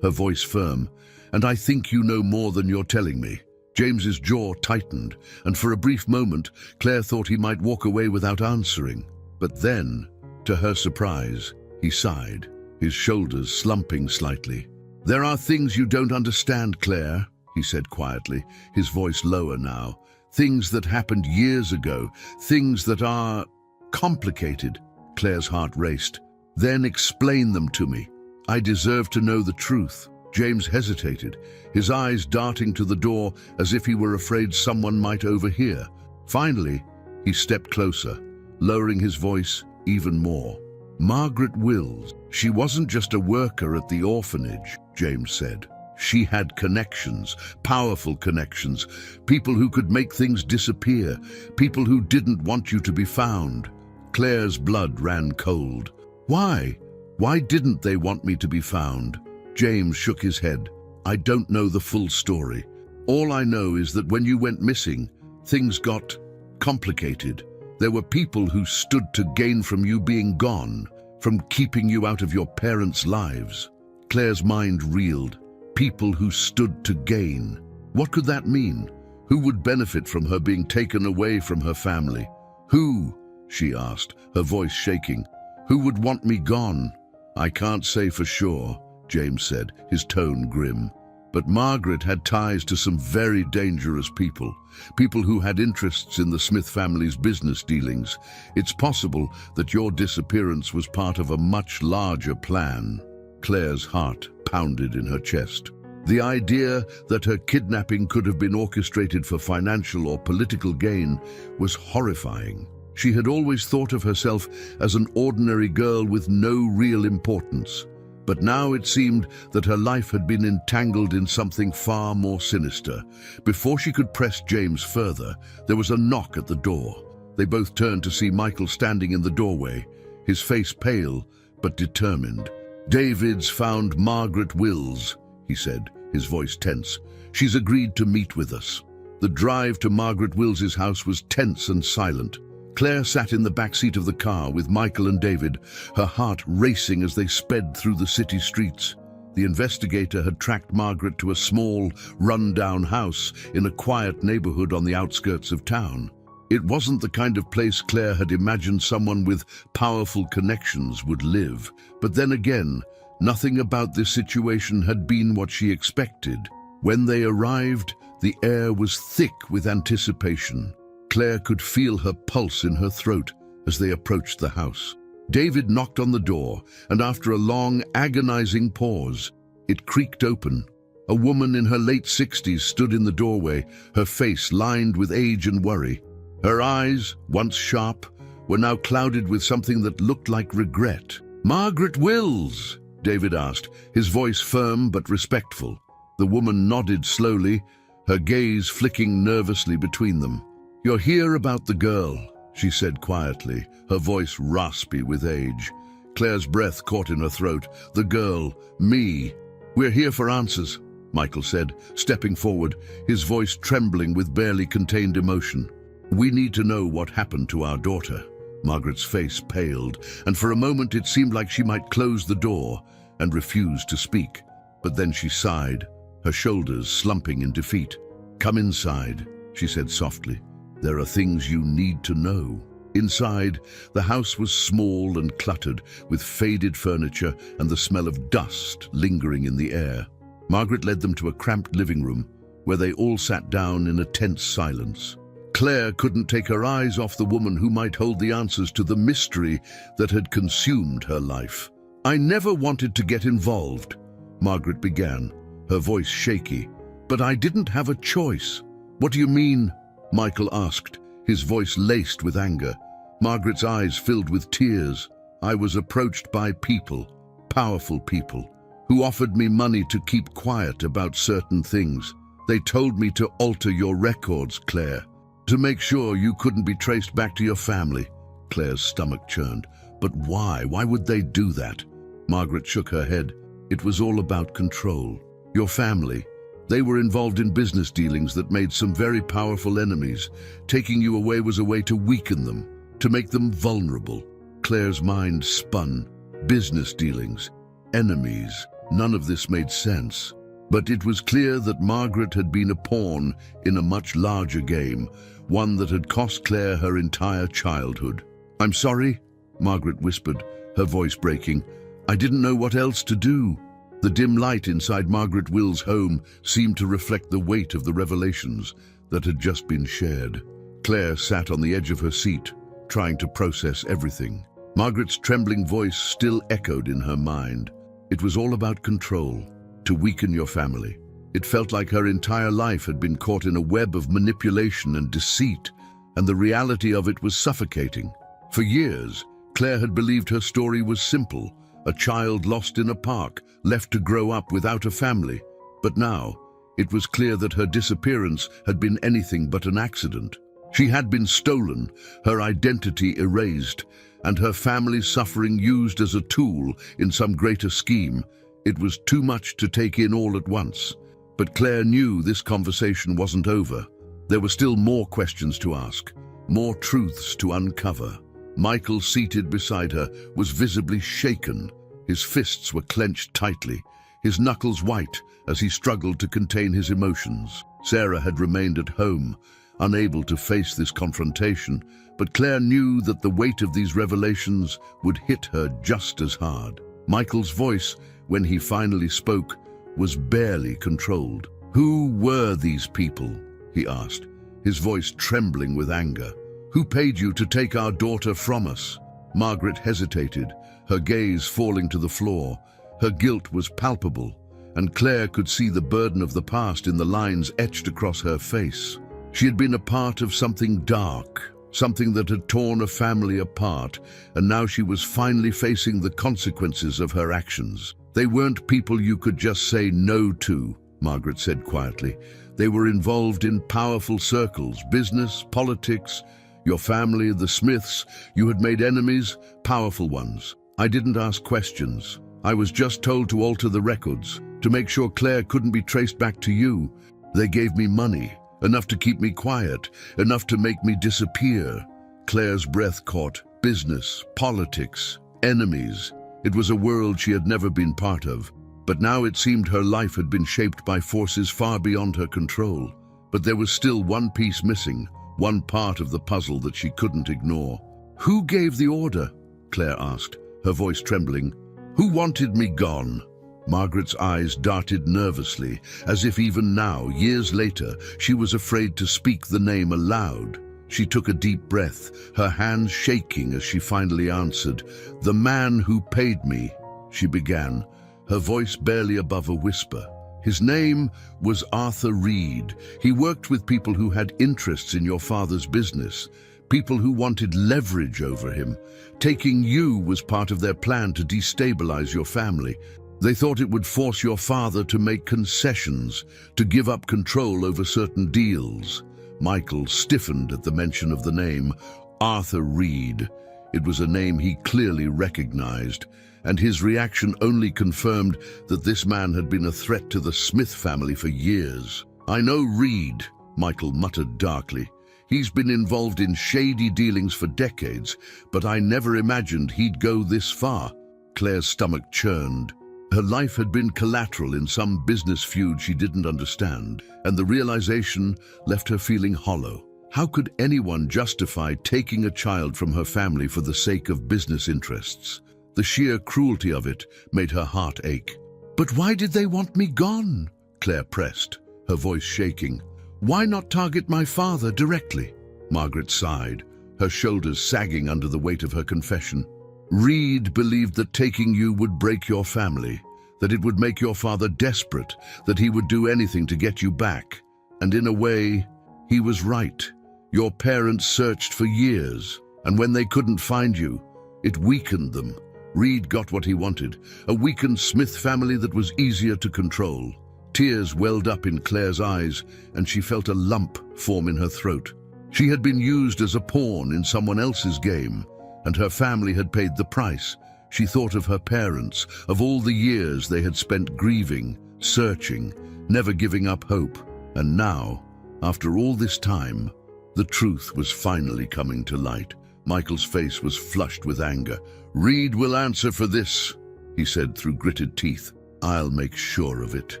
her voice firm. "And I think you know more than you're telling me." James's jaw tightened, and for a brief moment, Claire thought he might walk away without answering. But then, to her surprise, he sighed, his shoulders slumping slightly. "There are things you don't understand, Claire," he said quietly, his voice lower now. "Things that happened years ago, things that are complicated." Claire's heart raced. "Then explain them to me. I deserve to know the truth." James hesitated, his eyes darting to the door as if he were afraid someone might overhear. Finally, he stepped closer, lowering his voice even more. "Margaret Wills, she wasn't just a worker at the orphanage," James said. "She had connections, powerful connections, people who could make things disappear, people who didn't want you to be found." Claire's blood ran cold. "Why? Why didn't they want me to be found?" James shook his head. "I don't know the full story. All I know is that when you went missing, things got complicated. There were people who stood to gain from you being gone, from keeping you out of your parents' lives." Claire's mind reeled. People who stood to gain. What could that mean? Who would benefit from her being taken away from her family? "Who?" she asked, her voice shaking. "Who would want me gone?" "I can't say for sure," James said, his tone grim. "But Margaret had ties to some very dangerous people, people who had interests in the Smith family's business dealings. It's possible that your disappearance was part of a much larger plan." Claire's heart pounded in her chest. The idea that her kidnapping could have been orchestrated for financial or political gain was horrifying. She had always thought of herself as an ordinary girl with no real importance. But now it seemed that her life had been entangled in something far more sinister. Before she could press James further, there was a knock at the door. They both turned to see Michael standing in the doorway, his face pale but determined. "David's found Margaret Wills," he said, his voice tense. "She's agreed to meet with us." The drive to Margaret Wills's house was tense and silent. Claire sat in the back seat of the car with Michael and David, her heart racing as they sped through the city streets. The investigator had tracked Margaret to a small, run-down house in a quiet neighborhood on the outskirts of town. It wasn't the kind of place Claire had imagined someone with powerful connections would live. But then again, nothing about this situation had been what she expected. When they arrived, the air was thick with anticipation. Claire could feel her pulse in her throat as they approached the house. David knocked on the door, and after a long, agonizing pause, it creaked open. A woman in her late 60s stood in the doorway, her face lined with age and worry. Her eyes, once sharp, were now clouded with something that looked like regret. "Margaret Wills?" David asked, his voice firm but respectful. The woman nodded slowly, her gaze flicking nervously between them. "You're here about the girl," she said quietly, her voice raspy with age. Claire's breath caught in her throat. "The girl, me. We're here for answers," Michael said, stepping forward, his voice trembling with barely contained emotion. "We need to know what happened to our daughter." Margaret's face paled, and for a moment it seemed like she might close the door and refuse to speak. But then she sighed, her shoulders slumping in defeat. "Come inside," she said softly. "There are things you need to know." Inside, the house was small and cluttered, with faded furniture and the smell of dust lingering in the air. Margaret led them to a cramped living room, where they all sat down in a tense silence. Claire couldn't take her eyes off the woman who might hold the answers to the mystery that had consumed her life. "I never wanted to get involved," Margaret began, her voice shaky. "But I didn't have a choice." "What do you mean?" Michael asked, his voice laced with anger. Margaret's eyes filled with tears. "I was approached by people, powerful people, who offered me money to keep quiet about certain things. They told me to alter your records, Claire, to make sure you couldn't be traced back to your family." Claire's stomach churned. "But why? Why would they do that?" Margaret shook her head. "It was all about control. Your family. They were involved in business dealings that made some very powerful enemies. Taking you away was a way to weaken them, to make them vulnerable." Claire's mind spun. Business dealings, enemies, none of this made sense. But it was clear that Margaret had been a pawn in a much larger game, one that had cost Claire her entire childhood. "I'm sorry," Margaret whispered, her voice breaking. "I didn't know what else to do." The dim light inside Margaret Will's home seemed to reflect the weight of the revelations that had just been shared. Claire sat on the edge of her seat, trying to process everything. Margaret's trembling voice still echoed in her mind. It was all about control, to weaken your family. It felt like her entire life had been caught in a web of manipulation and deceit, and the reality of it was suffocating. For years, Claire had believed her story was simple, a child lost in a park, left to grow up without a family. But now, it was clear that her disappearance had been anything but an accident. She had been stolen, her identity erased, and her family's suffering used as a tool in some greater scheme. It was too much to take in all at once. But Claire knew this conversation wasn't over. There were still more questions to ask, more truths to uncover. Michael, seated beside her, was visibly shaken. His fists were clenched tightly, his knuckles white as he struggled to contain his emotions. Sarah had remained at home, unable to face this confrontation, but Claire knew that the weight of these revelations would hit her just as hard. Michael's voice, when he finally spoke, was barely controlled. "Who were these people?" he asked, his voice trembling with anger. "Who paid you to take our daughter from us?" Margaret hesitated, her gaze falling to the floor. Her guilt was palpable, and Claire could see the burden of the past in the lines etched across her face. She had been a part of something dark, something that had torn a family apart, and now she was finally facing the consequences of her actions. "They weren't people you could just say no to," Margaret said quietly. "They were involved in powerful circles, business, politics. Your family, the Smiths, you had made enemies, powerful ones. I didn't ask questions. I was just told to alter the records, to make sure Claire couldn't be traced back to you. They gave me money, enough to keep me quiet, enough to make me disappear." Claire's breath caught. Business, politics, enemies. It was a world she had never been part of. But now it seemed her life had been shaped by forces far beyond her control. But there was still one piece missing, one part of the puzzle that she couldn't ignore. "Who gave the order?" Claire asked, her voice trembling. "Who wanted me gone?" Margaret's eyes darted nervously, as if even now, years later, she was afraid to speak the name aloud. She took a deep breath, her hands shaking as she finally answered. "The man who paid me," she began, her voice barely above a whisper. "His name was Arthur Reed. He worked with people who had interests in your father's business, people who wanted leverage over him. Taking you was part of their plan to destabilize your family. They thought it would force your father to make concessions, to give up control over certain deals." Michael stiffened at the mention of the name, Arthur Reed. It was a name he clearly recognized, and his reaction only confirmed that this man had been a threat to the Smith family for years. "I know Reed," Michael muttered darkly. "He's been involved in shady dealings for decades, but I never imagined he'd go this far." Claire's stomach churned. Her life had been collateral in some business feud she didn't understand, and the realization left her feeling hollow. How could anyone justify taking a child from her family for the sake of business interests? The sheer cruelty of it made her heart ache. "But why did they want me gone?" Claire pressed, her voice shaking. "Why not target my father directly?" Margaret sighed, her shoulders sagging under the weight of her confession. "Reed believed that taking you would break your family, that it would make your father desperate, that he would do anything to get you back. And in a way, he was right. Your parents searched for years, and when they couldn't find you, it weakened them. Reed got what he wanted, a weakened Smith family that was easier to control." Tears welled up in Claire's eyes, and she felt a lump form in her throat. She had been used as a pawn in someone else's game, and her family had paid the price. She thought of her parents, of all the years they had spent grieving, searching, never giving up hope. And now, after all this time, the truth was finally coming to light. Michael's face was flushed with anger. "Reed will answer for this," he said through gritted teeth. "I'll make sure of it."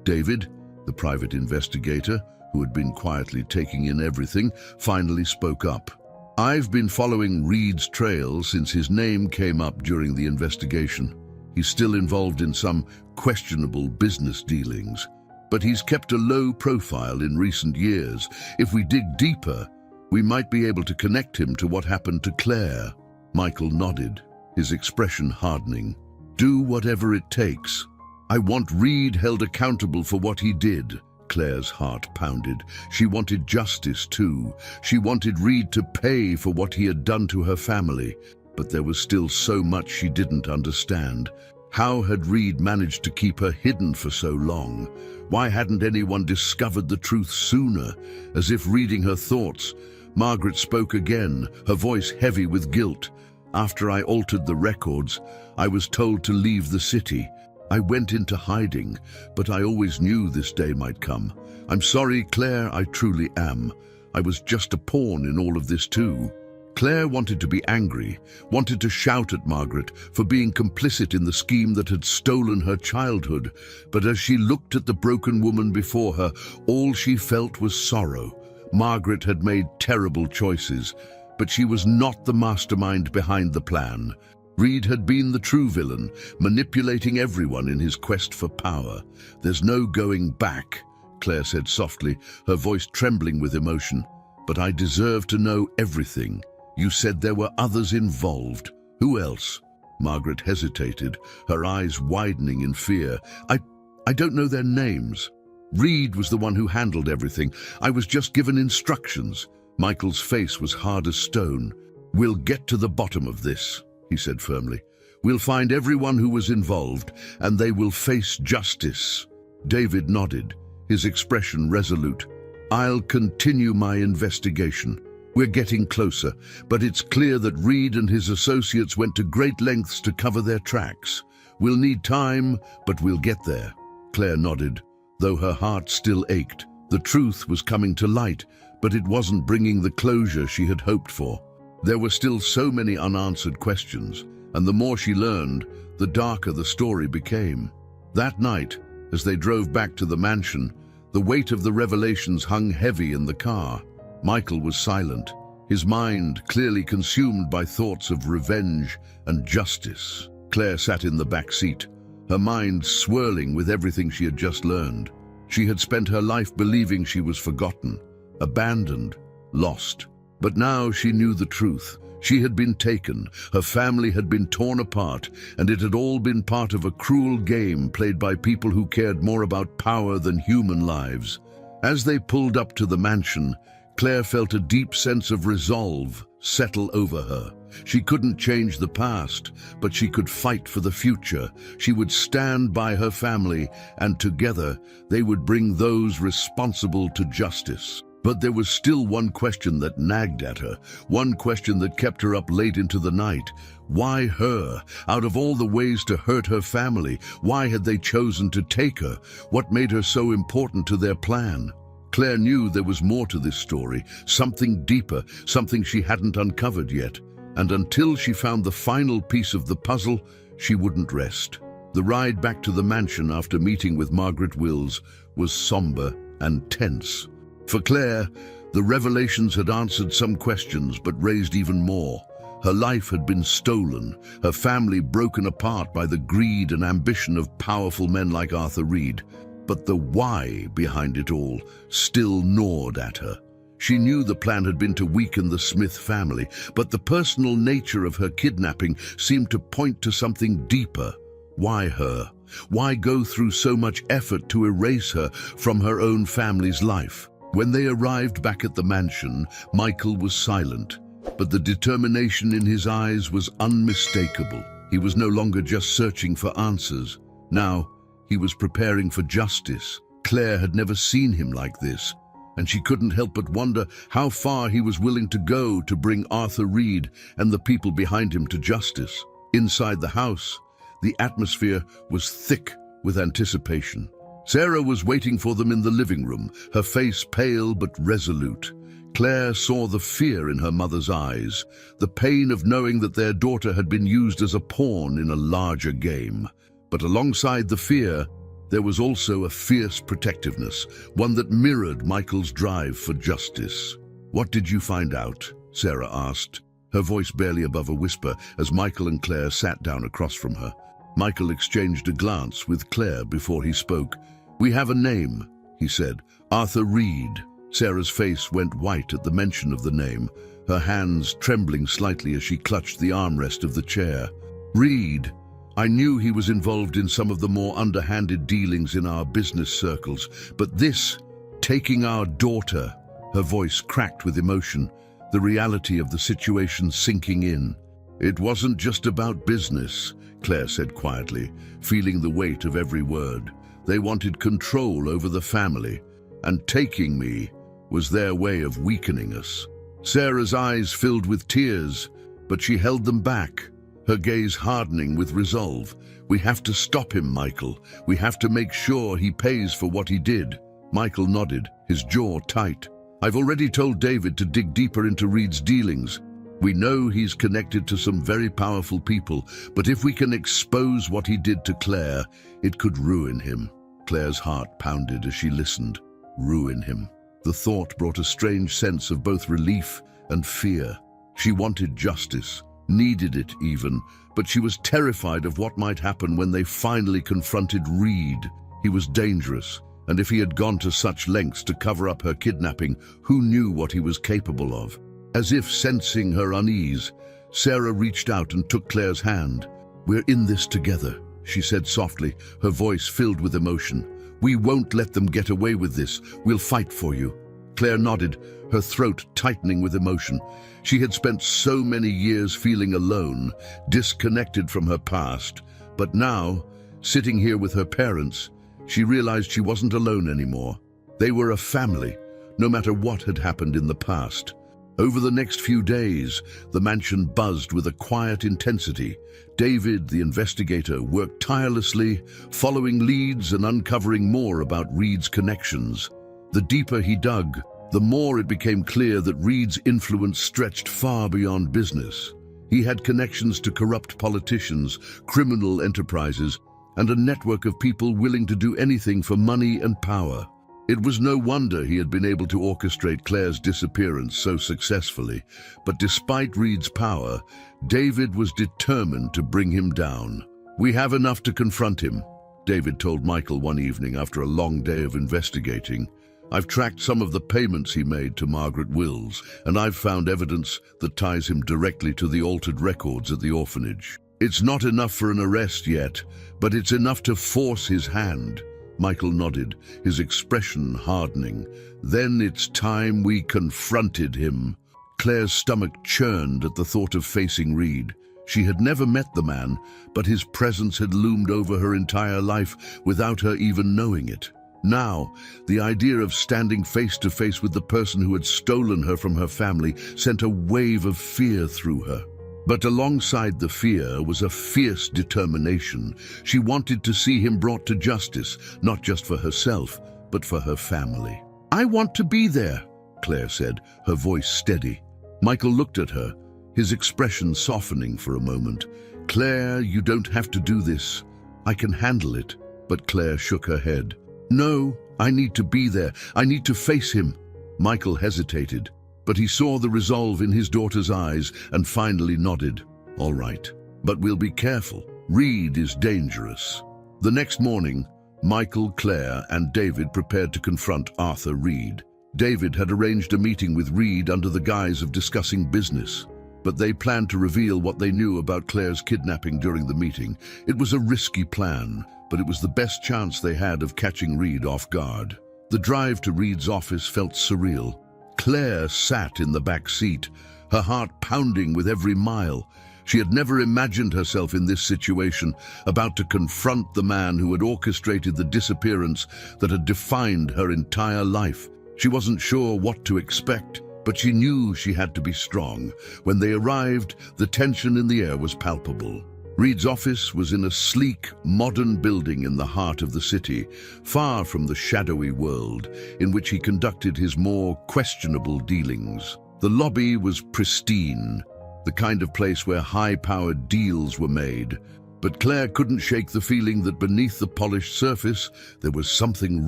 David, the private investigator, who had been quietly taking in everything, finally spoke up. "I've been following Reed's trail since his name came up during the investigation. He's still involved in some questionable business dealings, but he's kept a low profile in recent years. If we dig deeper, we might be able to connect him to what happened to Claire." Michael nodded, his expression hardening. "Do whatever it takes. I want Reed held accountable for what he did." Claire's heart pounded. She wanted justice too. She wanted Reed to pay for what he had done to her family. But there was still so much she didn't understand. How had Reed managed to keep her hidden for so long? Why hadn't anyone discovered the truth sooner? As if reading her thoughts, Margaret spoke again, her voice heavy with guilt. "After I altered the records, I was told to leave the city. I went into hiding, but I always knew this day might come. I'm sorry, Claire, I truly am. I was just a pawn in all of this too." Claire wanted to be angry, wanted to shout at Margaret for being complicit in the scheme that had stolen her childhood, but as she looked at the broken woman before her, all she felt was sorrow. Margaret had made terrible choices, but she was not the mastermind behind the plan. Reed had been the true villain, manipulating everyone in his quest for power. "There's no going back," Claire said softly, her voice trembling with emotion. "But I deserve to know everything. You said there were others involved. Who else?" Margaret hesitated, her eyes widening in fear. I don't know their names. Reed was the one who handled everything. I was just given instructions." Michael's face was hard as stone. "We'll get to the bottom of this," he said firmly. "We'll find everyone who was involved, and they will face justice." David nodded, his expression resolute. "I'll continue my investigation. We're getting closer, but it's clear that Reed and his associates went to great lengths to cover their tracks. We'll need time, but we'll get there." Claire nodded, though her heart still ached. The truth was coming to light, but it wasn't bringing the closure she had hoped for. There were still so many unanswered questions, and the more she learned, the darker the story became. That night, as they drove back to the mansion, the weight of the revelations hung heavy in the car. Michael was silent, his mind clearly consumed by thoughts of revenge and justice. Claire sat in the back seat, her mind swirling with everything she had just learned. She had spent her life believing she was forgotten, abandoned, lost. But now she knew the truth. She had been taken, her family had been torn apart, and it had all been part of a cruel game played by people who cared more about power than human lives. As they pulled up to the mansion, Claire felt a deep sense of resolve settle over her. She couldn't change the past, but she could fight for the future. She would stand by her family, and together they would bring those responsible to justice. But there was still one question that nagged at her, one question that kept her up late into the night. Why her? Out of all the ways to hurt her family, why had they chosen to take her? What made her so important to their plan? Claire knew there was more to this story, something deeper, something she hadn't uncovered yet. And until she found the final piece of the puzzle, she wouldn't rest. The ride back to the mansion after meeting with Margaret Wills was somber and tense. For Claire, the revelations had answered some questions but raised even more. Her life had been stolen, her family broken apart by the greed and ambition of powerful men like Arthur Reed. But the why behind it all still gnawed at her. She knew the plan had been to weaken the Smith family, but the personal nature of her kidnapping seemed to point to something deeper. Why her? Why go through so much effort to erase her from her own family's life? When they arrived back at the mansion, Michael was silent, but the determination in his eyes was unmistakable. He was no longer just searching for answers. Now, he was preparing for justice. Claire had never seen him like this, and she couldn't help but wonder how far he was willing to go to bring Arthur Reed and the people behind him to justice. Inside the house, the atmosphere was thick with anticipation. Sarah was waiting for them in the living room, her face pale but resolute. Claire saw the fear in her mother's eyes, the pain of knowing that their daughter had been used as a pawn in a larger game. But alongside the fear, there was also a fierce protectiveness, one that mirrored Michael's drive for justice. "What did you find out?" Sarah asked, her voice barely above a whisper as Michael and Claire sat down across from her. Michael exchanged a glance with Claire before he spoke. "We have a name," he said. "Arthur Reed." Sarah's face went white at the mention of the name, her hands trembling slightly as she clutched the armrest of the chair. "Reed. I knew he was involved in some of the more underhanded dealings in our business circles, but this, taking our daughter," her voice cracked with emotion, the reality of the situation sinking in. "It wasn't just about business," Claire said quietly, feeling the weight of every word. "They wanted control over the family, and taking me was their way of weakening us." Sarah's eyes filled with tears, but she held them back, her gaze hardening with resolve. "We have to stop him, Michael. We have to make sure he pays for what he did." Michael nodded, his jaw tight. "I've already told David to dig deeper into Reed's dealings. We know he's connected to some very powerful people, but if we can expose what he did to Claire, it could ruin him." Claire's heart pounded as she listened. Ruin him. The thought brought a strange sense of both relief and fear. She wanted justice, needed it even, but she was terrified of what might happen when they finally confronted Reed. He was dangerous, and if he had gone to such lengths to cover up her kidnapping, who knew what he was capable of? As if sensing her unease, Sarah reached out and took Claire's hand. "We're in this together," she said softly, her voice filled with emotion. "We won't let them get away with this. We'll fight for you." Claire nodded, her throat tightening with emotion. She had spent so many years feeling alone, disconnected from her past. But now, sitting here with her parents, she realized she wasn't alone anymore. They were a family, no matter what had happened in the past. Over the next few days, the mansion buzzed with a quiet intensity. David, the investigator, worked tirelessly, following leads and uncovering more about Reed's connections. The deeper he dug, the more it became clear that Reed's influence stretched far beyond business. He had connections to corrupt politicians, criminal enterprises, and a network of people willing to do anything for money and power. It was no wonder he had been able to orchestrate Claire's disappearance so successfully, but despite Reed's power, David was determined to bring him down. "We have enough to confront him," David told Michael one evening after a long day of investigating. "I've tracked some of the payments he made to Margaret Wills, and I've found evidence that ties him directly to the altered records at the orphanage. It's not enough for an arrest yet, but it's enough to force his hand." Michael nodded, his expression hardening. "Then it's time we confronted him." Claire's stomach churned at the thought of facing Reed. She had never met the man, but his presence had loomed over her entire life without her even knowing it. Now, the idea of standing face to face with the person who had stolen her from her family sent a wave of fear through her. But alongside the fear was a fierce determination. She wanted to see him brought to justice, not just for herself, but for her family. "I want to be there," Claire said, her voice steady. Michael looked at her, his expression softening for a moment. "Claire, you don't have to do this. I can handle it." But Claire shook her head. "No, I need to be there. I need to face him." Michael hesitated, but he saw the resolve in his daughter's eyes and finally nodded. "All right, but we'll be careful. Reed is dangerous." The next morning, Michael, Claire, and David prepared to confront Arthur Reed. David had arranged a meeting with Reed under the guise of discussing business, but they planned to reveal what they knew about Claire's kidnapping during the meeting. It was a risky plan, but it was the best chance they had of catching Reed off guard. The drive to Reed's office felt surreal. Claire sat in the back seat, her heart pounding with every mile. She had never imagined herself in this situation, about to confront the man who had orchestrated the disappearance that had defined her entire life. She wasn't sure what to expect, but she knew she had to be strong. When they arrived, the tension in the air was palpable. Reed's office was in a sleek, modern building in the heart of the city, far from the shadowy world in which he conducted his more questionable dealings. The lobby was pristine, the kind of place where high-powered deals were made. But Claire couldn't shake the feeling that beneath the polished surface there was something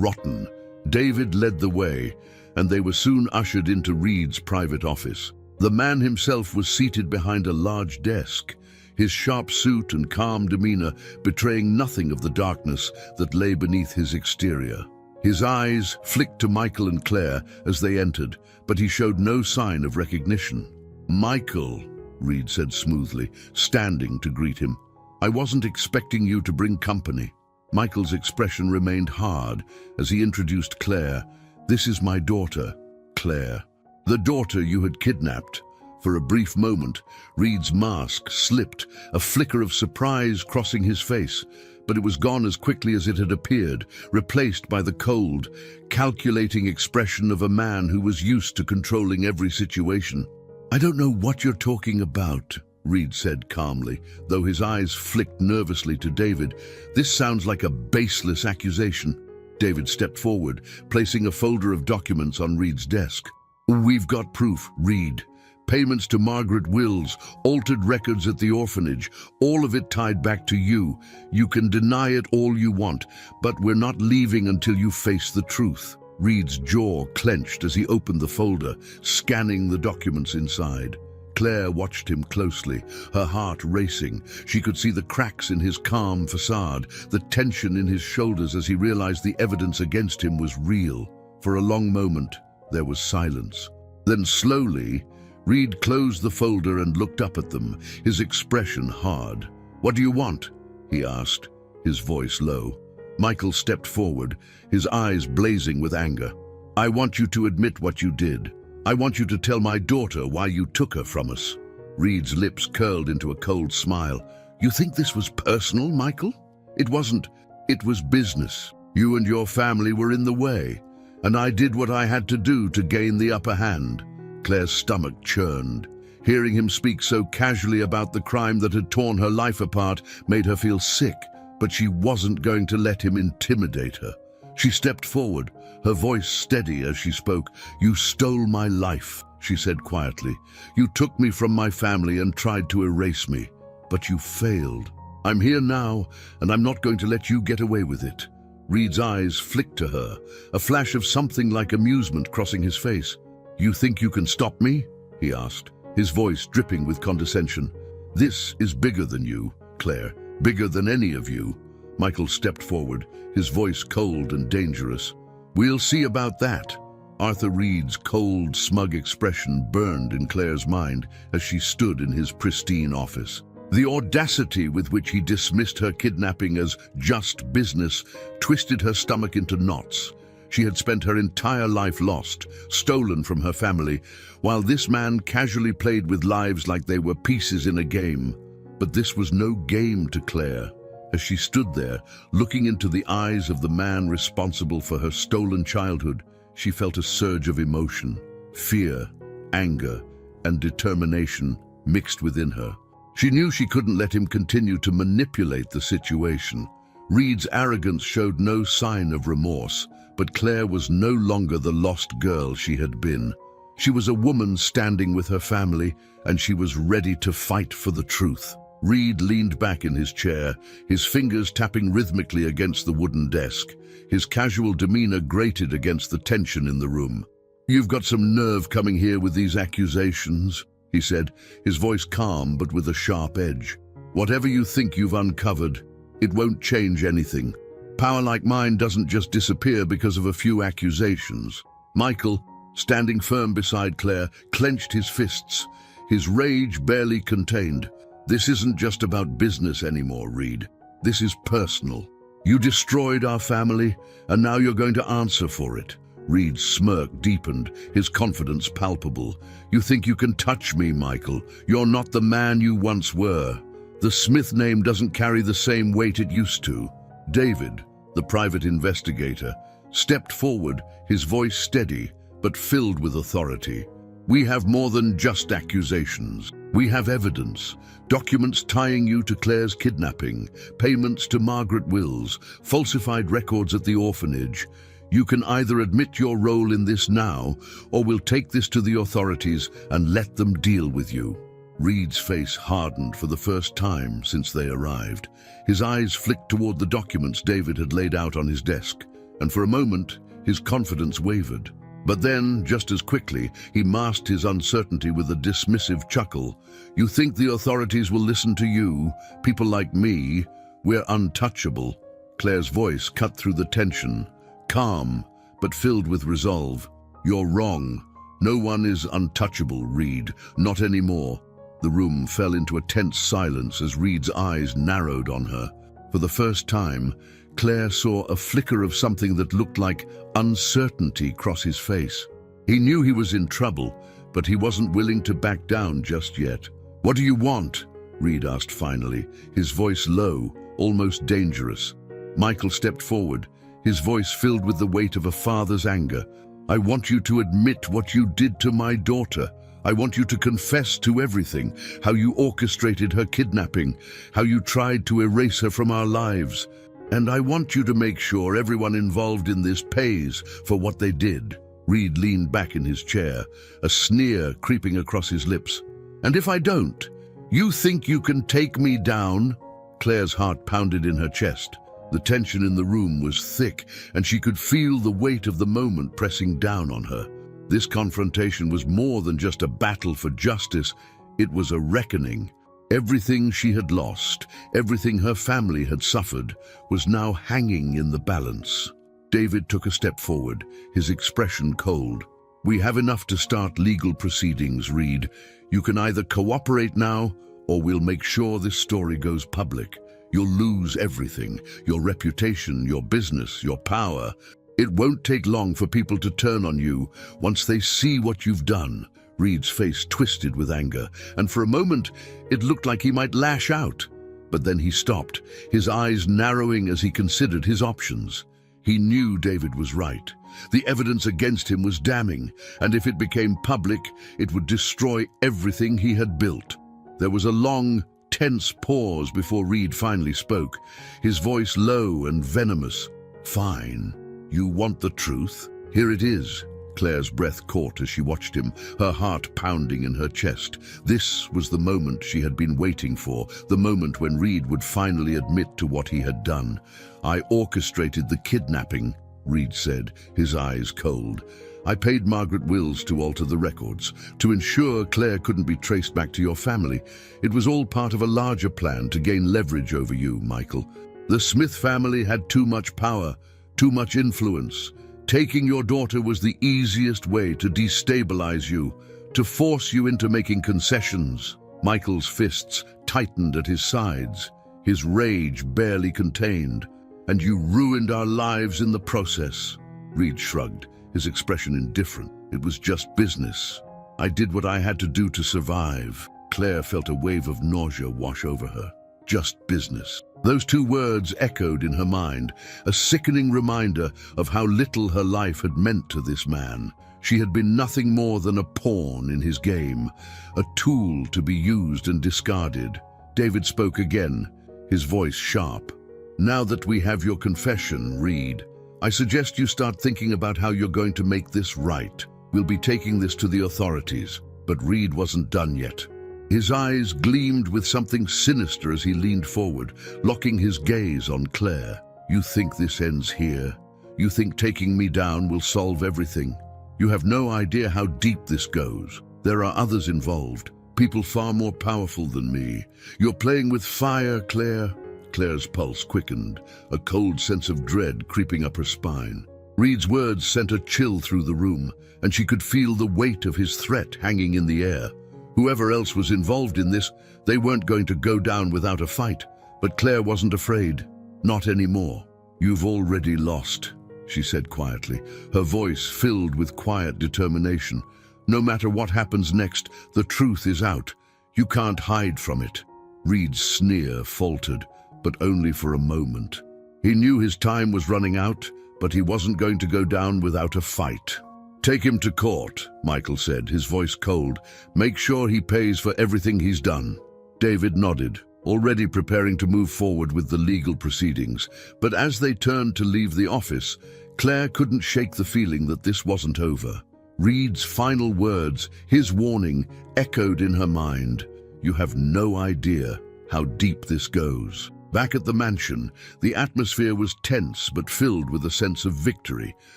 rotten. David led the way, and they were soon ushered into Reed's private office. The man himself was seated behind a large desk, his sharp suit and calm demeanor betraying nothing of the darkness that lay beneath his exterior. His eyes flicked to Michael and Claire as they entered, but he showed no sign of recognition. "Michael," Reed said smoothly, standing to greet him. "I wasn't expecting you to bring company." Michael's expression remained hard as he introduced Claire. "This is my daughter, Claire, the daughter you had kidnapped." For a brief moment, Reed's mask slipped, a flicker of surprise crossing his face, but it was gone as quickly as it had appeared, replaced by the cold, calculating expression of a man who was used to controlling every situation. "I don't know what you're talking about," Reed said calmly, though his eyes flicked nervously to David. "This sounds like a baseless accusation." David stepped forward, placing a folder of documents on Reed's desk. "We've got proof, Reed. Payments to Margaret Wills, altered records at the orphanage, all of it tied back to you. You can deny it all you want, but we're not leaving until you face the truth." Reed's jaw clenched as he opened the folder, scanning the documents inside. Claire watched him closely, her heart racing. She could see the cracks in his calm facade, the tension in his shoulders as he realized the evidence against him was real. For a long moment, there was silence. Then slowly, Reed closed the folder and looked up at them, his expression hard. "What do you want?" he asked, his voice low. Michael stepped forward, his eyes blazing with anger. "I want you to admit what you did. I want you to tell my daughter why you took her from us." Reed's lips curled into a cold smile. "You think this was personal, Michael? It wasn't. It was business. You and your family were in the way, and I did what I had to do to gain the upper hand." Claire's stomach churned. Hearing him speak so casually about the crime that had torn her life apart made her feel sick, but she wasn't going to let him intimidate her. She stepped forward, her voice steady as she spoke. "You stole my life," she said quietly. "You took me from my family and tried to erase me, but you failed. I'm here now, and I'm not going to let you get away with it." Reed's eyes flicked to her, a flash of something like amusement crossing his face. "You think you can stop me?" he asked, his voice dripping with condescension. "This is bigger than you, Claire, bigger than any of you." Michael stepped forward, his voice cold and dangerous. "We'll see about that." Arthur Reed's cold, smug expression burned in Claire's mind as she stood in his pristine office. The audacity with which he dismissed her kidnapping as just business twisted her stomach into knots. She had spent her entire life lost, stolen from her family, while this man casually played with lives like they were pieces in a game. But this was no game to Claire. As she stood there, looking into the eyes of the man responsible for her stolen childhood, she felt a surge of emotion, fear, anger, and determination mixed within her. She knew she couldn't let him continue to manipulate the situation. Reed's arrogance showed no sign of remorse, but Claire was no longer the lost girl she had been. She was a woman standing with her family, and she was ready to fight for the truth. Reed leaned back in his chair, his fingers tapping rhythmically against the wooden desk. His casual demeanor grated against the tension in the room. "You've got some nerve coming here with these accusations," he said, his voice calm but with a sharp edge. "Whatever you think you've uncovered, it won't change anything. Power like mine doesn't just disappear because of a few accusations." Michael, standing firm beside Claire, clenched his fists, his rage barely contained. "This isn't just about business anymore, Reed. This is personal. You destroyed our family, and now you're going to answer for it." Reed's smirk deepened, his confidence palpable. "You think you can touch me, Michael? You're not the man you once were. The Smith name doesn't carry the same weight it used to." David, the private investigator, stepped forward, his voice steady, but filled with authority. "We have more than just accusations. We have evidence. Documents tying you to Claire's kidnapping, payments to Margaret Wills, falsified records at the orphanage. You can either admit your role in this now, or we'll take this to the authorities and let them deal with you." Reed's face hardened for the first time since they arrived. His eyes flicked toward the documents David had laid out on his desk, and for a moment, his confidence wavered. But then, just as quickly, he masked his uncertainty with a dismissive chuckle. "You think the authorities will listen to you? People like me? We're untouchable." Claire's voice cut through the tension, calm, but filled with resolve. "You're wrong. No one is untouchable, Reed. Not anymore." The room fell into a tense silence as Reed's eyes narrowed on her. For the first time, Claire saw a flicker of something that looked like uncertainty cross his face. He knew he was in trouble, but he wasn't willing to back down just yet. "What do you want?" Reed asked finally, his voice low, almost dangerous. Michael stepped forward, his voice filled with the weight of a father's anger. "I want you to admit what you did to my daughter. I want you to confess to everything, how you orchestrated her kidnapping, how you tried to erase her from our lives. And I want you to make sure everyone involved in this pays for what they did." Reed leaned back in his chair, a sneer creeping across his lips. "And if I don't, you think you can take me down?" Claire's heart pounded in her chest. The tension in the room was thick, and she could feel the weight of the moment pressing down on her. This confrontation was more than just a battle for justice. It was a reckoning. Everything she had lost, everything her family had suffered, was now hanging in the balance. David took a step forward, his expression cold. "We have enough to start legal proceedings, Reed. You can either cooperate now, or we'll make sure this story goes public. You'll lose everything, your reputation, your business, your power. It won't take long for people to turn on you once they see what you've done." Reed's face twisted with anger, and for a moment it looked like he might lash out. But then he stopped, his eyes narrowing as he considered his options. He knew David was right. The evidence against him was damning, and if it became public, it would destroy everything he had built. There was a long, tense pause before Reed finally spoke, his voice low and venomous. "Fine. You want the truth? Here it is. Claire's breath caught as she watched him, her heart pounding in her chest. This was the moment she had been waiting for, the moment when Reed would finally admit to what he had done. "I orchestrated the kidnapping," Reed said, his eyes cold. "I paid Margaret Wills to alter the records, to ensure Claire couldn't be traced back to your family. It was all part of a larger plan to gain leverage over you, Michael. The Smith family had too much power, too much influence. Taking your daughter was the easiest way to destabilize you, to force you into making concessions." Michael's fists tightened at his sides, his rage barely contained. "And you ruined our lives in the process." Reed shrugged, his expression indifferent. "It was just business. I did what I had to do to survive." Claire felt a wave of nausea wash over her. Just business. Those two words echoed in her mind, a sickening reminder of how little her life had meant to this man. She had been nothing more than a pawn in his game, a tool to be used and discarded. David spoke again, his voice sharp. "Now that we have your confession, Reed, I suggest you start thinking about how you're going to make this right. We'll be taking this to the authorities." But Reed wasn't done yet. His eyes gleamed with something sinister as he leaned forward, locking his gaze on Claire. "You think this ends here? You think taking me down will solve everything? You have no idea how deep this goes. There are others involved, people far more powerful than me. You're playing with fire, Claire." Claire's pulse quickened, a cold sense of dread creeping up her spine. Reed's words sent a chill through the room, and she could feel the weight of his threat hanging in the air. Whoever else was involved in this, they weren't going to go down without a fight. But Claire wasn't afraid. Not anymore. "You've already lost," she said quietly, her voice filled with quiet determination. "No matter what happens next, the truth is out. You can't hide from it." Reed's sneer faltered, but only for a moment. He knew his time was running out, but he wasn't going to go down without a fight. "Take him to court," Michael said, his voice cold. "Make sure he pays for everything he's done." David nodded, already preparing to move forward with the legal proceedings. But as they turned to leave the office, Claire couldn't shake the feeling that this wasn't over. Reed's final words, his warning, echoed in her mind. "You have no idea how deep this goes." Back at the mansion, the atmosphere was tense but filled with a sense of victory.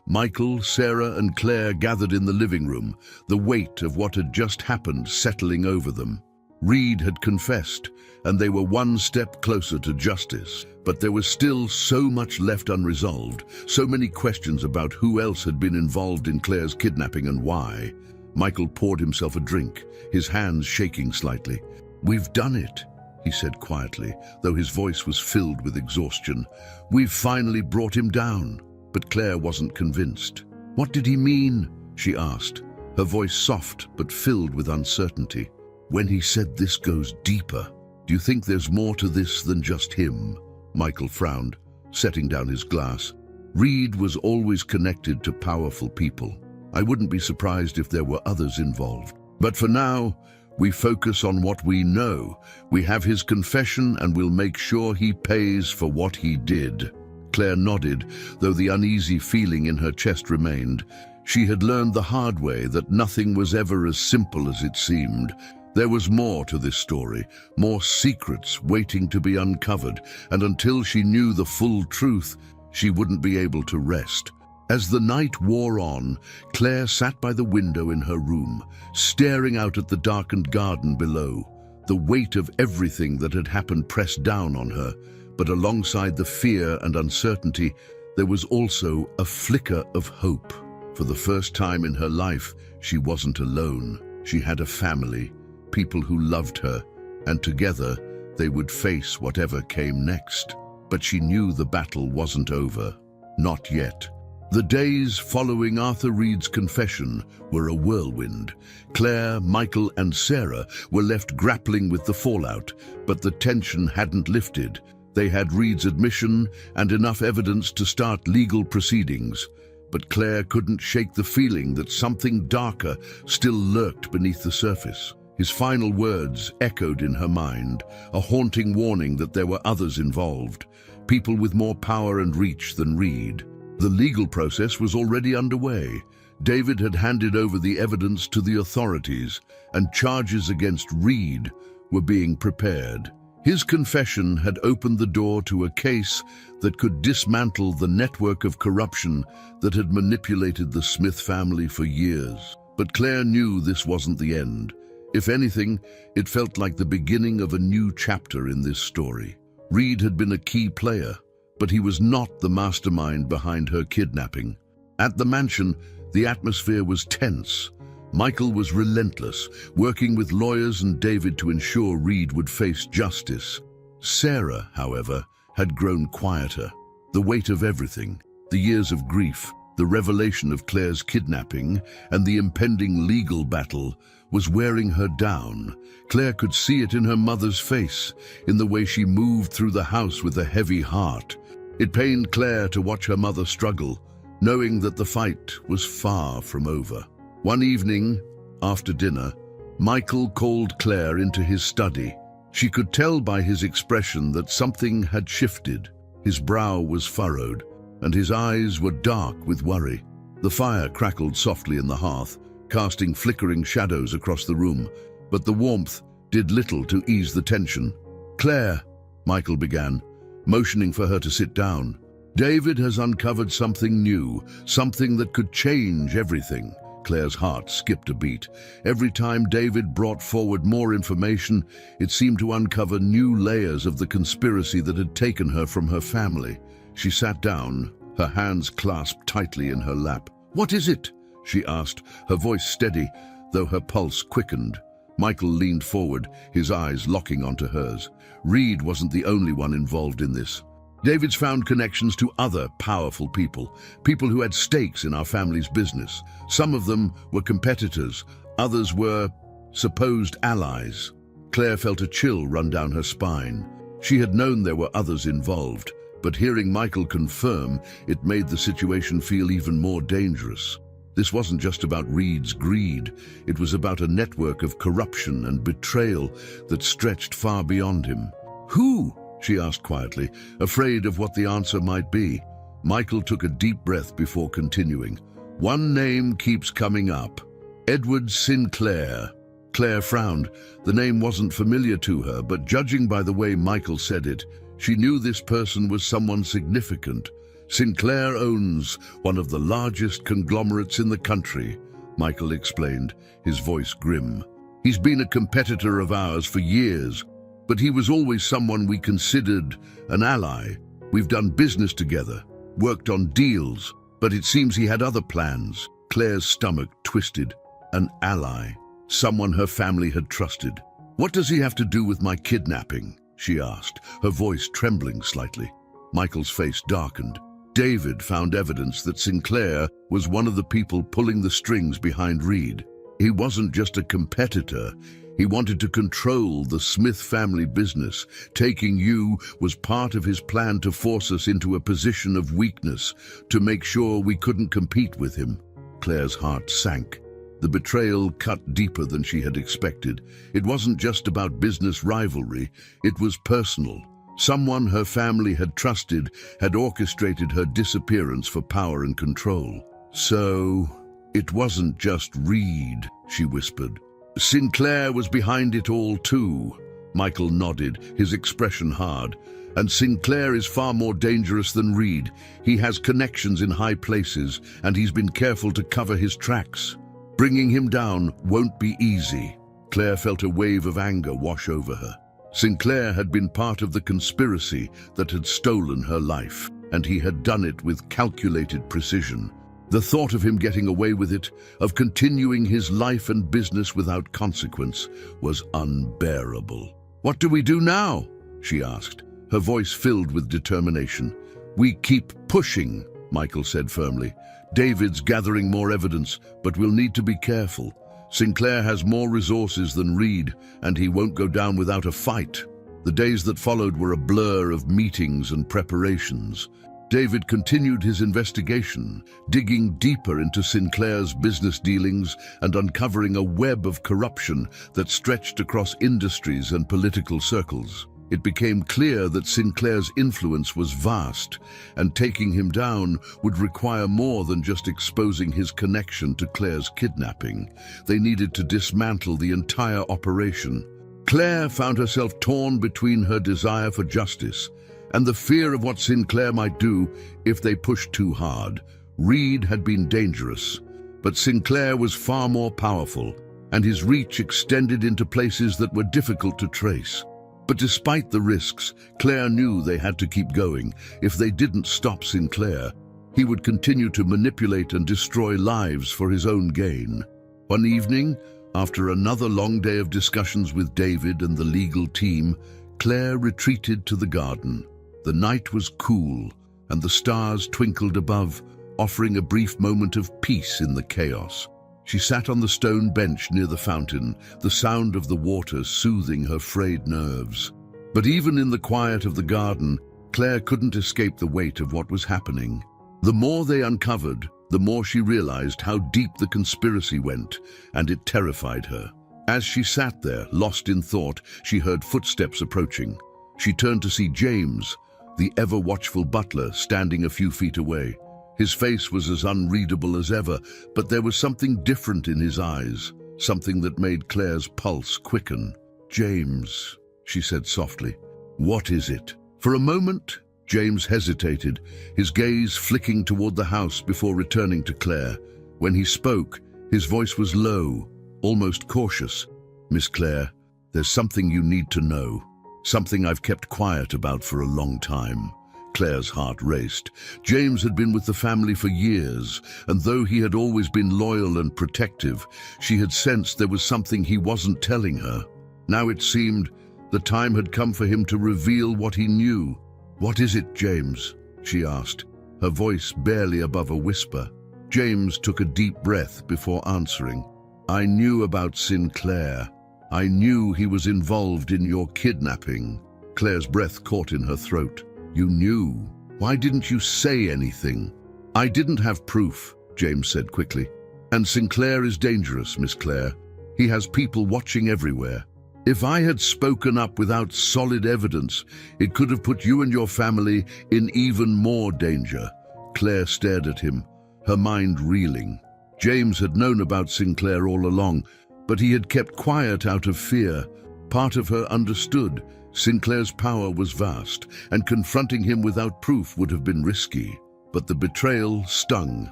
Michael, Sarah, and Claire gathered in the living room, the weight of what had just happened settling over them. Reed had confessed, and they were one step closer to justice. But there was still so much left unresolved, so many questions about who else had been involved in Claire's kidnapping and why. Michael poured himself a drink, his hands shaking slightly. "We've done it," he said quietly, though his voice was filled with exhaustion. "We've finally brought him down." But Claire wasn't convinced. "What did he mean?" she asked, her voice soft but filled with uncertainty. "When he said this goes deeper, do you think there's more to this than just him?" Michael frowned, setting down his glass. "Reed was always connected to powerful people. I wouldn't be surprised if there were others involved. But for now, we focus on what we know. We have his confession and we'll make sure he pays for what he did." Claire nodded, though the uneasy feeling in her chest remained. She had learned the hard way that nothing was ever as simple as it seemed. There was more to this story, more secrets waiting to be uncovered, and until she knew the full truth, she wouldn't be able to rest. As the night wore on, Claire sat by the window in her room, staring out at the darkened garden below. The weight of everything that had happened pressed down on her, but alongside the fear and uncertainty, there was also a flicker of hope. For the first time in her life, she wasn't alone. She had a family, people who loved her, and together they would face whatever came next. But she knew the battle wasn't over. Not yet. The days following Arthur Reed's confession were a whirlwind. Claire, Michael, and Sarah were left grappling with the fallout, but the tension hadn't lifted. They had Reed's admission and enough evidence to start legal proceedings. But Claire couldn't shake the feeling that something darker still lurked beneath the surface. His final words echoed in her mind, a haunting warning that there were others involved, people with more power and reach than Reed. The legal process was already underway. David had handed over the evidence to the authorities, and charges against Reed were being prepared. His confession had opened the door to a case that could dismantle the network of corruption that had manipulated the Smith family for years. But Claire knew this wasn't the end. If anything, it felt like the beginning of a new chapter in this story. Reed had been a key player, but he was not the mastermind behind her kidnapping. At the mansion, the atmosphere was tense. Michael was relentless, working with lawyers and David to ensure Reed would face justice. Sarah, however, had grown quieter. The weight of everything, the years of grief, the revelation of Claire's kidnapping, and the impending legal battle was wearing her down. Claire could see it in her mother's face, in the way she moved through the house with a heavy heart. It pained Claire to watch her mother struggle, knowing that the fight was far from over. One evening, after dinner, Michael called Claire into his study. She could tell by his expression that something had shifted. His brow was furrowed, and his eyes were dark with worry. The fire crackled softly in the hearth, casting flickering shadows across the room, but the warmth did little to ease the tension. "Claire," Michael began, motioning for her to sit down. "David has uncovered something new, something that could change everything." Claire's heart skipped a beat. Every time David brought forward more information, it seemed to uncover new layers of the conspiracy that had taken her from her family. She sat down, her hands clasped tightly in her lap. "What is it?" she asked, her voice steady, though her pulse quickened. Michael leaned forward, his eyes locking onto hers. Reed wasn't the only one involved in this. David's found connections to other powerful people who had stakes in our family's business. Some of them were competitors, others were supposed allies. Claire felt a chill run down her spine. She had known there were others involved, but hearing Michael confirm, it made the situation feel even more dangerous. This wasn't just about Reed's greed, it was about a network of corruption and betrayal that stretched far beyond him. "Who?" she asked quietly, afraid of what the answer might be. Michael took a deep breath before continuing. "One name keeps coming up. Edward Sinclair." Claire frowned. The name wasn't familiar to her, but judging by the way Michael said it, she knew this person was someone significant. "Sinclair owns one of the largest conglomerates in the country," Michael explained, his voice grim. "He's been a competitor of ours for years, but he was always someone we considered an ally. We've done business together, worked on deals, but it seems he had other plans." Claire's stomach twisted. An ally, someone her family had trusted. "What does he have to do with my kidnapping?" she asked, her voice trembling slightly. Michael's face darkened. David found evidence that Sinclair was one of the people pulling the strings behind Reed. He wasn't just a competitor. He wanted to control the Smith family business. Taking you was part of his plan to force us into a position of weakness, to make sure we couldn't compete with him. Claire's heart sank. The betrayal cut deeper than she had expected. It wasn't just about business rivalry, it was personal. Someone her family had trusted had orchestrated her disappearance for power and control. "So, it wasn't just Reed," she whispered. "Sinclair was behind it all too." Michael nodded, his expression hard. "And Sinclair is far more dangerous than Reed. He has connections in high places, and he's been careful to cover his tracks. Bringing him down won't be easy." Claire felt a wave of anger wash over her. Sinclair had been part of the conspiracy that had stolen her life, and he had done it with calculated precision. The thought of him getting away with it, of continuing his life and business without consequence, was unbearable. "What do we do now?" she asked, her voice filled with determination. "We keep pushing," Michael said firmly. "David's gathering more evidence, but we'll need to be careful. Sinclair has more resources than Reed, and he won't go down without a fight." The days that followed were a blur of meetings and preparations. David continued his investigation, digging deeper into Sinclair's business dealings and uncovering a web of corruption that stretched across industries and political circles. It became clear that Sinclair's influence was vast, and taking him down would require more than just exposing his connection to Claire's kidnapping. They needed to dismantle the entire operation. Claire found herself torn between her desire for justice and the fear of what Sinclair might do if they pushed too hard. Reed had been dangerous, but Sinclair was far more powerful, and his reach extended into places that were difficult to trace. But despite the risks, Claire knew they had to keep going. If they didn't stop Sinclair, he would continue to manipulate and destroy lives for his own gain. One evening, after another long day of discussions with David and the legal team, Claire retreated to the garden. The night was cool, and the stars twinkled above, offering a brief moment of peace in the chaos. She sat on the stone bench near the fountain, the sound of the water soothing her frayed nerves. But even in the quiet of the garden, Claire couldn't escape the weight of what was happening. The more they uncovered, the more she realized how deep the conspiracy went, and it terrified her. As she sat there, lost in thought, she heard footsteps approaching. She turned to see James, the ever-watchful butler, standing a few feet away. His face was as unreadable as ever, but there was something different in his eyes, something that made Claire's pulse quicken. "James," she said softly, "what is it?" For a moment, James hesitated, his gaze flicking toward the house before returning to Claire. When he spoke, his voice was low, almost cautious. "Miss Claire, there's something you need to know. Something I've kept quiet about for a long time." Claire's heart raced. James had been with the family for years, and though he had always been loyal and protective, she had sensed there was something he wasn't telling her. Now it seemed the time had come for him to reveal what he knew. "What is it, James?" she asked, her voice barely above a whisper. James took a deep breath before answering. "I knew about Sinclair. I knew he was involved in your kidnapping." Claire's breath caught in her throat. "You knew? Why didn't you say anything?" "I didn't have proof," James said quickly. "And Sinclair is dangerous, Miss Claire. He has people watching everywhere. If I had spoken up without solid evidence, it could have put you and your family in even more danger." Claire stared at him, her mind reeling. James had known about Sinclair all along, but he had kept quiet out of fear. Part of her understood Sinclair's power was vast, and confronting him without proof would have been risky. But the betrayal stung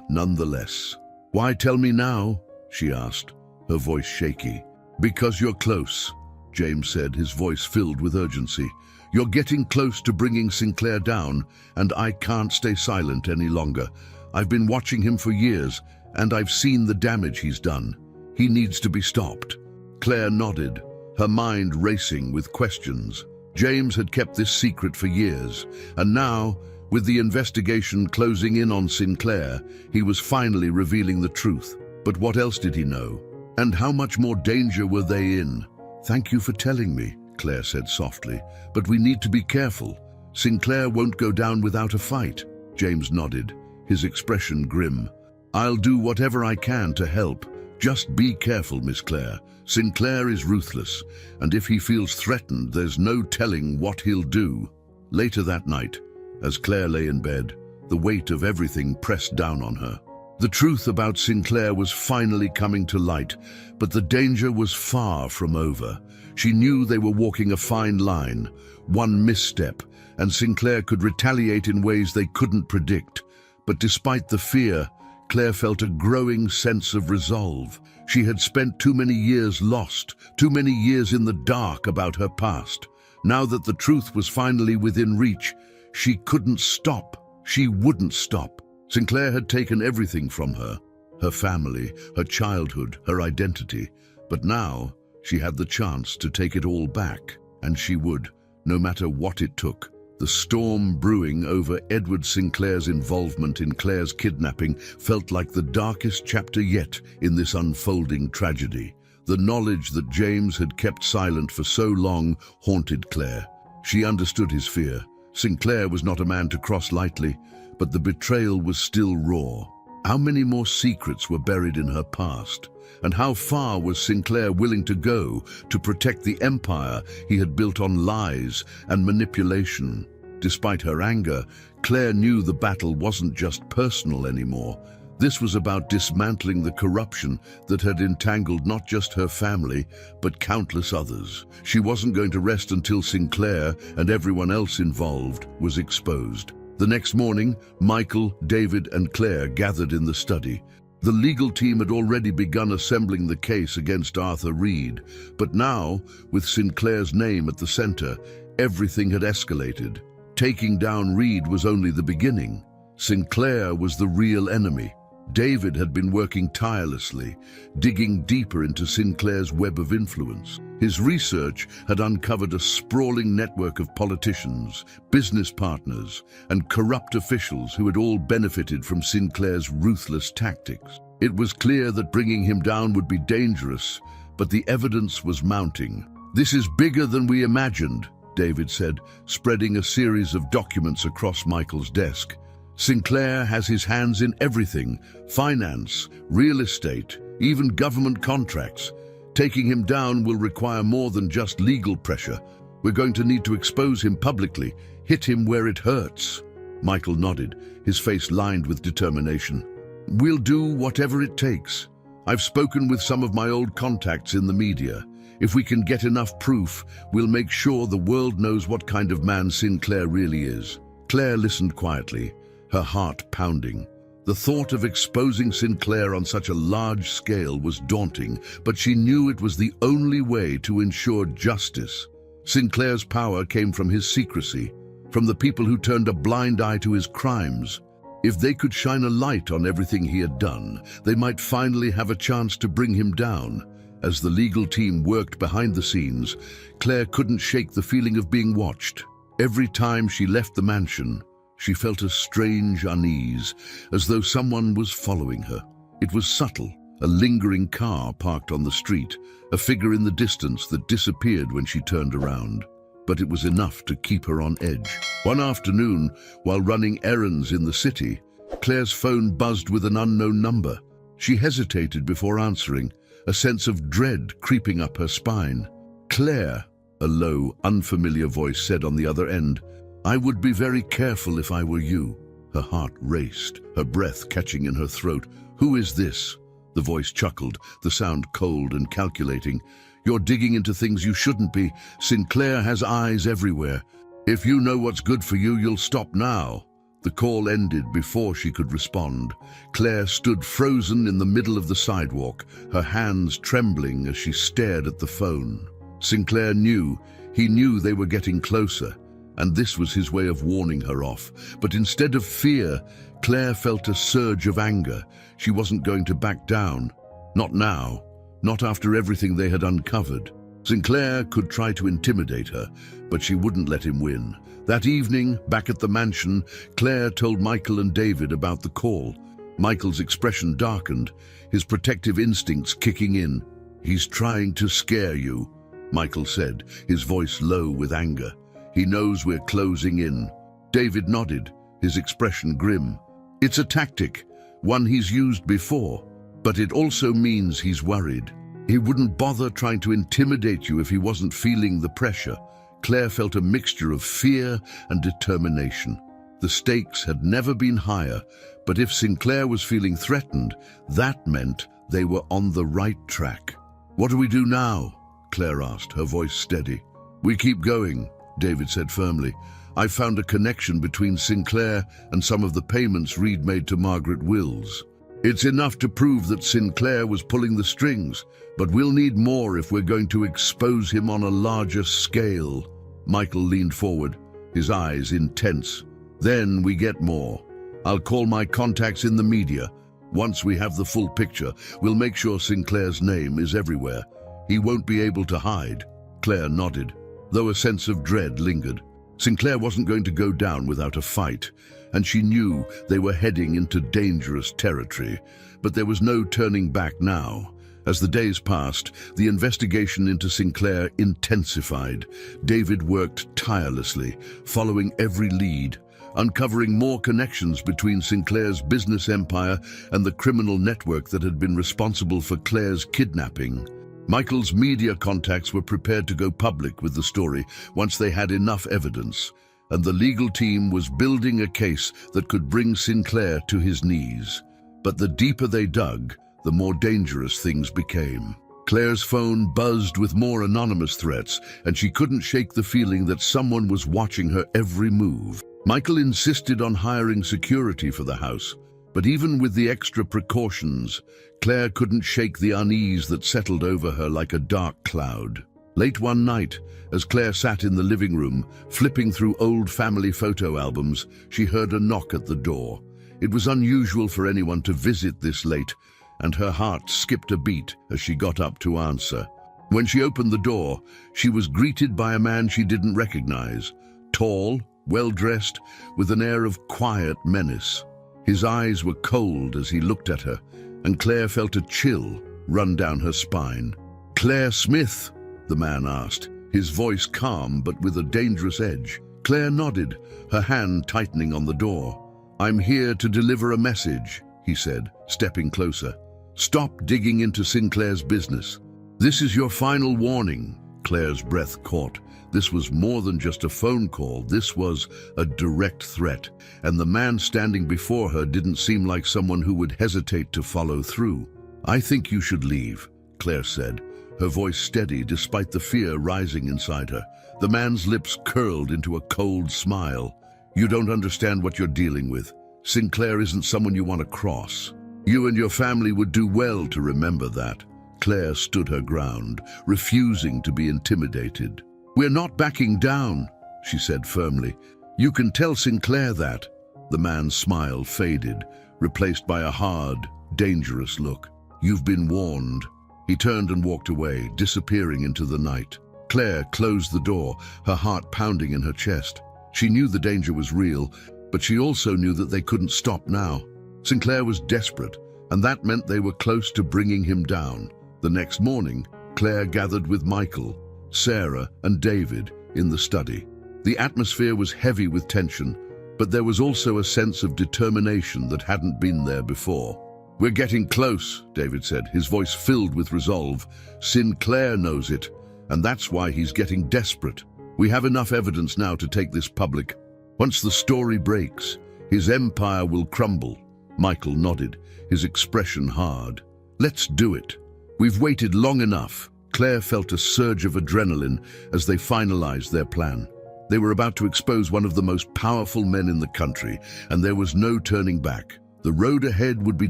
nonetheless. "Why tell me now?" she asked, her voice shaky. "Because you're close," James said, his voice filled with urgency. "You're getting close to bringing Sinclair down, and I can't stay silent any longer. I've been watching him for years, and I've seen the damage he's done. He needs to be stopped." Claire nodded, her mind racing with questions. James had kept this secret for years, and now, with the investigation closing in on Sinclair, he was finally revealing the truth. But what else did he know? And how much more danger were they in? "Thank you for telling me," Claire said softly, "but we need to be careful. Sinclair won't go down without a fight." James nodded, his expression grim. "I'll do whatever I can to help. Just be careful, Miss Claire. Sinclair is ruthless, and if he feels threatened, there's no telling what he'll do." Later that night, as Claire lay in bed, the weight of everything pressed down on her. The truth about Sinclair was finally coming to light, but the danger was far from over. She knew they were walking a fine line. One misstep, and Sinclair could retaliate in ways they couldn't predict. But despite the fear, Claire felt a growing sense of resolve. She had spent too many years lost, too many years in the dark about her past. Now that the truth was finally within reach, she couldn't stop. She wouldn't stop. Sinclair had taken everything from her, her family, her childhood, her identity. But now she had the chance to take it all back, and she would, no matter what it took. The storm brewing over Edward Sinclair's involvement in Claire's kidnapping felt like the darkest chapter yet in this unfolding tragedy. The knowledge that James had kept silent for so long haunted Claire. She understood his fear. Sinclair was not a man to cross lightly, but the betrayal was still raw. How many more secrets were buried in her past? And how far was Sinclair willing to go to protect the empire he had built on lies and manipulation? Despite her anger, Claire knew the battle wasn't just personal anymore. This was about dismantling the corruption that had entangled not just her family, but countless others. She wasn't going to rest until Sinclair and everyone else involved was exposed. The next morning, Michael, David, and Claire gathered in the study. The legal team had already begun assembling the case against Arthur Reed, but now, with Sinclair's name at the center, everything had escalated. Taking down Reed was only the beginning. Sinclair was the real enemy. David had been working tirelessly, digging deeper into Sinclair's web of influence. His research had uncovered a sprawling network of politicians, business partners, and corrupt officials who had all benefited from Sinclair's ruthless tactics. It was clear that bringing him down would be dangerous, but the evidence was mounting. "This is bigger than we imagined," David said, spreading a series of documents across Michael's desk. "Sinclair has his hands in everything: finance, real estate, even government contracts. Taking him down will require more than just legal pressure. We're going to need to expose him publicly, hit him where it hurts." Michael nodded, his face lined with determination. "We'll do whatever it takes. I've spoken with some of my old contacts in the media. If we can get enough proof, we'll make sure the world knows what kind of man Sinclair really is." Claire listened quietly, her heart pounding. The thought of exposing Sinclair on such a large scale was daunting, but she knew it was the only way to ensure justice. Sinclair's power came from his secrecy, from the people who turned a blind eye to his crimes. If they could shine a light on everything he had done, they might finally have a chance to bring him down. As the legal team worked behind the scenes, Claire couldn't shake the feeling of being watched. Every time she left the mansion, she felt a strange unease, as though someone was following her. It was subtle, a lingering car parked on the street, a figure in the distance that disappeared when she turned around. But it was enough to keep her on edge. One afternoon, while running errands in the city, Claire's phone buzzed with an unknown number. She hesitated before answering, a sense of dread creeping up her spine. "Claire," a low, unfamiliar voice said on the other end. "I would be very careful if I were you." Her heart raced, her breath catching in her throat. "Who is this?" The voice chuckled, the sound cold and calculating. "You're digging into things you shouldn't be. Sinclair has eyes everywhere. If you know what's good for you, you'll stop now." The call ended before she could respond. Claire stood frozen in the middle of the sidewalk, her hands trembling as she stared at the phone. Sinclair knew. He knew they were getting closer, and this was his way of warning her off. But instead of fear, Claire felt a surge of anger. She wasn't going to back down. Not now. Not after everything they had uncovered. Sinclair could try to intimidate her, but she wouldn't let him win. That evening, back at the mansion, Claire told Michael and David about the call. Michael's expression darkened, his protective instincts kicking in. "He's trying to scare you," Michael said, his voice low with anger. "He knows we're closing in." David nodded, his expression grim. "It's a tactic, one he's used before, but it also means he's worried. He wouldn't bother trying to intimidate you if he wasn't feeling the pressure." Claire felt a mixture of fear and determination. The stakes had never been higher, but if Sinclair was feeling threatened, that meant they were on the right track. "What do we do now?" Claire asked, her voice steady. "We keep going," David said firmly. "I found a connection between Sinclair and some of the payments Reed made to Margaret Wills. It's enough to prove that Sinclair was pulling the strings, but we'll need more if we're going to expose him on a larger scale." Michael leaned forward, his eyes intense. "Then we get more. I'll call my contacts in the media. Once we have the full picture, we'll make sure Sinclair's name is everywhere. He won't be able to hide." Claire nodded, though a sense of dread lingered. Sinclair wasn't going to go down without a fight, and she knew they were heading into dangerous territory. But there was no turning back now. As the days passed, the investigation into Sinclair intensified. David worked tirelessly, following every lead. uncovering more connections between Sinclair's business empire and the criminal network that had been responsible for Claire's kidnapping. Michael's media contacts were prepared to go public with the story once they had enough evidence, and the legal team was building a case that could bring Sinclair to his knees. But the deeper they dug, the more dangerous things became. Claire's phone buzzed with more anonymous threats, and she couldn't shake the feeling that someone was watching her every move. Michael insisted on hiring security for the house, but even with the extra precautions, Claire couldn't shake the unease that settled over her like a dark cloud. Late one night, as Claire sat in the living room, flipping through old family photo albums, she heard a knock at the door. It was unusual for anyone to visit this late, and her heart skipped a beat as she got up to answer. When she opened the door, she was greeted by a man she didn't recognize, tall, well-dressed, with an air of quiet menace. His eyes were cold as he looked at her, and Claire felt a chill run down her spine. "Claire Smith?" the man asked, his voice calm but with a dangerous edge. Claire nodded, her hand tightening on the door. "I'm here to deliver a message," he said, stepping closer. "Stop digging into Sinclair's business. This is your final warning." Claire's breath caught. This was more than just a phone call. This was a direct threat, and the man standing before her didn't seem like someone who would hesitate to follow through. "I think you should leave," Claire said, her voice steady despite the fear rising inside her. The man's lips curled into a cold smile. "You don't understand what you're dealing with. Sinclair isn't someone you want to cross. You and your family would do well to remember that." Claire stood her ground, refusing to be intimidated. "We're not backing down," she said firmly. "You can tell Sinclair that." The man's smile faded, replaced by a hard, dangerous look. "You've been warned." He turned and walked away, disappearing into the night. Claire closed the door, her heart pounding in her chest. She knew the danger was real, but she also knew that they couldn't stop now. Sinclair was desperate, and that meant they were close to bringing him down. The next morning, Claire gathered with Michael, Sarah, and David in the study. The atmosphere was heavy with tension, but there was also a sense of determination that hadn't been there before. "We're getting close," David said, his voice filled with resolve. "Sinclair knows it, and that's why he's getting desperate. We have enough evidence now to take this public. Once the story breaks, his empire will crumble." Michael nodded, his expression hard. "Let's do it. We've waited long enough." Claire felt a surge of adrenaline as they finalized their plan. They were about to expose one of the most powerful men in the country, and there was no turning back. The road ahead would be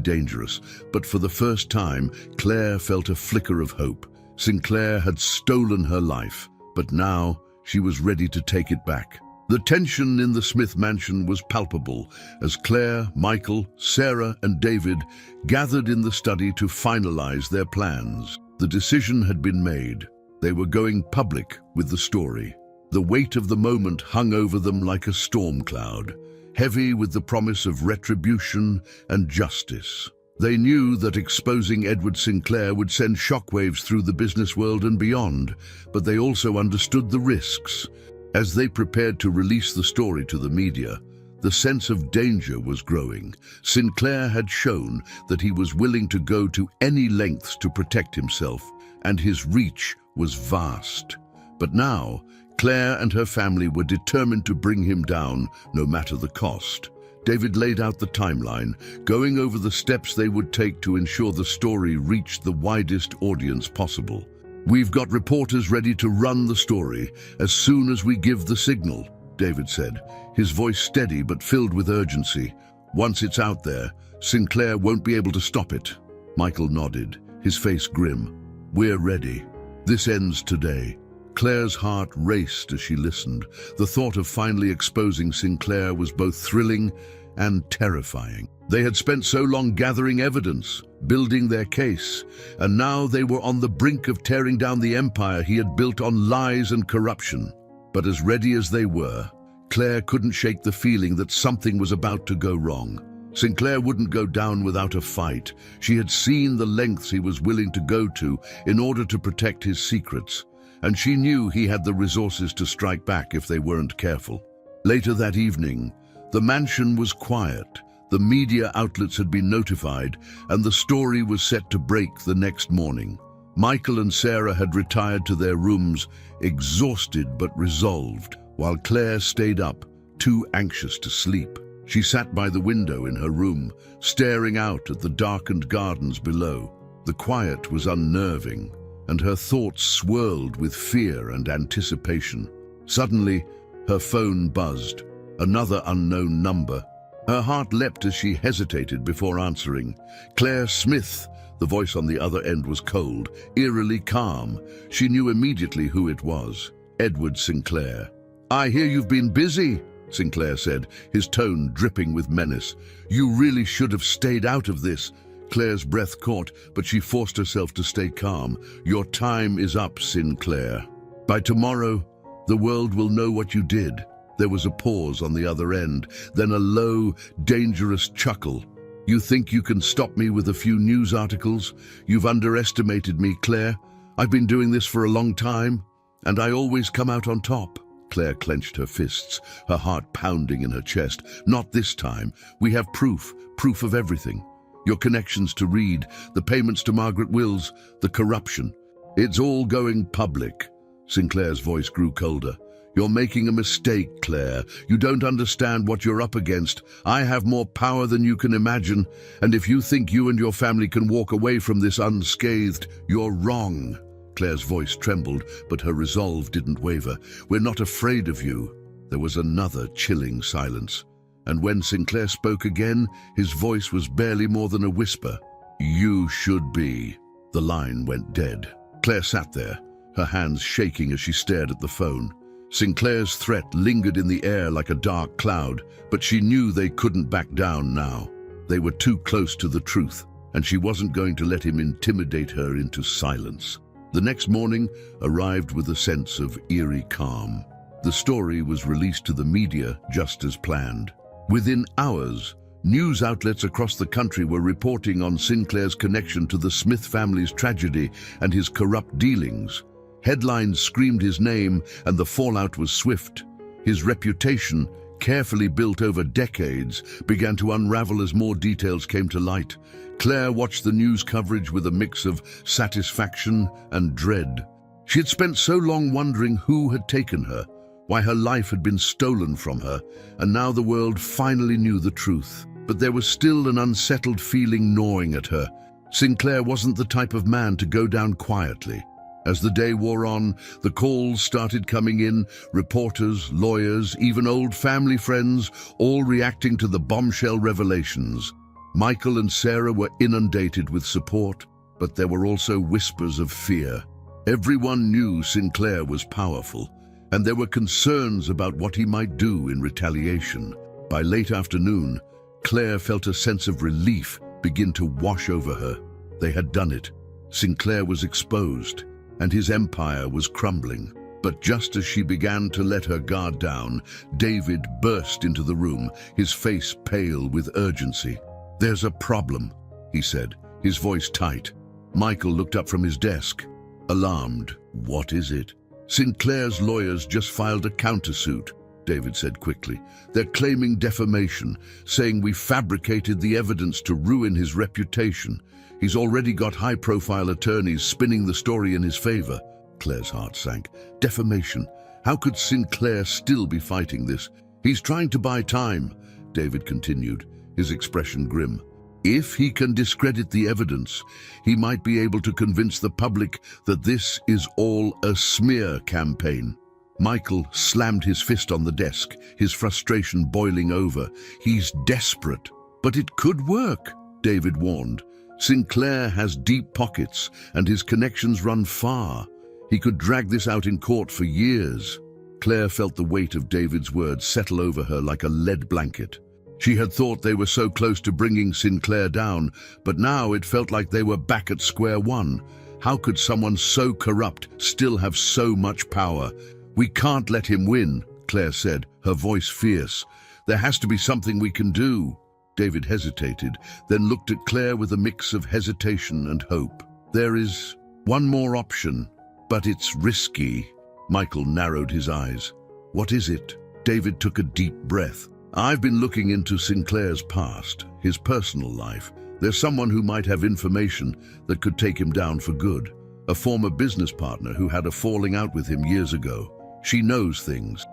dangerous, but for the first time, Claire felt a flicker of hope. Sinclair had stolen her life, but now she was ready to take it back. The tension in the Smith mansion was palpable as Claire, Michael, Sarah, and David gathered in the study to finalize their plans. The decision had been made. They were going public with the story. The weight of the moment hung over them like a storm cloud, heavy with the promise of retribution and justice. They knew that exposing Edward Sinclair would send shockwaves through the business world and beyond, but they also understood the risks. As they prepared to release the story to the media, the sense of danger was growing. Sinclair had shown that he was willing to go to any lengths to protect himself, and his reach was vast. But now, Claire and her family were determined to bring him down, no matter the cost. David laid out the timeline, going over the steps they would take to ensure the story reached the widest audience possible. "We've got reporters ready to run the story as soon as we give the signal," David said, his voice steady but filled with urgency. "Once it's out there, Sinclair won't be able to stop it." Michael nodded, his face grim. "We're ready. This ends today." Claire's heart raced as she listened. The thought of finally exposing Sinclair was both thrilling and terrifying. They had spent so long gathering evidence, building their case, and now they were on the brink of tearing down the empire he had built on lies and corruption. But as ready as they were, Claire couldn't shake the feeling that something was about to go wrong. Sinclair wouldn't go down without a fight. She had seen the lengths he was willing to go to in order to protect his secrets, and she knew he had the resources to strike back if they weren't careful. Later that evening, The mansion was quiet. The media outlets had been notified, and the story was set to break the next morning. Michael and Sarah had retired to their rooms, exhausted but resolved, while Claire stayed up, too anxious to sleep. She sat by the window in her room, staring out at the darkened gardens below. The quiet was unnerving, and her thoughts swirled with fear and anticipation. Suddenly, her phone buzzed. Another unknown number. Her heart leapt as she hesitated before answering. Claire Smith. The voice on the other end was cold, eerily calm. She knew immediately who it was. Edward Sinclair. "I hear you've been busy," Sinclair said, his tone dripping with menace. "You really should have stayed out of this." Claire's breath caught, but she forced herself to stay calm. "Your time is up, Sinclair. By tomorrow, the world will know what you did." There was a pause on the other end, then a low, dangerous chuckle. "You think you can stop me with a few news articles? You've underestimated me, Claire. I've been doing this for a long time, and I always come out on top." Claire clenched her fists, her heart pounding in her chest. "Not this time. We have proof of everything. Your connections to Reed, the payments to Margaret Wills, the corruption. It's all going public." Sinclair's voice grew colder. "You're making a mistake, Claire. You don't understand what you're up against. I have more power than you can imagine, and if you think you and your family can walk away from this unscathed, you're wrong." Claire's voice trembled, but her resolve didn't waver. "We're not afraid of you." There was another chilling silence, and when Sinclair spoke again, his voice was barely more than a whisper. "You should be." The line went dead. Claire sat there, her hands shaking as she stared at the phone. Sinclair's threat lingered in the air like a dark cloud, but she knew they couldn't back down now. They were too close to the truth, and she wasn't going to let him intimidate her into silence. The next morning arrived with a sense of eerie calm. The story was released to the media just as planned. Within hours, news outlets across the country were reporting on Sinclair's connection to the Smith family's tragedy and his corrupt dealings. Headlines screamed his name, and the fallout was swift. His reputation, carefully built over decades, began to unravel as more details came to light. Claire watched the news coverage with a mix of satisfaction and dread. She had spent so long wondering who had taken her, why her life had been stolen from her, and now the world finally knew the truth. But there was still an unsettled feeling gnawing at her. Sinclair wasn't the type of man to go down quietly. As the day wore on, the calls started coming in, reporters, lawyers, even old family friends, all reacting to the bombshell revelations. Michael and Sarah were inundated with support, but there were also whispers of fear. Everyone knew Sinclair was powerful, and there were concerns about what he might do in retaliation. By late afternoon, Claire felt a sense of relief begin to wash over her. They had done it. Sinclair was exposed, and his empire was crumbling. But just as she began to let her guard down, David burst into the room, his face pale with urgency. "There's a problem," he said, his voice tight. Michael looked up from his desk, alarmed. "What is it?" "Sinclair's lawyers just filed a countersuit," David said quickly. "They're claiming defamation, saying we fabricated the evidence to ruin his reputation. He's already got high-profile attorneys spinning the story in his favor." Claire's heart sank. Defamation? How could Sinclair still be fighting this? "He's trying to buy time," David continued, his expression grim. "If he can discredit the evidence, he might be able to convince the public that this is all a smear campaign." Michael slammed his fist on the desk, his frustration boiling over. "He's desperate." "But it could work," David warned. "Sinclair has deep pockets, and his connections run far. He could drag this out in court for years." Claire felt the weight of David's words settle over her like a lead blanket. She had thought they were so close to bringing Sinclair down, but now it felt like they were back at square one. How could someone so corrupt still have so much power? "We can't let him win," Claire said, her voice fierce. "There has to be something we can do." David hesitated, then looked at Claire with a mix of hesitation and hope. "There is one more option, but it's risky." Michael narrowed his eyes. "What is it?" David took a deep breath. I've been looking into Sinclair's past, his personal life. There's someone who might have information that could take him down for good. A former business partner who had a falling out with him years ago. She knows things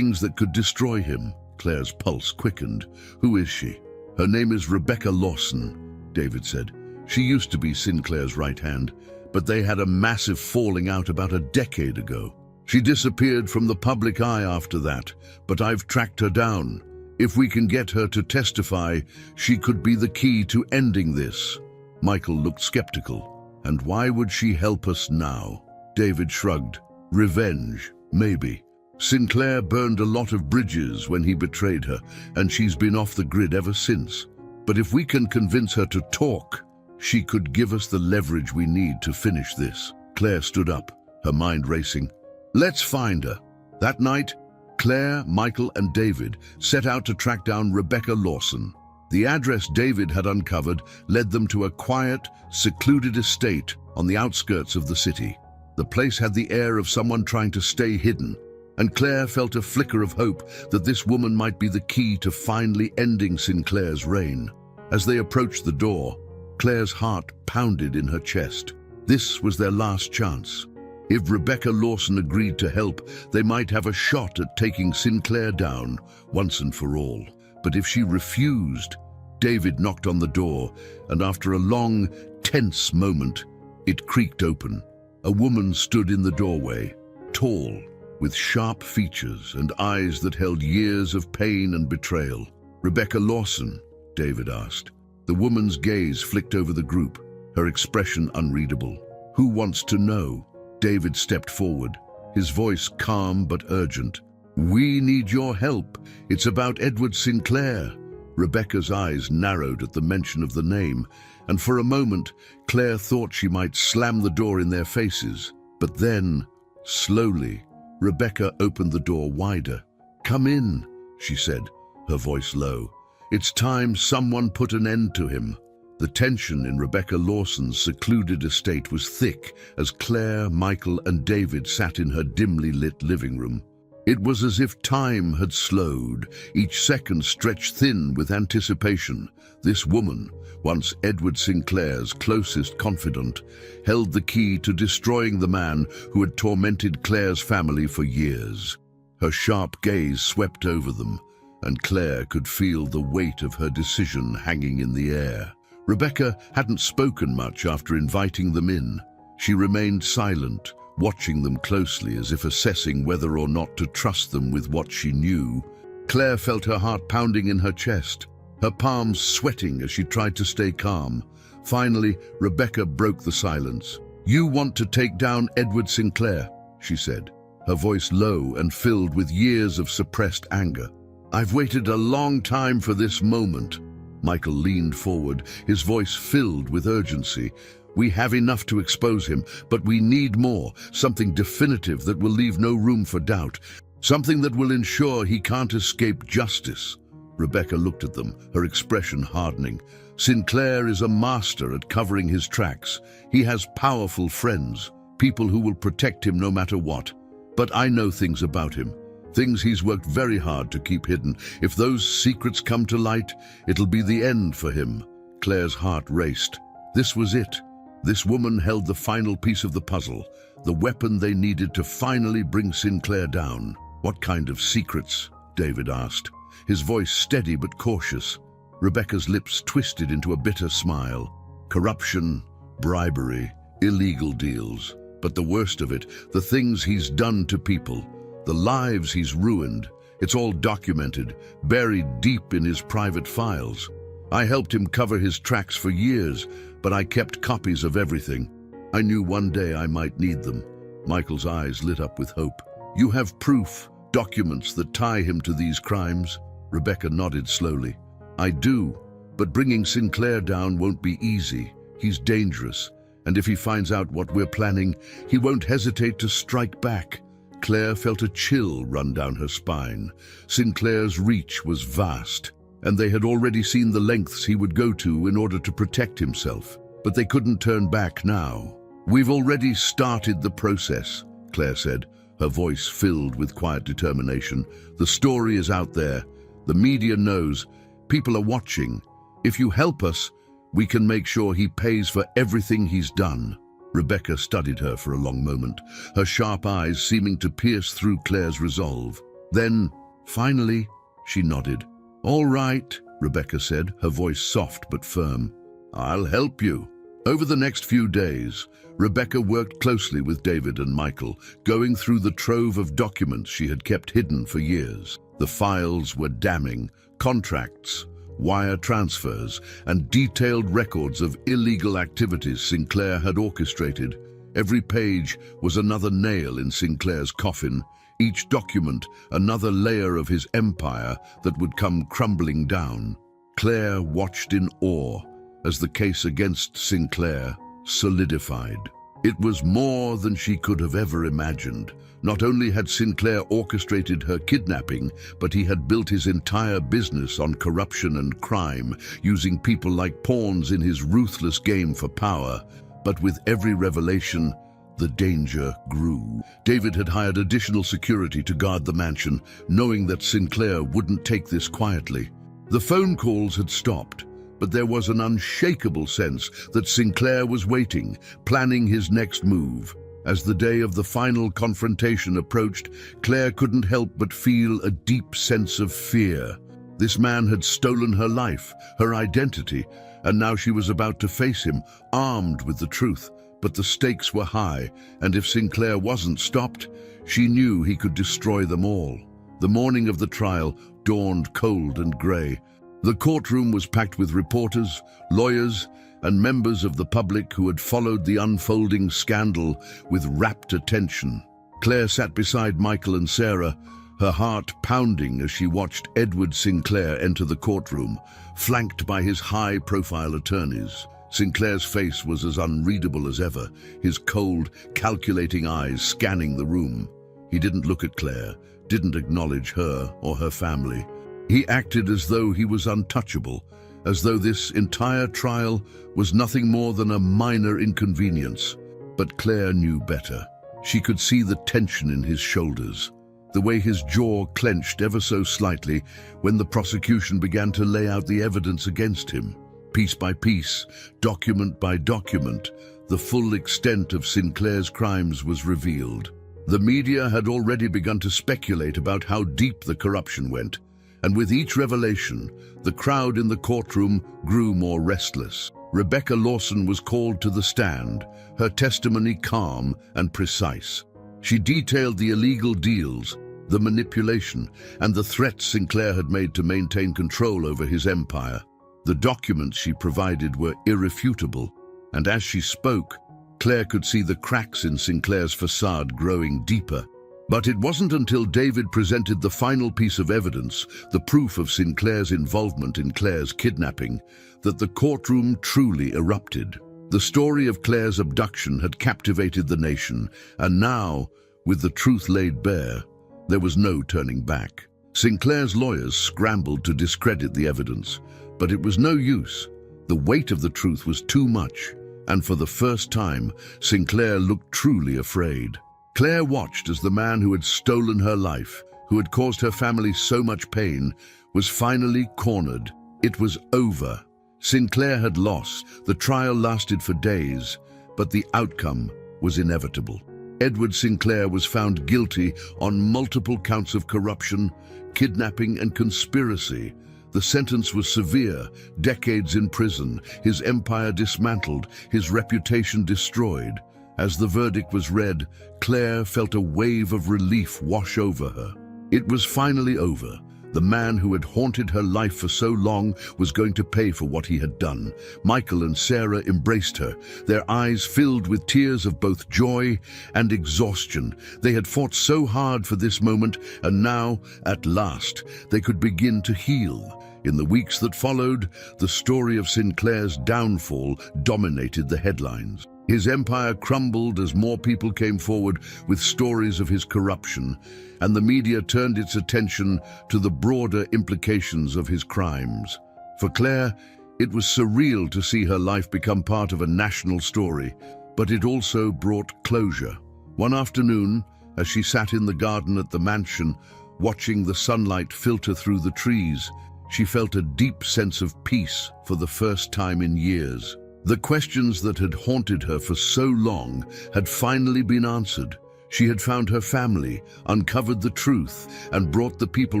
that could destroy him. Claire's pulse quickened. Who is she? Her name is Rebecca Lawson, David said. She used to be Sinclair's right hand, but they had a massive falling out about a decade ago. She disappeared from the public eye after that, but I've tracked her down. If we can get her to testify, she could be the key to ending this. Michael looked skeptical. And why would she help us now? David shrugged. Revenge, maybe. Sinclair burned a lot of bridges when he betrayed her, and she's been off the grid ever since. But if we can convince her to talk, she could give us the leverage we need to finish this. Claire stood up, her mind racing. Let's find her. That night, Claire, Michael, and David set out to track down Rebecca Lawson. The address David had uncovered led them to a quiet, secluded estate on the outskirts of the city. The place had the air of someone trying to stay hidden, and Claire felt a flicker of hope that this woman might be the key to finally ending Sinclair's reign. As they approached the door, Claire's heart pounded in her chest. This was their last chance. If Rebecca Lawson agreed to help, they might have a shot at taking Sinclair down once and for all. But if she refused, David knocked on the door, and after a long, tense moment, it creaked open. A woman stood in the doorway, tall, with sharp features and eyes that held years of pain and betrayal. Rebecca Lawson, David asked. The woman's gaze flicked over the group, her expression unreadable. Who wants to know? David stepped forward, his voice calm but urgent. We need your help. It's about Edward Sinclair. Rebecca's eyes narrowed at the mention of the name, and for a moment, Claire thought she might slam the door in their faces. But then, slowly, Rebecca opened the door wider. Come in, she said, her voice low. It's time someone put an end to him. The tension in Rebecca Lawson's secluded estate was thick as Claire, Michael, and David sat in her dimly lit living room. It was as if time had slowed, each second stretched thin with anticipation. This woman, once Edward Sinclair's closest confidant, held the key to destroying the man who had tormented Claire's family for years. Her sharp gaze swept over them, and Claire could feel the weight of her decision hanging in the air. Rebecca hadn't spoken much after inviting them in. She remained silent, watching them closely as if assessing whether or not to trust them with what she knew. Claire felt her heart pounding in her chest, her palms sweating as she tried to stay calm. Finally, Rebecca broke the silence. You want to take down Edward Sinclair, she said, her voice low and filled with years of suppressed anger. I've waited a long time for this moment. Michael leaned forward, his voice filled with urgency. We have enough to expose him, but we need more, something definitive that will leave no room for doubt, something that will ensure he can't escape justice. Rebecca looked at them, her expression hardening. Sinclair is a master at covering his tracks. He has powerful friends, people who will protect him no matter what. But I know things about him, things he's worked very hard to keep hidden. If those secrets come to light, it'll be the end for him. Claire's heart raced. This was it. This woman held the final piece of the puzzle, the weapon they needed to finally bring Sinclair down. What kind of secrets? David asked, his voice steady but cautious. Rebecca's lips twisted into a bitter smile. Corruption, bribery, illegal deals. But the worst of it, the things he's done to people, the lives he's ruined. It's all documented, buried deep in his private files. I helped him cover his tracks for years, but I kept copies of everything. I knew one day I might need them. Michael's eyes lit up with hope. You have proof, documents that tie him to these crimes? Rebecca nodded slowly. I do, but bringing Sinclair down won't be easy. He's dangerous, and if he finds out what we're planning, he won't hesitate to strike back. Claire felt a chill run down her spine. Sinclair's reach was vast, and they had already seen the lengths he would go to in order to protect himself. But they couldn't turn back now. We've already started the process, Claire said, her voice filled with quiet determination. The story is out there. The media knows. People are watching. If you help us, we can make sure he pays for everything he's done." Rebecca studied her for a long moment, her sharp eyes seeming to pierce through Claire's resolve. Then, finally, she nodded. "All right," Rebecca said, her voice soft but firm. "I'll help you." Over the next few days, Rebecca worked closely with David and Michael, going through the trove of documents she had kept hidden for years. The files were damning: contracts, wire transfers, and detailed records of illegal activities Sinclair had orchestrated. Every page was another nail in Sinclair's coffin, each document another layer of his empire that would come crumbling down. Claire watched in awe as the case against Sinclair solidified. It was more than she could have ever imagined. Not only had Sinclair orchestrated her kidnapping, but he had built his entire business on corruption and crime, using people like pawns in his ruthless game for power. But with every revelation, the danger grew. David had hired additional security to guard the mansion, knowing that Sinclair wouldn't take this quietly. The phone calls had stopped, but there was an unshakable sense that Sinclair was waiting, planning his next move. As the day of the final confrontation approached, Claire couldn't help but feel a deep sense of fear. This man had stolen her life, her identity, and now she was about to face him, armed with the truth. But the stakes were high, and if Sinclair wasn't stopped, she knew he could destroy them all. The morning of the trial dawned cold and grey. The courtroom was packed with reporters, lawyers, and members of the public who had followed the unfolding scandal with rapt attention. Claire sat beside Michael and Sarah, her heart pounding as she watched Edward Sinclair enter the courtroom, flanked by his high-profile attorneys. Sinclair's face was as unreadable as ever, his cold, calculating eyes scanning the room. He didn't look at Claire, didn't acknowledge her or her family. He acted as though he was untouchable, as though this entire trial was nothing more than a minor inconvenience. But Claire knew better. She could see the tension in his shoulders, the way his jaw clenched ever so slightly when the prosecution began to lay out the evidence against him. Piece by piece, document by document, the full extent of Sinclair's crimes was revealed. The media had already begun to speculate about how deep the corruption went, and with each revelation, the crowd in the courtroom grew more restless. Rebecca Lawson was called to the stand, her testimony calm and precise. She detailed the illegal deals, the manipulation, and the threats Sinclair had made to maintain control over his empire. The documents she provided were irrefutable, and as she spoke, Claire could see the cracks in Sinclair's facade growing deeper. But it wasn't until David presented the final piece of evidence, the proof of Sinclair's involvement in Claire's kidnapping, that the courtroom truly erupted. The story of Claire's abduction had captivated the nation, and now, with the truth laid bare, there was no turning back. Sinclair's lawyers scrambled to discredit the evidence, but it was no use. The weight of the truth was too much, and for the first time, Sinclair looked truly afraid. Claire watched as the man who had stolen her life, who had caused her family so much pain, was finally cornered. It was over. Sinclair had lost. The trial lasted for days, but the outcome was inevitable. Edward Sinclair was found guilty on multiple counts of corruption, kidnapping, and conspiracy. The sentence was severe: decades in prison, his empire dismantled, his reputation destroyed. As the verdict was read, Claire felt a wave of relief wash over her. It was finally over. The man who had haunted her life for so long was going to pay for what he had done. Michael and Sarah embraced her, their eyes filled with tears of both joy and exhaustion. They had fought so hard for this moment, and now, at last, they could begin to heal. In the weeks that followed, the story of Sinclair's downfall dominated the headlines. His empire crumbled as more people came forward with stories of his corruption, and the media turned its attention to the broader implications of his crimes. For Claire, it was surreal to see her life become part of a national story, but it also brought closure. One afternoon, as she sat in the garden at the mansion, Watching the sunlight filter through the trees, she felt a deep sense of peace for the first time in years. The questions that had haunted her for so long had finally been answered. She had found her family, uncovered the truth, and brought the people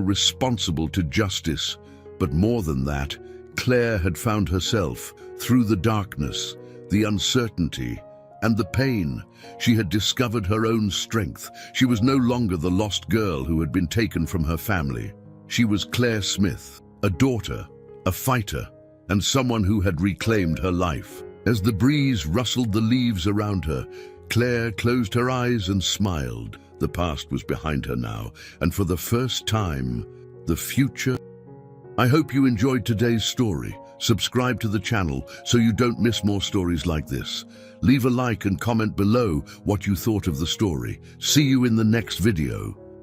responsible to justice. But more than that, Claire had found herself through the darkness, the uncertainty, and the pain. She had discovered her own strength. She was no longer the lost girl who had been taken from her family. She was Claire Smith, a daughter, a fighter, and someone who had reclaimed her life. As the breeze rustled the leaves around her, Claire closed her eyes and smiled. The past was behind her now, and for the first time, the future. I hope you enjoyed today's story. Subscribe to the channel so you don't miss more stories like this. Leave a like and comment below what you thought of the story. See you in the next video.